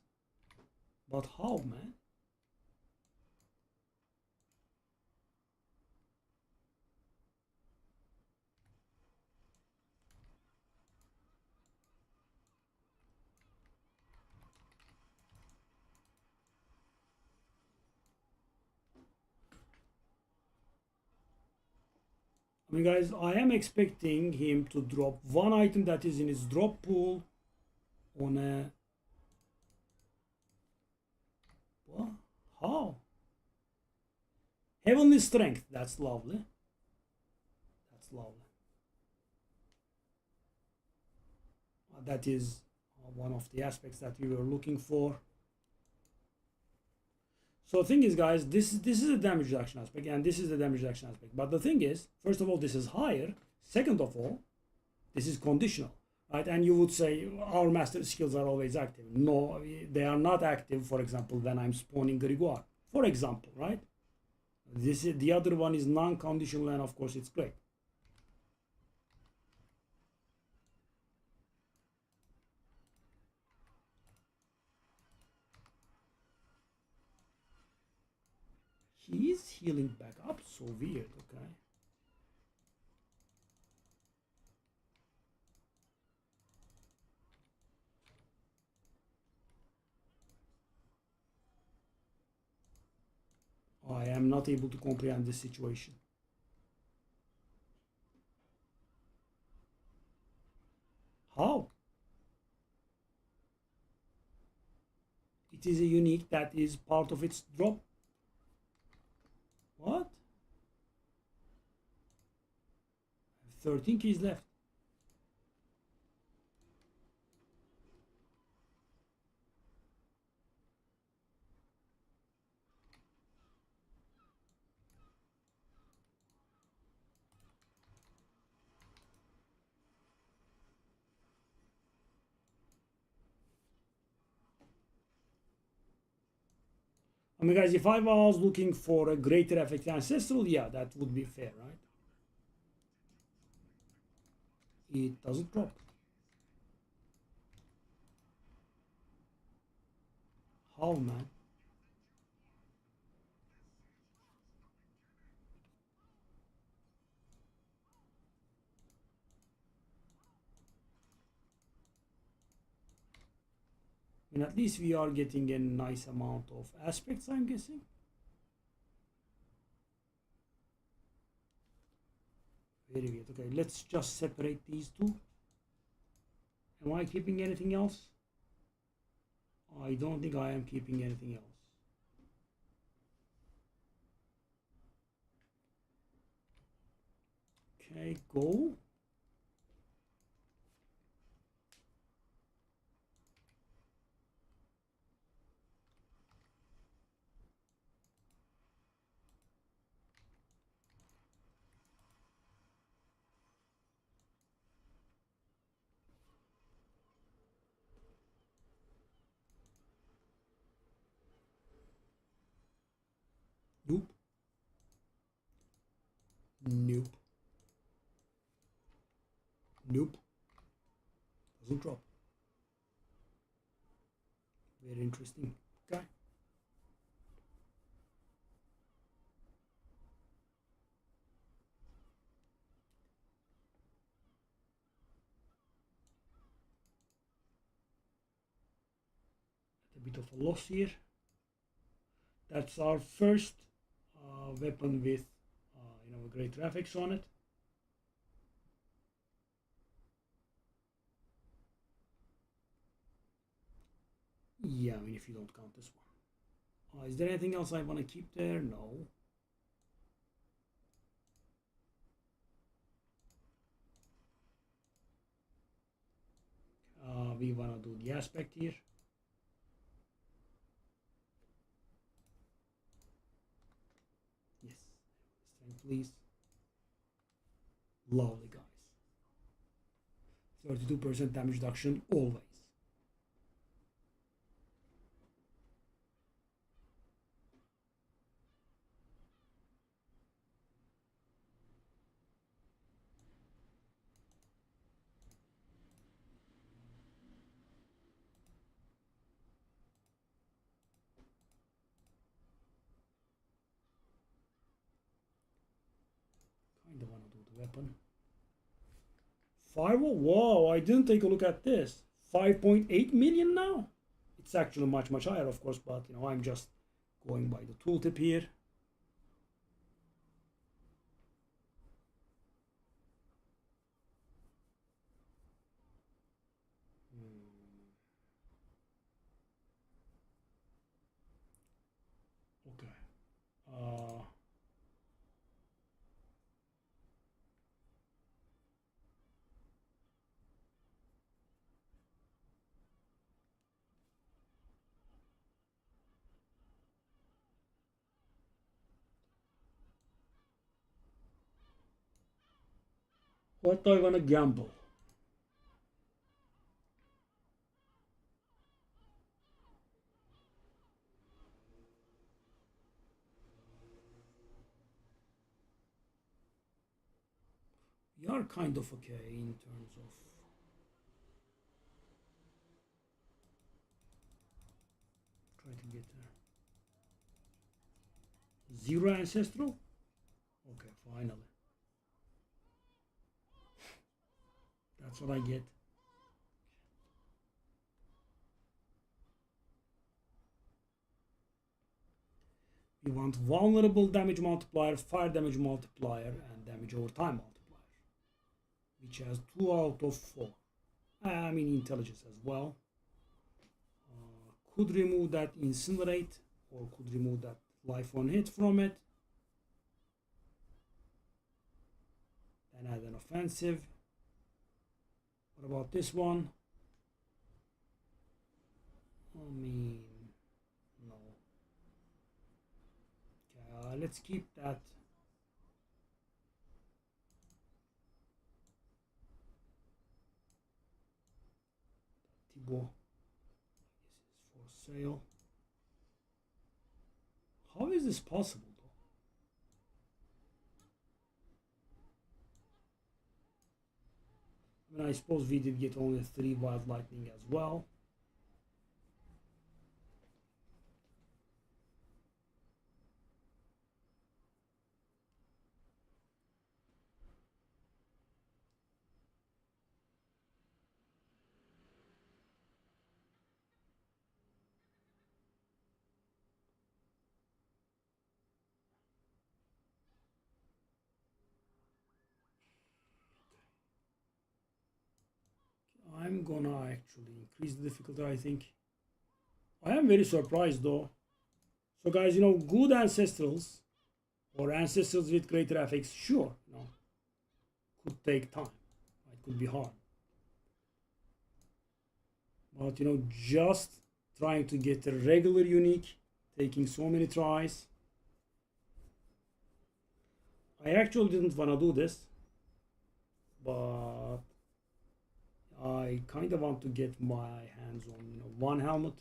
But how, man? I mean, guys, I am expecting him to drop one item that is in his drop pool on a... What? How? Heavenly Strength. That's lovely. That's lovely. That is one of the aspects that we were looking for. So the thing is, guys, this is a damage reduction aspect, and this is the damage reduction aspect. But the thing is, first of all, this is higher. Second of all, this is conditional, right? And you would say our master skills are always active. No, they are not active. For example, when I'm spawning Grimoire, for example, right? This is the other one is non-conditional, and of course, it's great. He is healing back up. So weird. Okay. I am not able to comprehend this situation. How? It is a unique that is part of its drop. What? 13 keys left. I mean, guys, if I was looking for a greater effect ancestral, yeah, that would be fair, right? It doesn't drop. How, man? I mean, at least we are getting a nice amount of aspects, I'm guessing. Very weird. Okay, let's just separate these two. Am I keeping anything else? I don't think I am keeping anything else. Okay, go. Nope. Nope. Nope. Doesn't drop. Very interesting. Okay. A bit of a loss here. That's our first weapon with great graphics on it. Yeah, I mean, if you don't count this one. Is there anything else I want to keep there? No. We want to do the aspect here. Yes. Strength, please. Lovely, guys. 32% damage reduction always. Kind of want to do the weapon. 5, wow, I didn't take a look at this. 5.8 million now. It's actually much higher, of course, but I'm just going by the tooltip here. Okay. What do I want to gamble? We are kind of okay in terms of try to get there. 0 ancestral? Okay, finally. That's what I get. We want vulnerable damage multiplier, fire damage multiplier, and damage over time multiplier, which has 2 out of 4. I mean intelligence as well. Could remove that incinerate, or could remove that life on hit from it. Then add an offensive. What about this one? I mean, no. Okay, let's keep that. Thibaut. This is for sale. How is this possible though? I mean, I suppose we did get only 3 wild lightning as well. I'm gonna actually increase the difficulty, I think. I am very surprised though. So guys, good ancestrals or ancestrals with great graphics, sure, could take time. It could be hard. But just trying to get a regular unique, taking so many tries. I actually didn't want to do this, but I kind of want to get my hands on one helmet.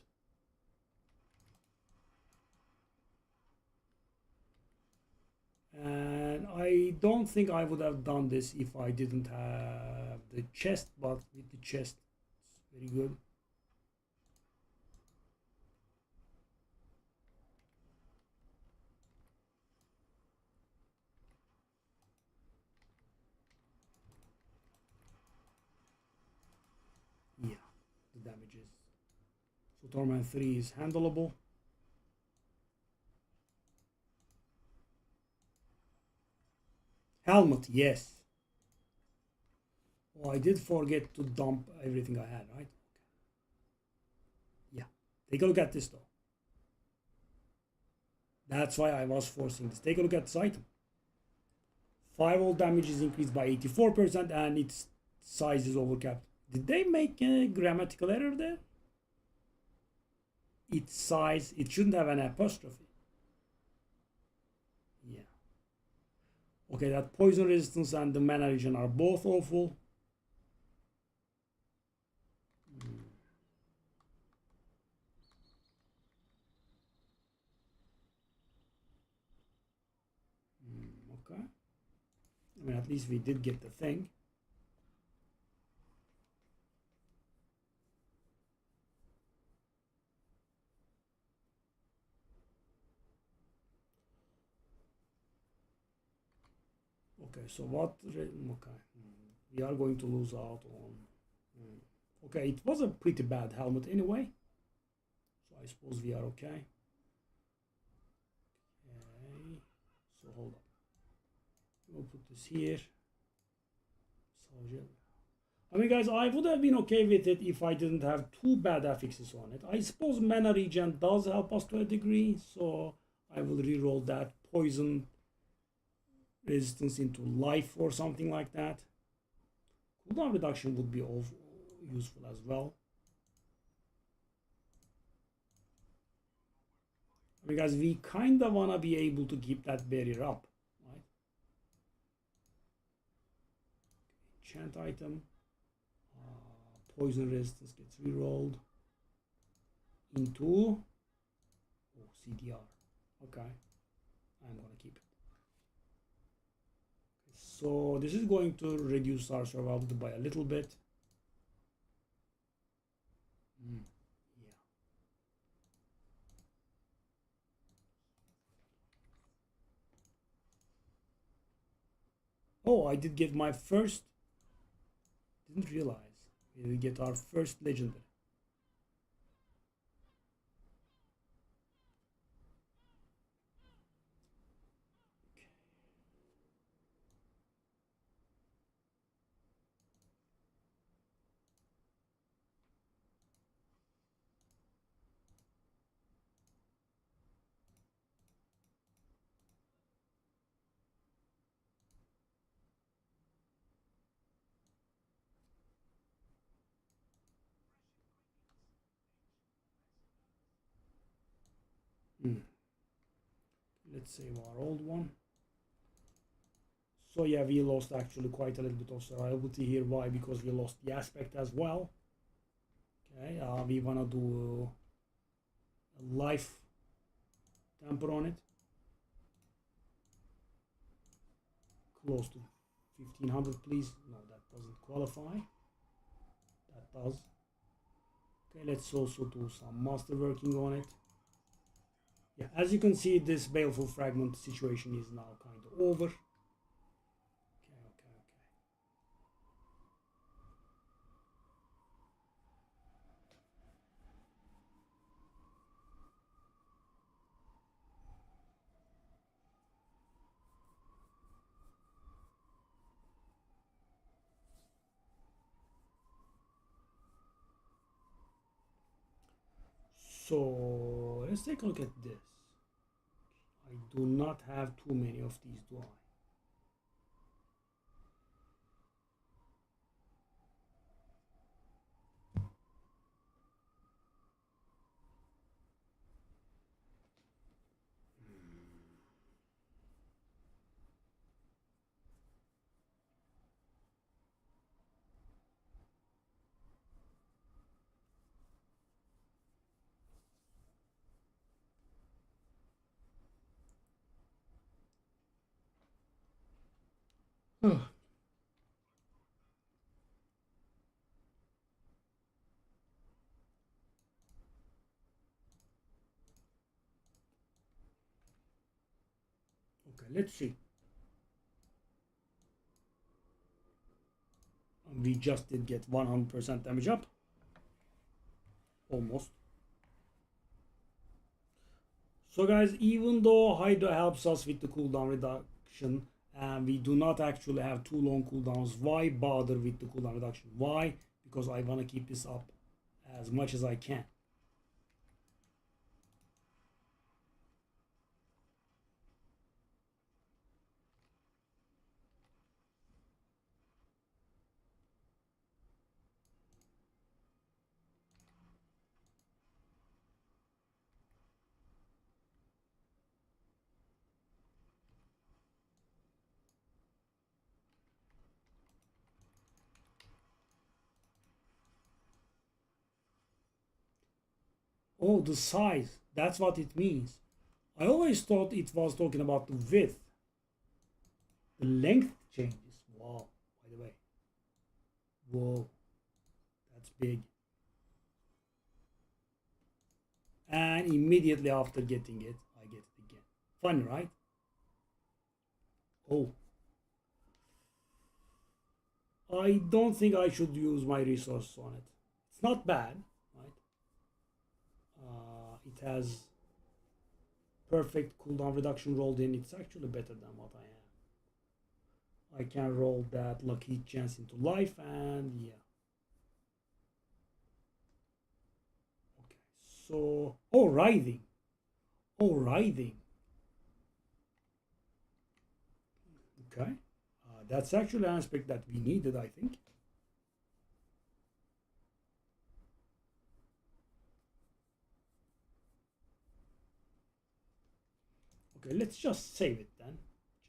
don't think I would have done this if I didn't have the chest, but with the chest, it's very good. Yeah, the damages. So Torment 3 is handleable. Helmet, yes. Oh, I did forget to dump everything I had, right? Yeah. Take a look at this though. That's why I was forcing this. Take a look at this item. Firewall damage is increased by 84% and its size is overcapped. Did they make a grammatical error there? Its size, it shouldn't have an apostrophe. Yeah. Okay, that poison resistance and the mana regen are both awful. Okay. I mean, at least we did get the thing. Okay, so what? Okay, we are going to lose out on. Okay, it was a pretty bad helmet anyway, so I suppose we are okay. Okay, so hold up. We'll put this here. Soldier. I mean, guys, I would have been okay with it if I didn't have too bad affixes on it. I suppose mana regen does help us to a degree, so I will reroll that poison resistance into life or something like that. Cooldown reduction would be useful as well. Because we kind of want to be able to keep that barrier up, right? Enchant item. Poison resistance gets rerolled into CDR. Okay, I'm gonna keep it. So this is going to reduce our survival by a little bit. Yeah. Oh, I did get my first. Didn't realize we get our first legendary. Let's save our old one. So yeah, we lost actually quite a little bit of survivability here. Why? Because we lost the aspect as well. Okay, we wanna do a life temper on it. Close to 1500, please. No, that doesn't qualify. That does. Okay, let's also do some masterworking on it. Yeah, as you can see, this baleful fragment situation is now kind of over. Okay. So let's take a look at this. I do not have too many of these, do I? Okay, let's see. We just did get 100% damage up. Almost. So guys, even though Hydra helps us with the cooldown reduction, and we do not actually have too long cooldowns, why bother with the cooldown reduction? Why? Because I want to keep this up as much as I can. Oh, the size. That's what it means. I always thought it was talking about the width. The length changes. Wow, by the way. Whoa, that's big. And immediately after getting it, I get it again. Fun, right? Oh. I don't think I should use my resources on it. It's not bad, right? It has perfect cooldown reduction rolled in. It's actually better than what I am. I can roll that lucky chance into life, and yeah. Okay, so writhing. Oh, writhing. Okay, that's actually an aspect that we needed, I think. Okay, let's just save it then,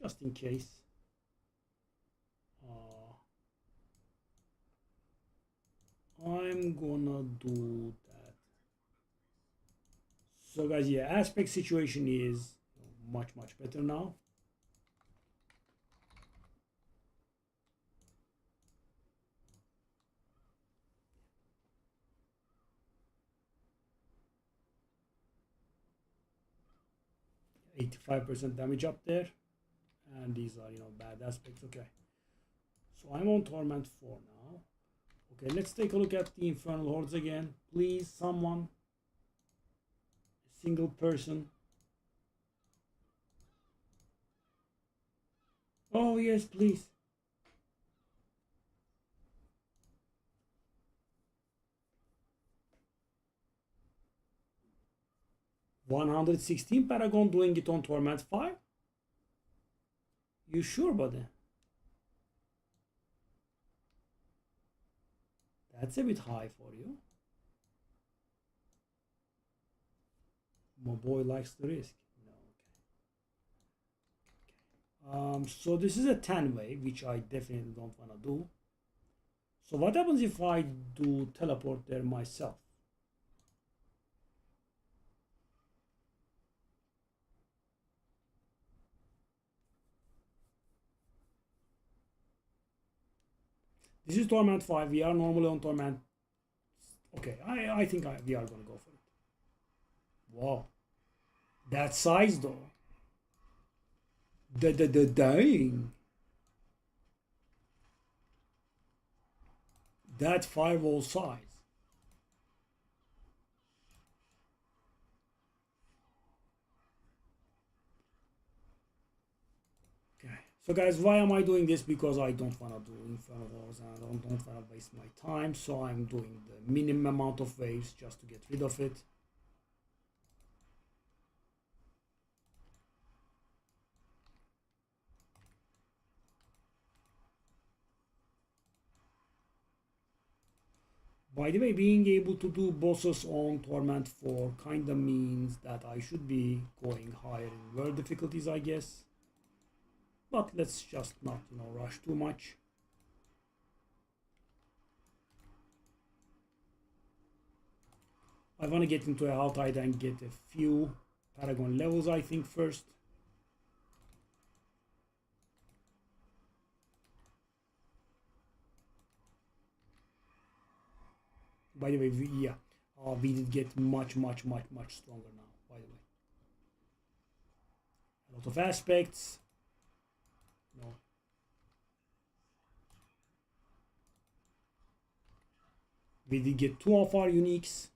just in case. I'm gonna do that. So guys, yeah, aspect situation is much better now. %85 damage up there, and these are bad aspects. Okay, so I'm on torment 4 now. Okay, let's take a look at the infernal hordes again. Please, someone, a single person. Oh yes, please. $116 Paragon doing it on torment 5. You sure, buddy? That's a bit high for you. My boy likes the risk. No, okay. So this is a 10 way, which I definitely don't want to do. So what happens if I do teleport there myself? This is torment 5. We are normally on torment. Okay, I think we are going to go for it. Wow. That size though. The dying. That firewall size. Okay. So guys, why am I doing this? Because I don't want to do infernal wars and I don't want to waste my time. So I'm doing the minimum amount of waves just to get rid of it. By the way, being able to do bosses on Torment 4 kinda means that I should be going higher in world difficulties, I guess. But let's just not, rush too much. I want to get into a Altai and get a few Paragon levels, I think, first. By the way, we did get much stronger now. By the way, a lot of aspects. No. We did get 2 of our uniques.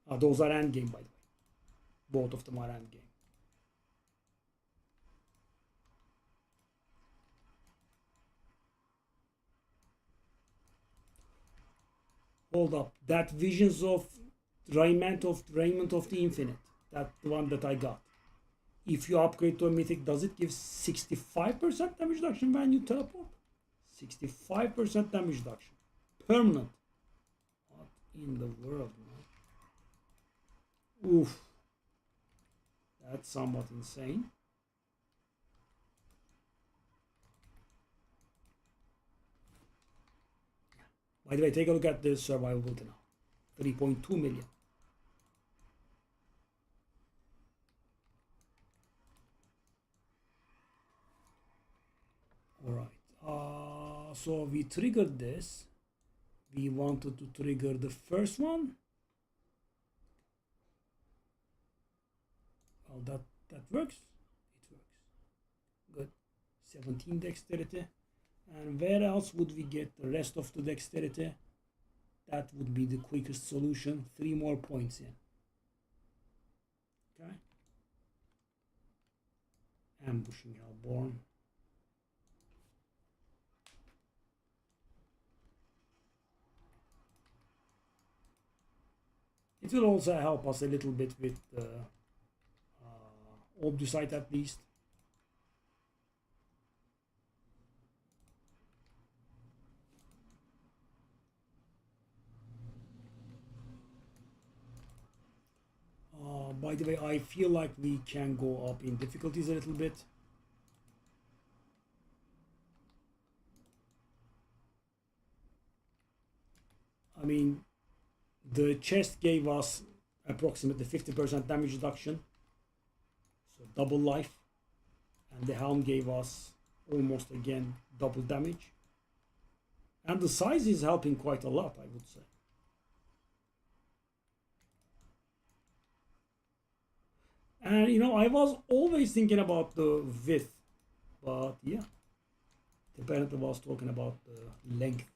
Those are end game, by the way. Both of them are end game. Hold up, that Visions of Raiment of the Infinite, that the one that I got. If you upgrade to a mythic, does it give 65% damage reduction when you teleport? 65% damage reduction, permanent. What in the world, man? Oof, that's somewhat insane. By the way, take a look at the survivability now. 3.2 million. Alright. So we triggered this. We wanted to trigger the first one. Well, that works. It works. Good. 17 dexterity. And where else would we get the rest of the dexterity? That would be the quickest solution. 3 more points in. Okay. Ambushing Hellborn. It will also help us a little bit with the Obducite at least. By the way, I feel like we can go up in difficulties a little bit. I mean, the chest gave us approximately 50% damage reduction, so double life, and the helm gave us almost again double damage, and the size is helping quite a lot, I would say. And you know, I was always thinking about the width, but yeah, apparently was talking about the length.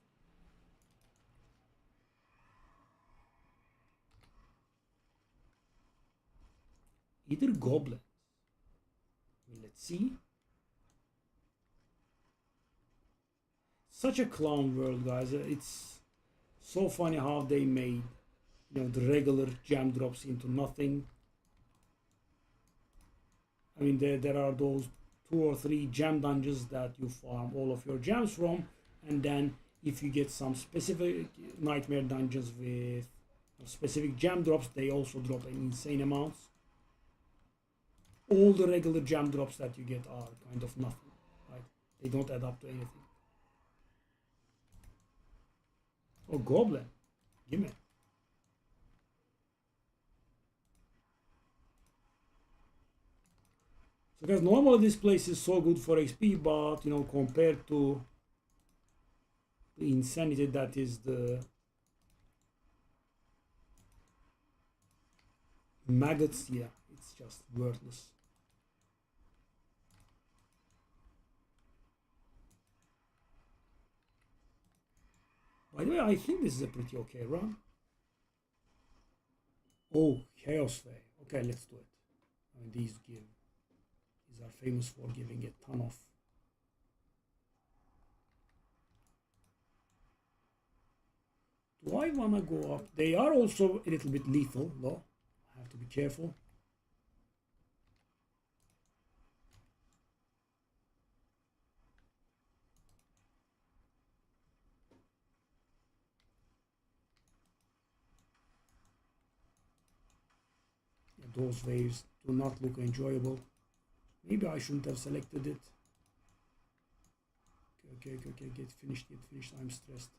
Either goblins. Let's see. Such a clown world, guys. It's so funny how they made, you know, the regular gem drops into nothing. I mean, there are those 2 or 3 gem dungeons that you farm all of your gems from, and then if you get some specific nightmare dungeons with specific gem drops, they also drop in insane amounts. All the regular gem drops that you get are kind of nothing, right? They don't add up to anything. Oh, goblin, gimme. So guys, normally this place is so good for XP, but you know, compared to the insanity that is the maggots, yeah, it's just worthless. By the way, I think this is a pretty okay run. Oh, Chaos Fae. Okay, let's do it. I mean, these are famous for giving a ton of. Do I wanna go up? They are also a little bit lethal, though. I have to be careful. Those waves do not look enjoyable. Maybe I shouldn't have selected it. Okay, get finished. I'm stressed.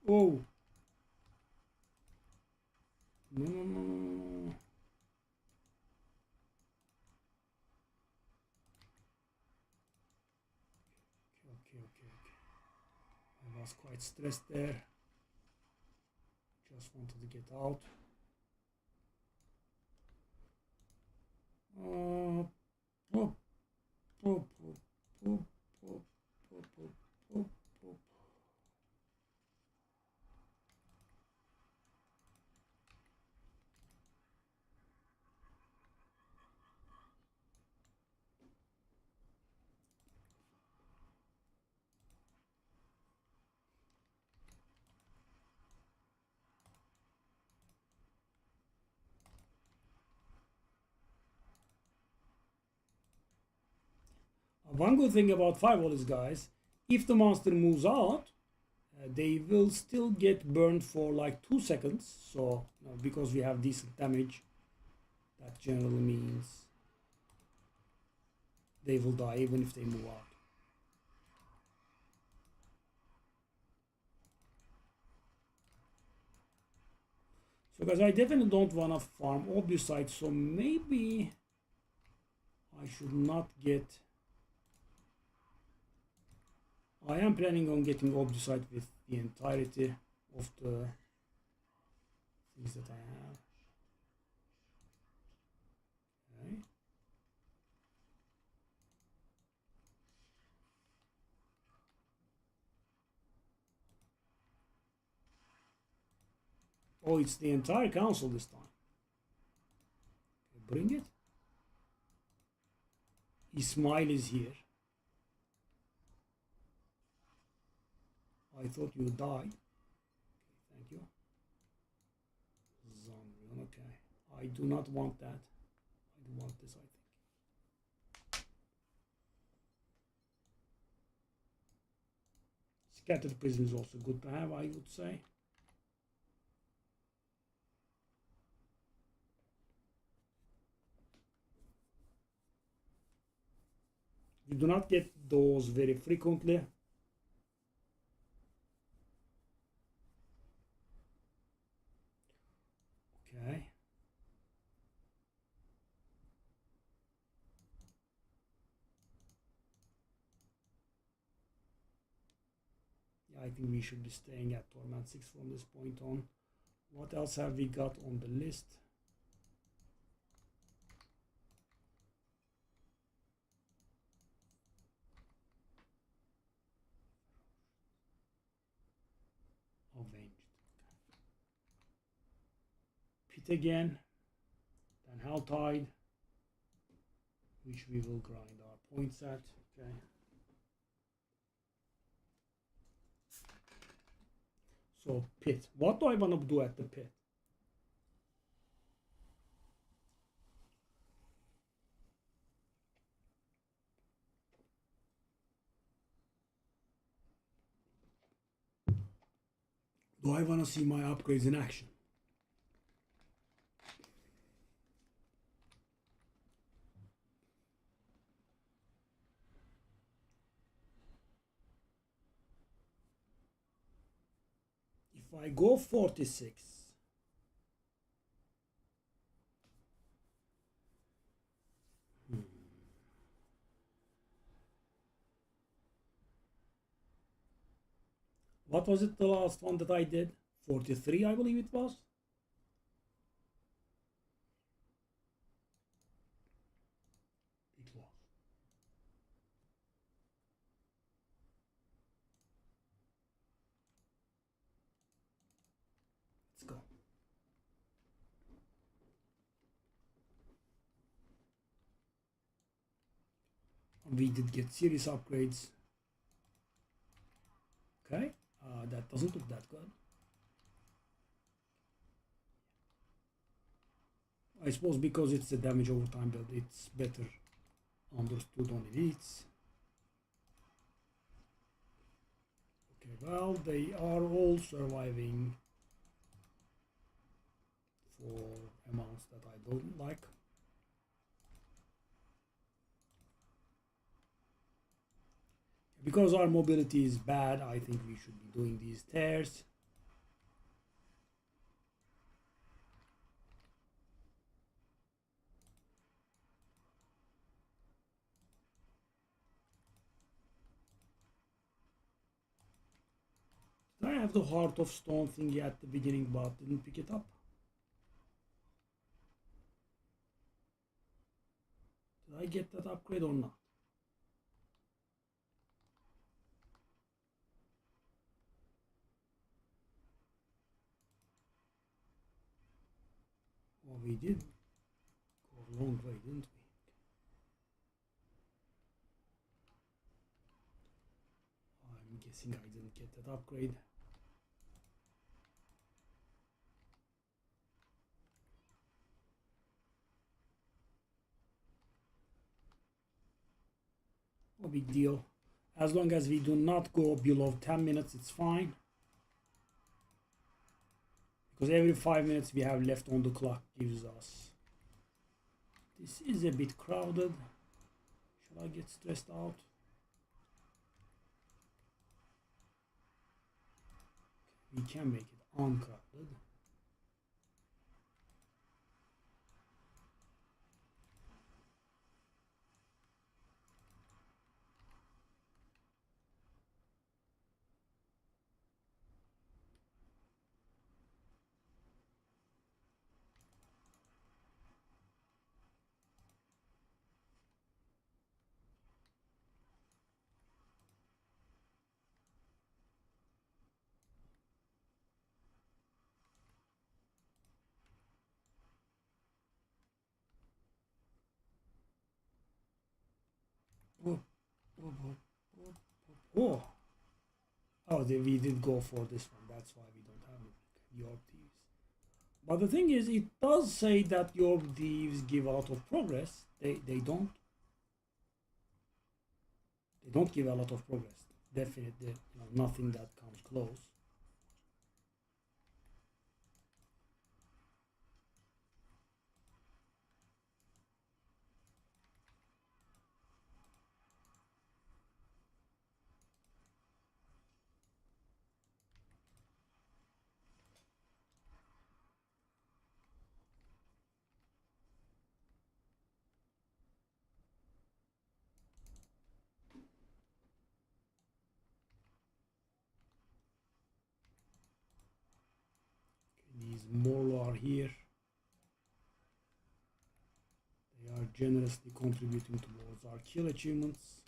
Oh, No, no, no, no, no. Okay. I was quite stressed there. Just wanted to get out. Pop, pop, pop, pop, pop, pop, pop, pop. One good thing about Firewall is, guys, if the monster moves out, they will still get burned for like 2 seconds. So, because we have decent damage, that generally means they will die even if they move out. So, guys, I definitely don't want to farm Obusite, so maybe I should not get... I am planning on getting Obusite with the entirety of the things that I have. Okay. Oh, it's the entire council this time. Okay, bring it. Ismail is here. I thought you died. Okay, thank you. Zombie, okay. I do not want that. I do want this, I think. Scattered prison is also good to have, I would say. You do not get those very frequently. Okay. Yeah, I think we should be staying at Torment 6 from this point on. What else have we got on the list? Avenged. Pit again. Then Helltide, which we will grind our points at. Okay. So pit. What do I want to do at the pit? Do I want to see my upgrades in action? If I go 46, what was it the last one that I did? 43, I believe it was. It was. Let's go. We did get serious upgrades. Okay, that doesn't look that good. I suppose because it's a damage over time build, it's better understood on elites. Okay, well, they are all surviving for amounts that I don't like. Because our mobility is bad, I think we should be doing these tears. I have the Heart of Stone thingy at the beginning but didn't pick it up? Did I get that upgrade or not? Oh, we did go a long way, didn't we? I'm guessing I didn't get that upgrade. No big deal. As long as we do not go below 10 minutes, it's fine. Because every 5 minutes we have left on the clock gives us. This is a bit crowded. Should I get stressed out? We can make it uncrowded. Oh, oh, oh, oh, oh. Oh, we did go for this one. That's why we don't have your thieves. But the thing is, it does say that your thieves give a lot of progress. They don't. They don't give a lot of progress. Definitely, nothing that comes close. These Morlo are here. They are generously contributing towards our kill achievements.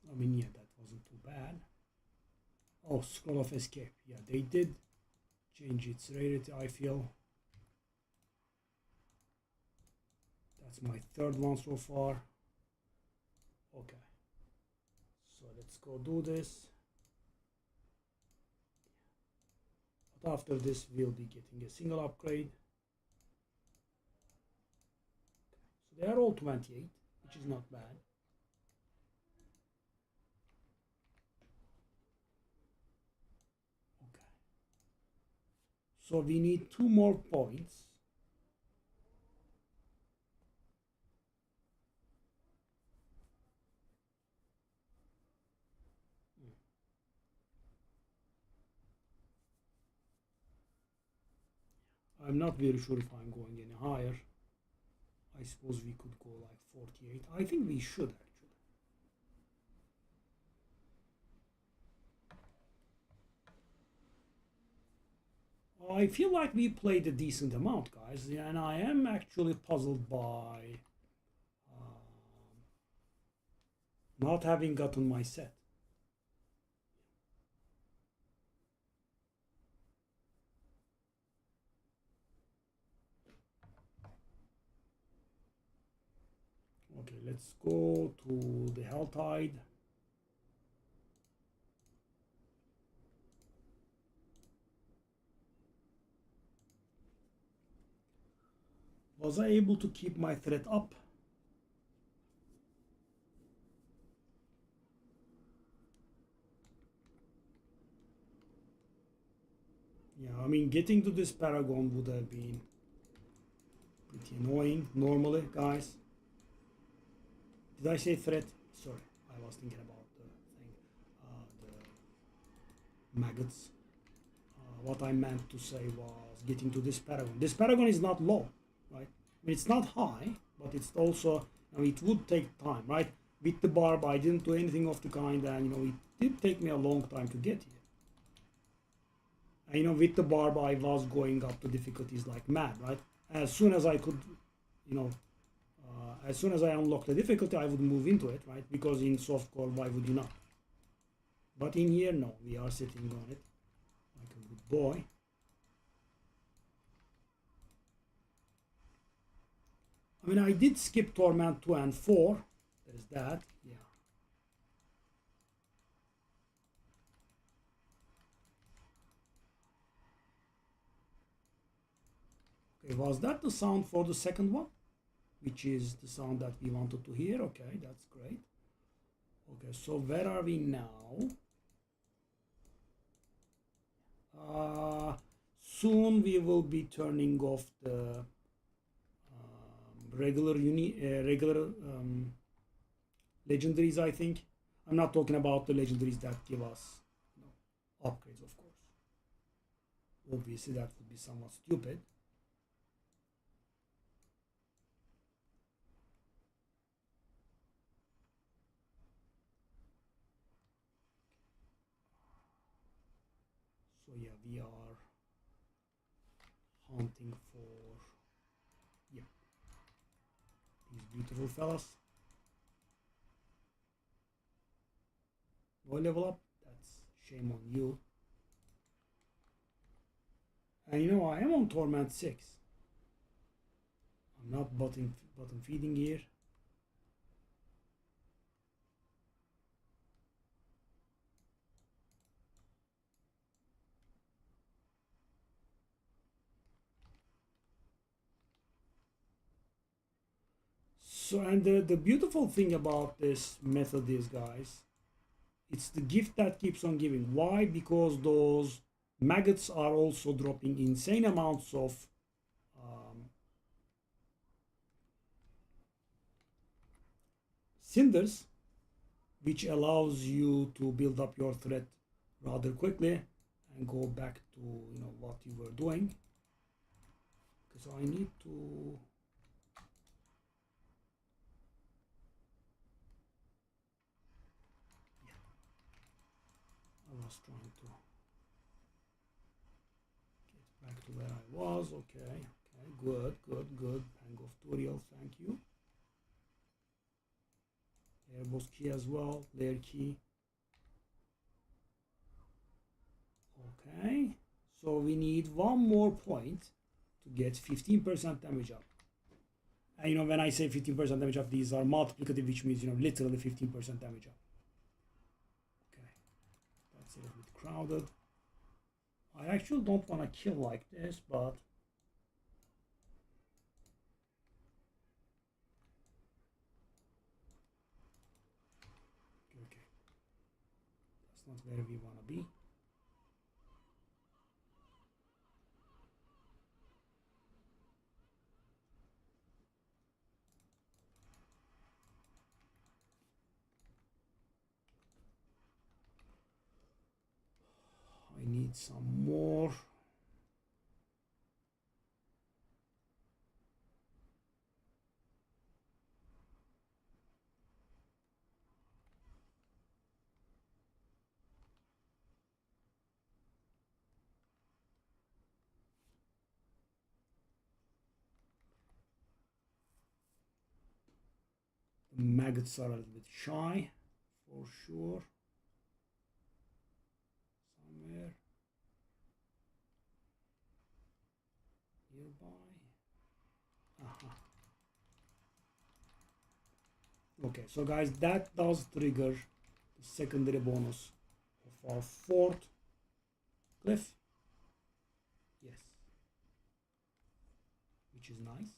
I mean, yeah, that wasn't too bad. Oh, Scroll of Escape. Yeah, they did change its rarity, I feel. That's my third one so far. Okay. So let's go do this. But after this, we'll be getting a single upgrade. So they are all 28, which is not bad. Okay. So we need 2 more points. I'm not very sure if I'm going any higher. I suppose we could go like 48. I think we should actually. I feel like we played a decent amount, guys, and I am actually puzzled by not having gotten my set. Okay, let's go to the Helltide. Was I able to keep my threat up? Yeah, I mean, getting to this Paragon would have been pretty annoying normally, guys. Did I say threat? Sorry, I was thinking about the thing, the maggots. What I meant to say was getting to this Paragon. This Paragon is not low, right? I mean, it's not high, but it's also, I mean, it would take time, right? With the barb, I didn't do anything of the kind, and it did take me a long time to get here. And with the barb, I was going up to difficulties like mad, right? As soon as I could, as soon as I unlocked the difficulty, I would move into it, right? Because in softcore, why would you not? But in here, no, we are sitting on it like a good boy. I mean, I did skip Torment 2 and 4. There's that, yeah. Okay, was that the sound for the second one? Which is the sound that we wanted to hear. Okay, that's great. Okay, so where are we now? Soon we will be turning off the regular legendaries, I think. I'm not talking about the legendaries that give us upgrades, of course. Obviously, that would be somewhat stupid. So yeah, we are hunting for these beautiful fellas. No level up, that's shame on you. And I am on Torment 6. I'm not bottom feeding here. So, and the beautiful thing about this method is, guys, it's the gift that keeps on giving. Why? Because those maggots are also dropping insane amounts of cinders, which allows you to build up your threat rather quickly and go back to what you were doing. Because I need to I was trying to get back to where I was. Okay, good. Pang of Turiel, thank you. Airboss key as well, layer key. Okay, so we need one more point to get 15% damage up. And when I say 15% damage up, these are multiplicative, which means literally 15% damage up. Okay, that's a little bit crowded. I actually don't want to kill like this, but okay, that's not where we want to be. I need some more. The maggots are a little bit shy, for sure. Somewhere nearby. Okay, so guys, that does trigger the secondary bonus of our fourth cliff. Yes, which is nice.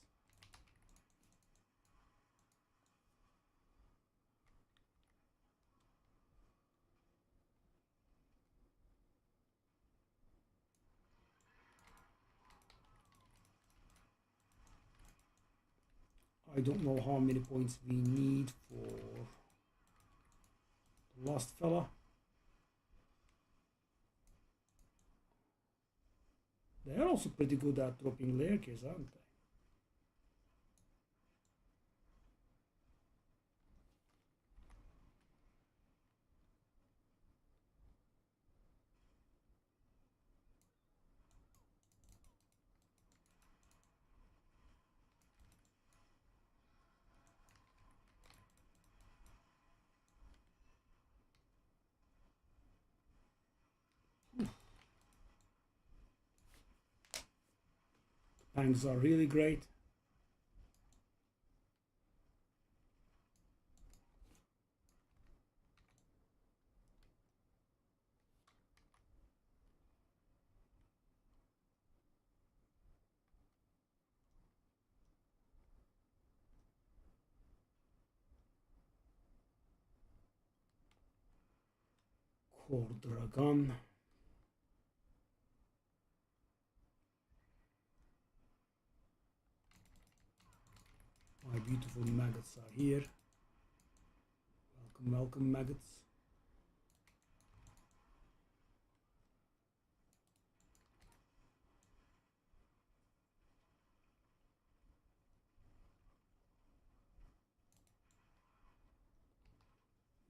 I don't know how many points we need for the last fella. They're also pretty good at dropping layer case, aren't they? Pangs are really great. Core Dragon. My beautiful maggots are here. Welcome, welcome, maggots.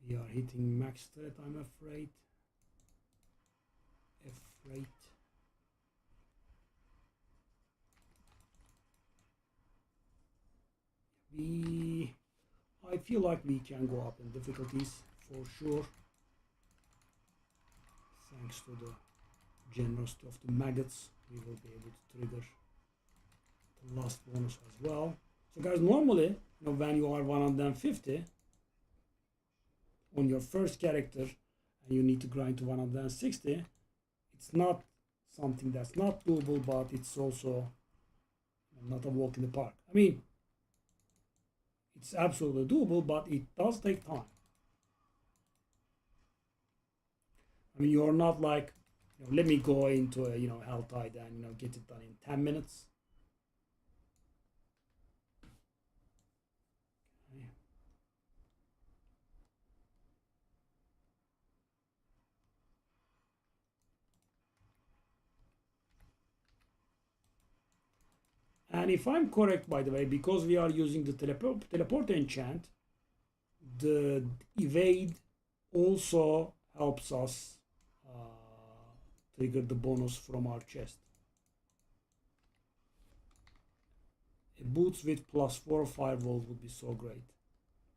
We are hitting max threat, I'm afraid. Afraid. I feel like we can go up in difficulties for sure. Thanks to the generosity of the maggots, we will be able to trigger the last bonus as well. So guys, normally, when you are 150 on your first character and you need to grind to 160, it's not something that's not doable, but it's also not a walk in the park. I mean, it's absolutely doable, but it does take time. I mean, you're not like, let me go into a, Hell Tide and, get it done in 10 minutes. Okay. And if I'm correct, by the way, because we are using the teleport enchant, the evade also helps us trigger the bonus from our chest. A boots with +4 firewall would be so great,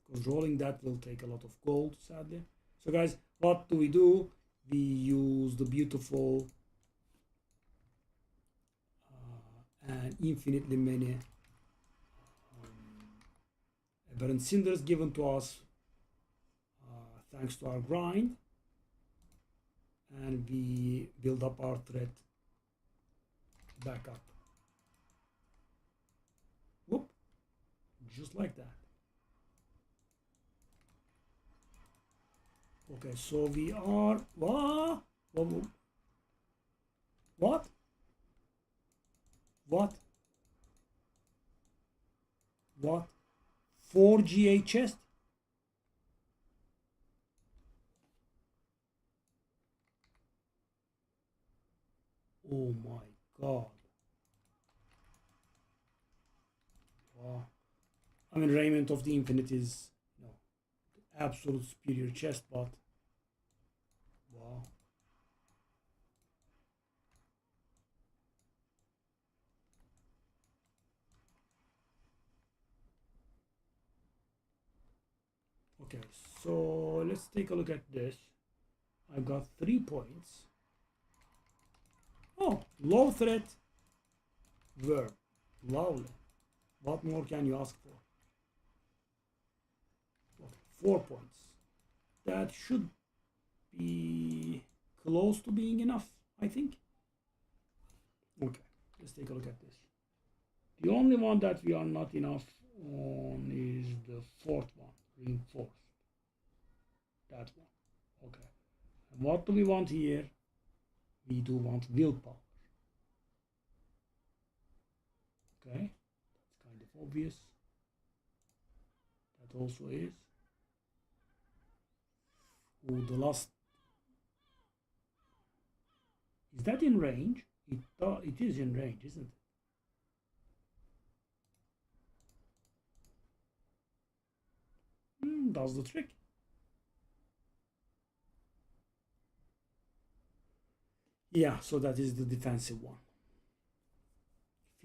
because rolling that will take a lot of gold, sadly. So guys, what do? We use the beautiful and infinitely many aberrant cinders given to us thanks to our grind, and we build up our threat back up. Whoop, just like that. Okay, so we are what? 4 GA chest? Oh my god. Wow. I mean, Raiment of the Infinite is, the absolute superior chest, but wow. Okay, so let's take a look at this. I've got 3 points. Oh, low threat verb. Lovely. What more can you ask for? Okay, 4 points. That should be close to being enough, I think. Okay, let's take a look at this. The only one that we are not enough on is the 4th one, reinforced. That one. Okay. And what do we want here? We do want willpower. Okay, that's kind of obvious. That also is. Oh, the last. Is that in range? It is in range, isn't it? Does the trick. Yeah, so that is the defensive one.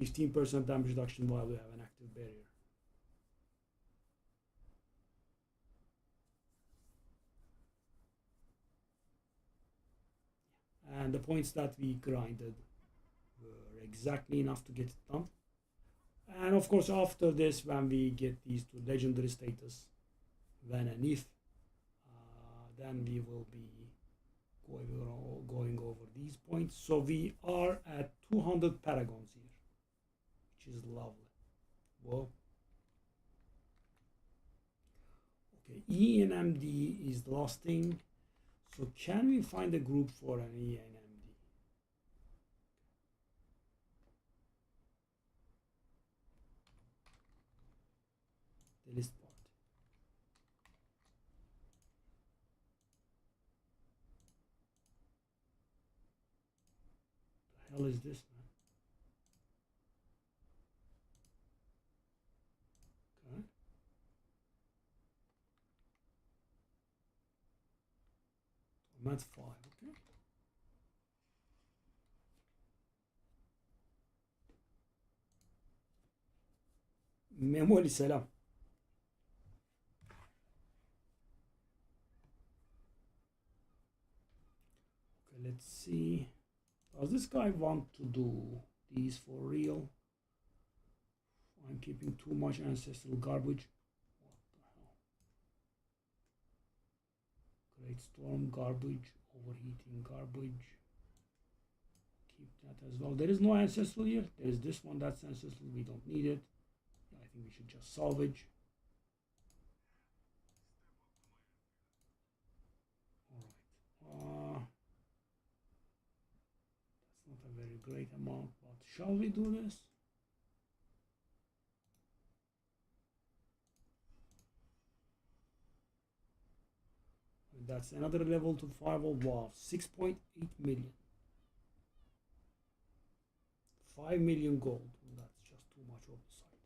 15% damage reduction while we have an active barrier. And the points that we grinded were exactly enough to get it done. And of course, after this, when we get these to legendary status, when and if, then we will be going over these points. So we are at 200 paragons here, which is lovely. Whoa. Okay, E and MD is the last thing. So can we find a group for an E and MD? The list part. The hell is this, man? Okay. I'm at 5, okay. Memoli selam. Okay, let's see. Does this guy want to do these for real? I'm keeping too much ancestral garbage. What the hell? Great storm garbage, overheating garbage. Keep that as well. There is no ancestral here. There is this one that's ancestral. We don't need it. I think we should just salvage. Alright. That's not a very great amount, but shall we do this? That's another level to firewall. Wow, 6.8 million. 5 million gold. That's just too much of the site.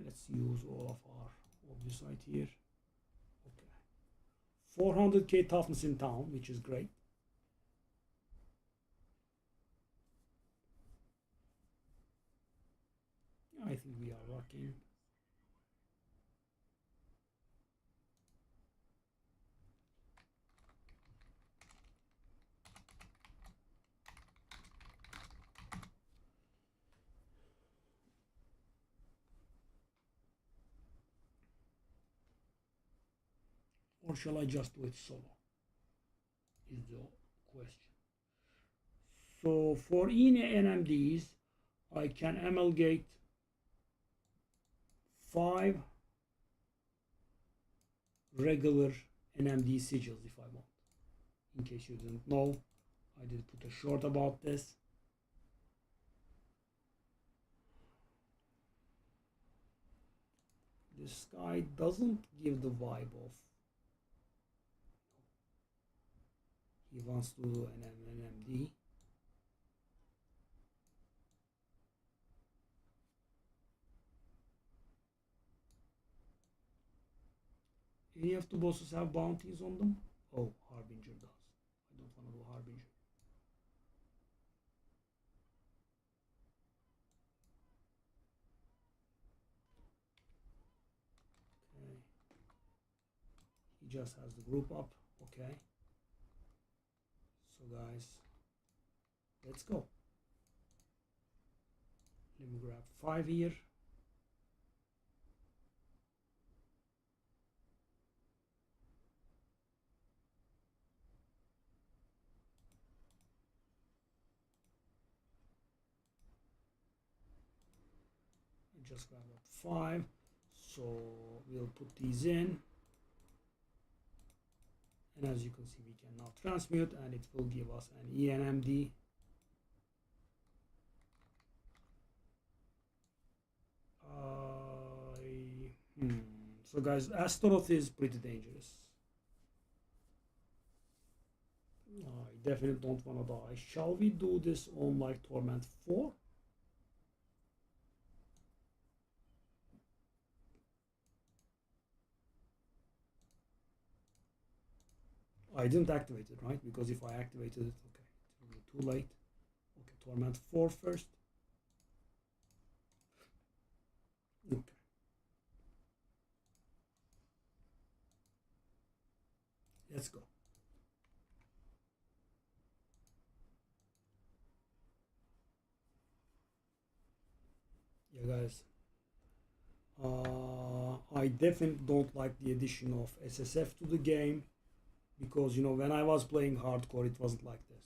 Let's use all of our obfuscite here. Okay. 400k toughness in town, which is great. I think we are rocking. Or shall I just do it solo? Is the question. So for NMDs, I can amalgate 5 regular NMD sigils if I want. In case you didn't know, I did put a short about this. This guy doesn't give the vibe of he wants to do an NMD. Any of the bosses have bounties on them? Oh, Harbinger does. I don't want to do Harbinger. Okay. He just has the group up. Okay. So guys, let's go. Let me grab 5 here. Just grab up 5. So we'll put these in, and as you can see we can now transmute, and it will give us an ENMD. So guys, Astaroth is pretty dangerous. I definitely don't want to die. Shall we do this on like Torment 4? I didn't activate it, right? Because if I activated it, okay, it will be too late. Okay, Torment 4 first. Okay. Let's go. Yeah, guys. I definitely don't like the addition of SSF to the game, because, you know, when I was playing hardcore, it wasn't like this.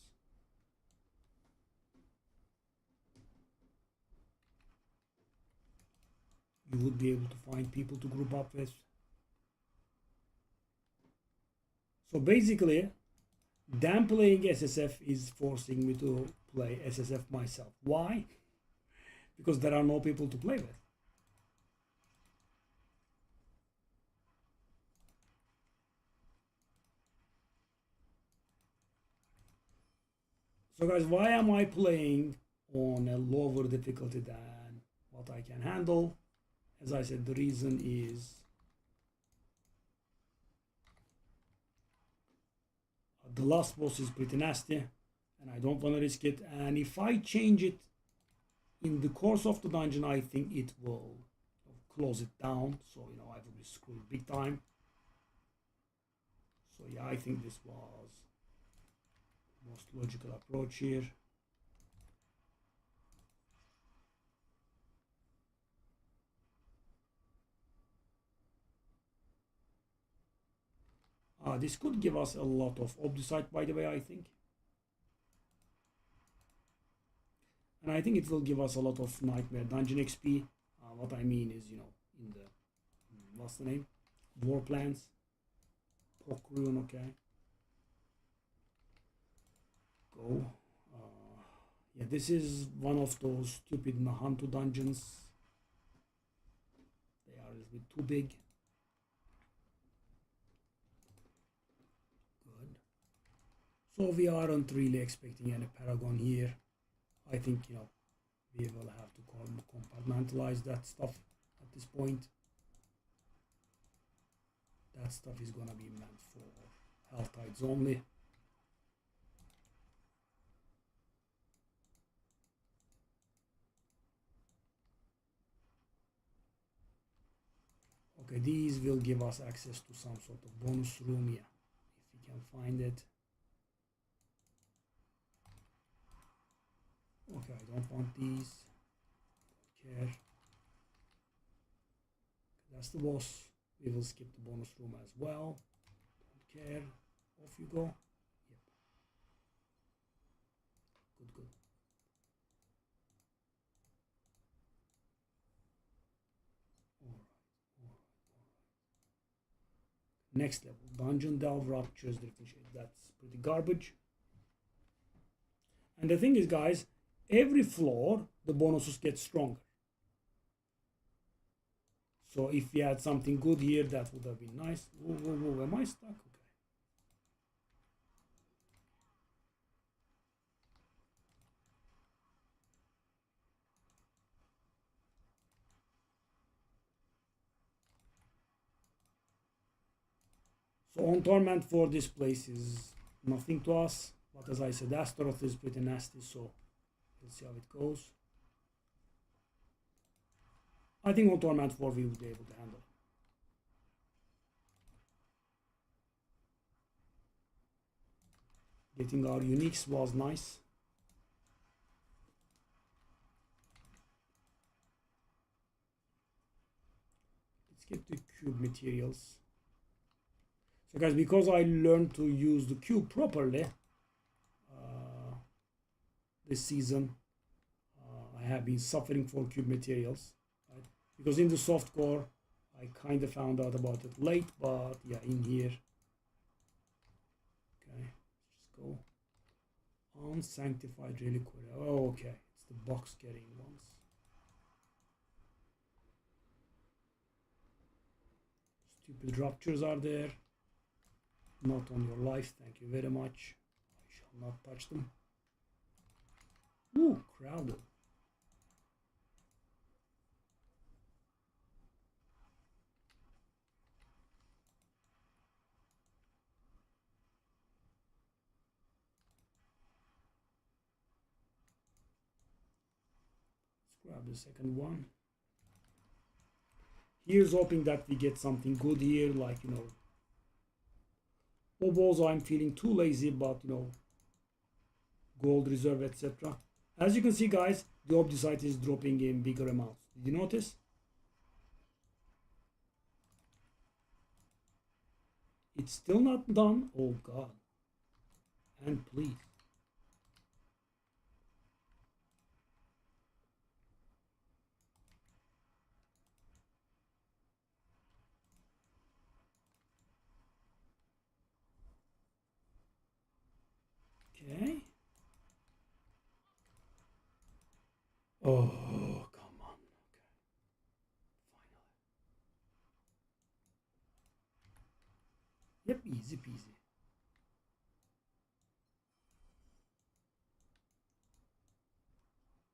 You would be able to find people to group up with. So basically, them playing SSF is forcing me to play SSF myself. Why? Because there are no people to play with. So guys, why am I playing on a lower difficulty than what I can handle? As I said, the reason is the last boss is pretty nasty and I don't want to risk it. And if I change it in the course of the dungeon, I think it will close it down. So, you know, I will be screwed big time. So yeah, I think this was the most logical approach here. This could give us a lot of Obdusite, by the way, I think. And I think it will give us a lot of Nightmare Dungeon XP. What I mean is, you know, in the, what's the name? War Plans. Poke Rune, okay. Go. Yeah, this is one of those stupid Nahantu dungeons. They are a little bit too big. Good. So we aren't really expecting any Paragon here. I think, you know, we will have to compartmentalize that stuff at this point. That stuff is gonna be meant for Hell Tides only. Okay, these will give us access to some sort of bonus room here, if we can find it. Okay, I don't want these. Don't care. That's the boss. We will skip the bonus room as well. Don't care. Off you go. Yep. Good, good. Alright. Next level. Dungeon Delve Ruptures Differentiate. That's pretty garbage. And the thing is, guys, every floor the bonuses get stronger. So if we had something good here, that would have been nice. Whoa, whoa, whoa, am I stuck? Okay. So on Torment 4, this place is nothing to us. But as I said, Astaroth is pretty nasty, so we'll see how it goes. I think on Torment 4 we will be able to handle it. Getting our uniques was nice. Let's get the cube materials. So guys, because I learned to use the cube properly this season, I have been suffering for cube materials, right? Because in the softcore I kind of found out about it late, but yeah, in here. Okay, let's just go unsanctified reliquary. Oh, okay, it's the box carrying ones. Stupid ruptures are there. Not on your life, thank you very much. I shall not touch them. Ooh, crowded. Let's grab the second one. Here's hoping that we get something good here, like, you know, Bobos. I'm feeling too lazy, but you know, gold reserve, etc. As you can see, guys, the obdicite is dropping in bigger amounts. Did you notice? It's still not done. Oh God. And please. Okay. Oh, come on. Okay. Finally. Yep, easy peasy.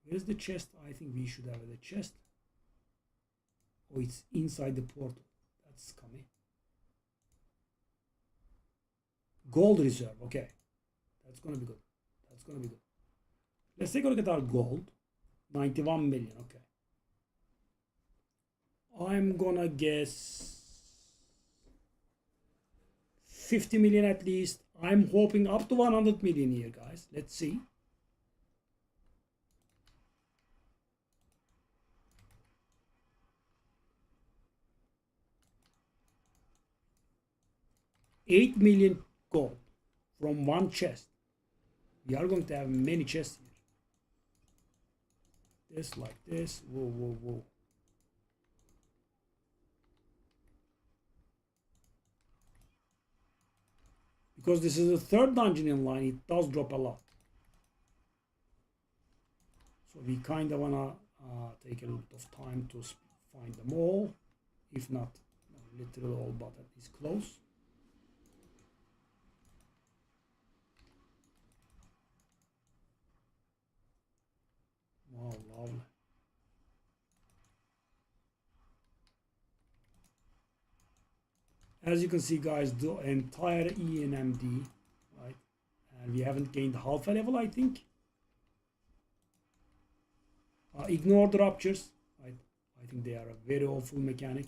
Where's the chest? I think we should have the chest. Oh, it's inside the portal. That's scummy. Gold reserve. Okay. That's going to be good. That's going to be good. Let's take a look at our gold. 91 million. Okay. I'm going to guess 50 million at least. I'm hoping up to 100 million here, guys. Let's see. $8 million gold from one chest. We are going to have many chests here. This like this. Whoa, whoa, whoa. Because this is the third dungeon in line, it does drop a lot. So we kind of want to take a little bit of time to find them all. If not, literally all, but at least close. Wow, lovely. As you can see, guys, the entire ENMD, right? And we haven't gained half a level, I think. Ignore the ruptures, right? I think they are a very awful mechanic.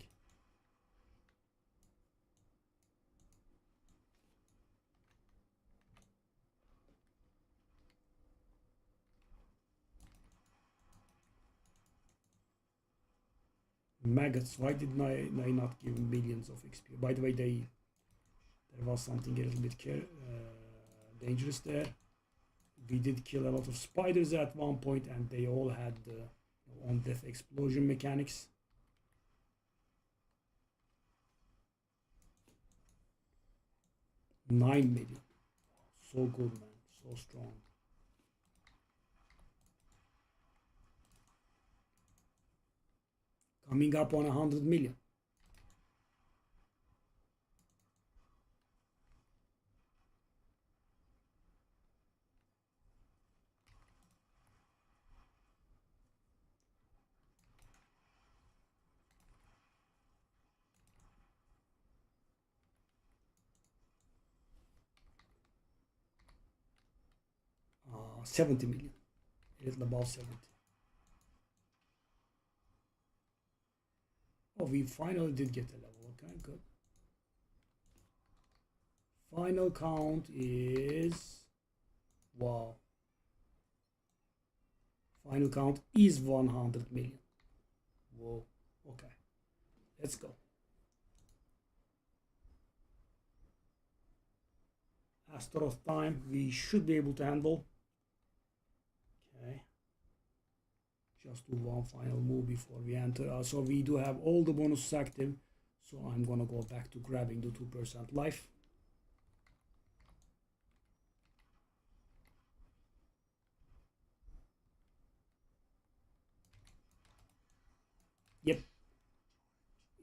Maggots, why did I not give millions of XP? By the way, there was something a little bit dangerous there. We did kill a lot of spiders at one point, and they all had the on-death explosion mechanics. $9 million. So good, man. So strong. Coming up on 100 million. $70 million. A little above 70. Oh, we finally did get a level. Okay, good. Final count is, wow. Final count is 100 million. Whoa. Okay. Let's go. Astaroth time. We should be able to handle. Okay. Just do one final move before we enter. So we do have all the bonuses active. So I'm gonna go back to grabbing the 2% life. Yep,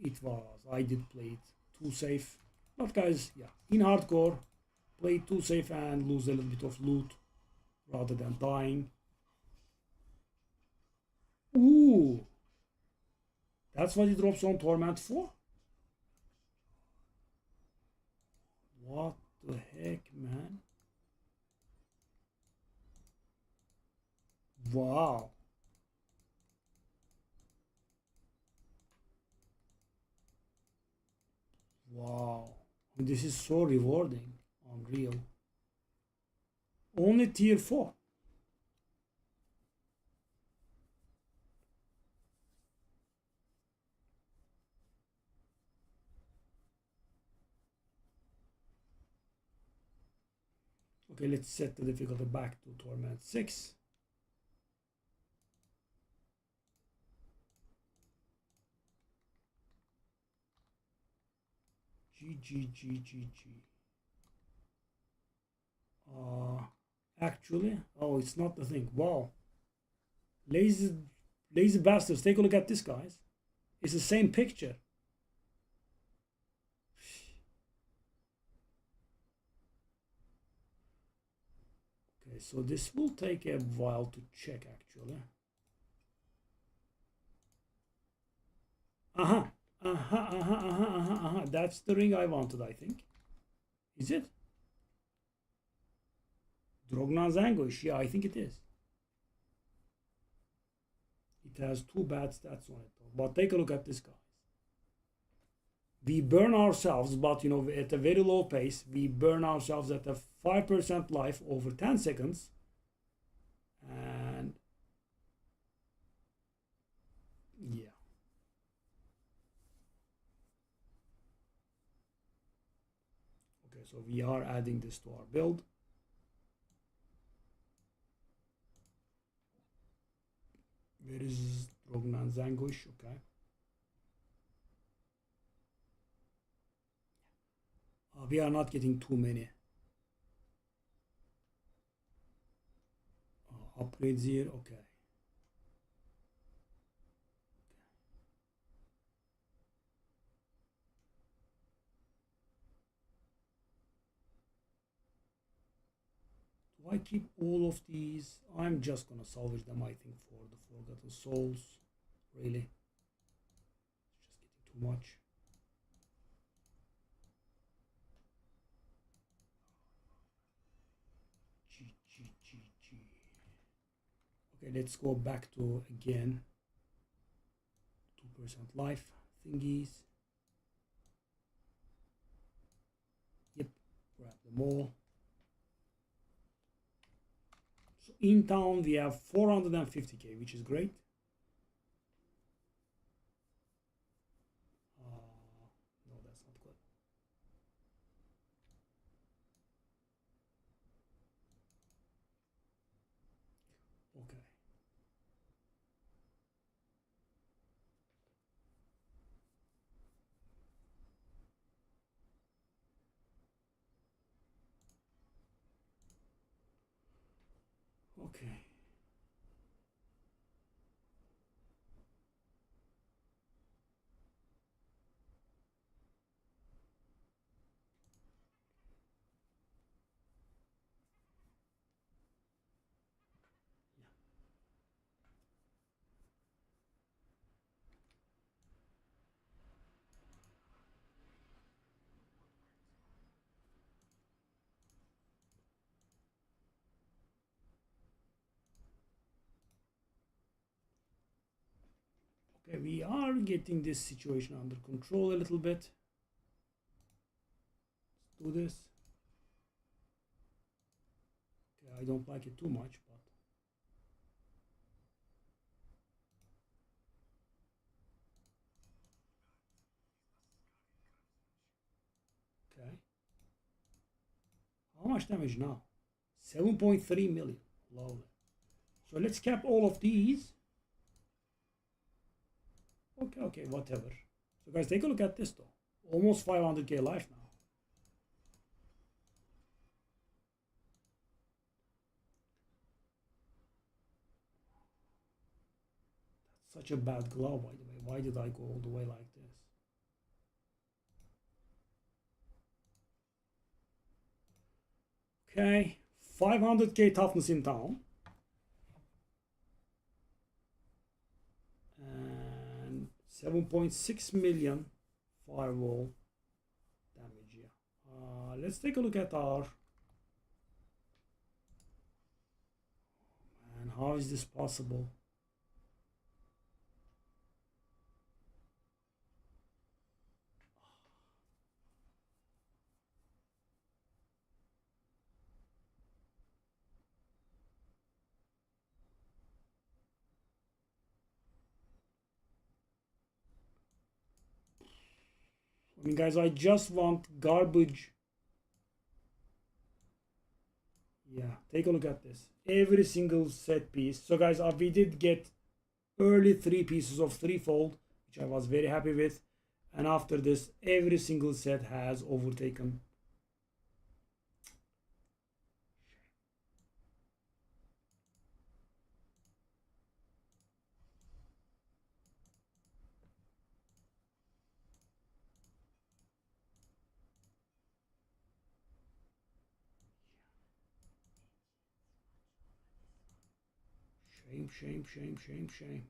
it was. I did play it too safe. But guys, yeah, in hardcore, play it too safe and lose a little bit of loot rather than dying. Ooh, that's what it drops on Torment for? What the heck, man? Wow. Wow. This is so rewarding. Unreal. Only tier 4. Okay, let's set the difficulty back to Torment 6. G. Actually, oh, it's not the thing. Wow. Lazy bastards. Take a look at this, guys. It's the same picture. Okay, so this will take a while to check, actually. That's the ring I wanted, I think. Is it? Drognan's Anguish. Yeah, I think it is. It has 2 bad stats on it, though. But take a look at this, guys. We burn ourselves, but at a very low pace. We burn ourselves at a 5% life over 10 seconds. And yeah. Okay, so we are adding this to our build. Where is Drognan's Anguish? Okay. We are not getting too many upgrades here. Okay. Do I keep all of these? I'm just gonna salvage them, I think, for the Forgotten Souls. Really? It's just getting too much. G. Okay, let's go back to, again, 2% life thingies. Yep, grab them all. So in town we have 450k, which is great. No, that's not good. Okay. Okay. Okay, we are getting this situation under control a little bit. Let's do this. Okay, I don't like it too much, but okay. How much damage now? 7.3 million. Lovely. So let's cap all of these. Okay, whatever. So guys, take a look at this though. Almost 500k life now. That's such a bad glove, by the way. Why did I go all the way like this? Okay, 500k toughness in town. And 7.6 million firewall damage here. Let's take a look at our... And how is this possible? I mean, guys, I just want garbage. Yeah, take a look at this. Every single set piece. So, guys, we did get early 3 pieces of threefold, which I was very happy with. And after this, every single set has overtaken. Shame, shame, shame, shame, shame.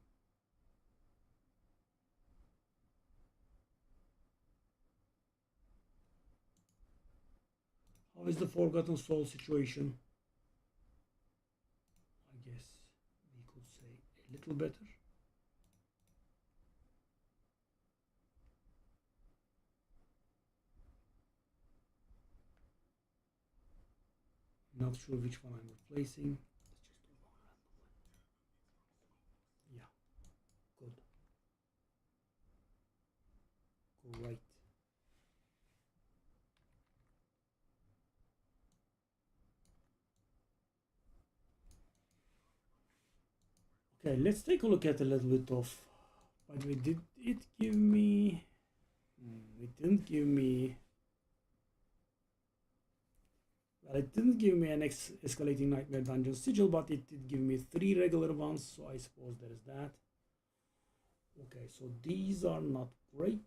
How is the Forgotten Soul situation? I guess we could say a little better. Not sure which one I'm replacing. Yeah, good. Great. Okay, let's take a look at a little bit of... By the way, did it give me... It didn't give me... Well, it didn't give me an escalating nightmare dungeon sigil, but it did give me 3 regular ones, so I suppose there is that. Okay, so these are not great.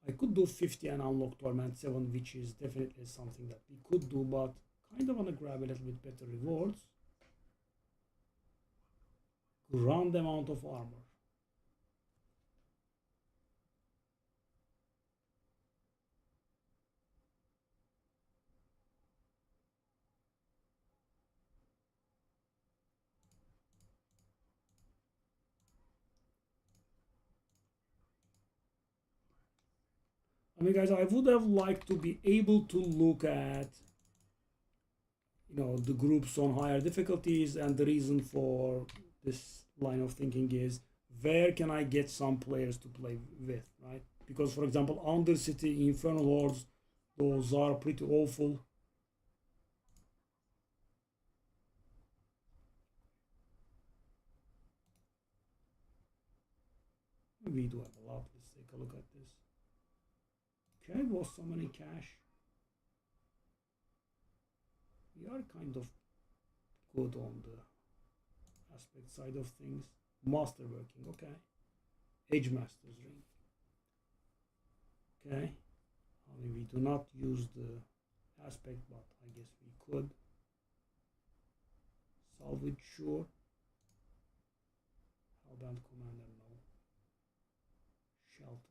I could do 50 and unlock Torment 7, which is definitely something that we could do, but kind of want to grab a little bit better rewards. Grand amount of armor. I mean, guys, I would have liked to be able to look at, you know, the groups on higher difficulties, and the reason for this line of thinking is where can I get some players to play with, right? Because, for example, Undercity, Infernal Hordes, those are pretty awful. We do have a lot. Let's take a look at this. Okay, was so many cash. We are kind of good on the aspect side of things. Masterworking, okay. Edge Master's Ring. Okay. I mean, we do not use the aspect, but I guess we could. Salvage, sure. Hellbound Commander, no. Shelter.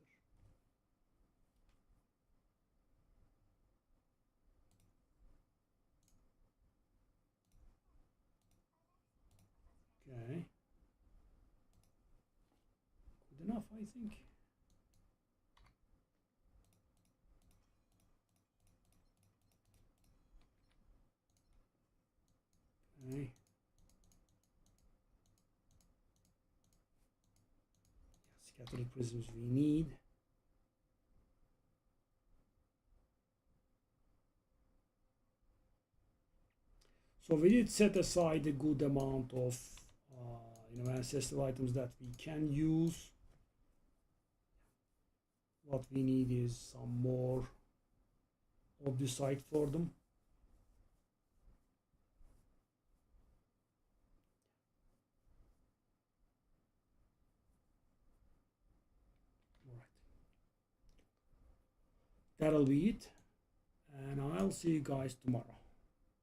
Okay. Good enough, I think. Okay. Scattered prisms we need. So we did set aside a good amount of ancestral items that we can use. What we need is some more of the site for them. All right, that'll be it, and I'll see you guys tomorrow.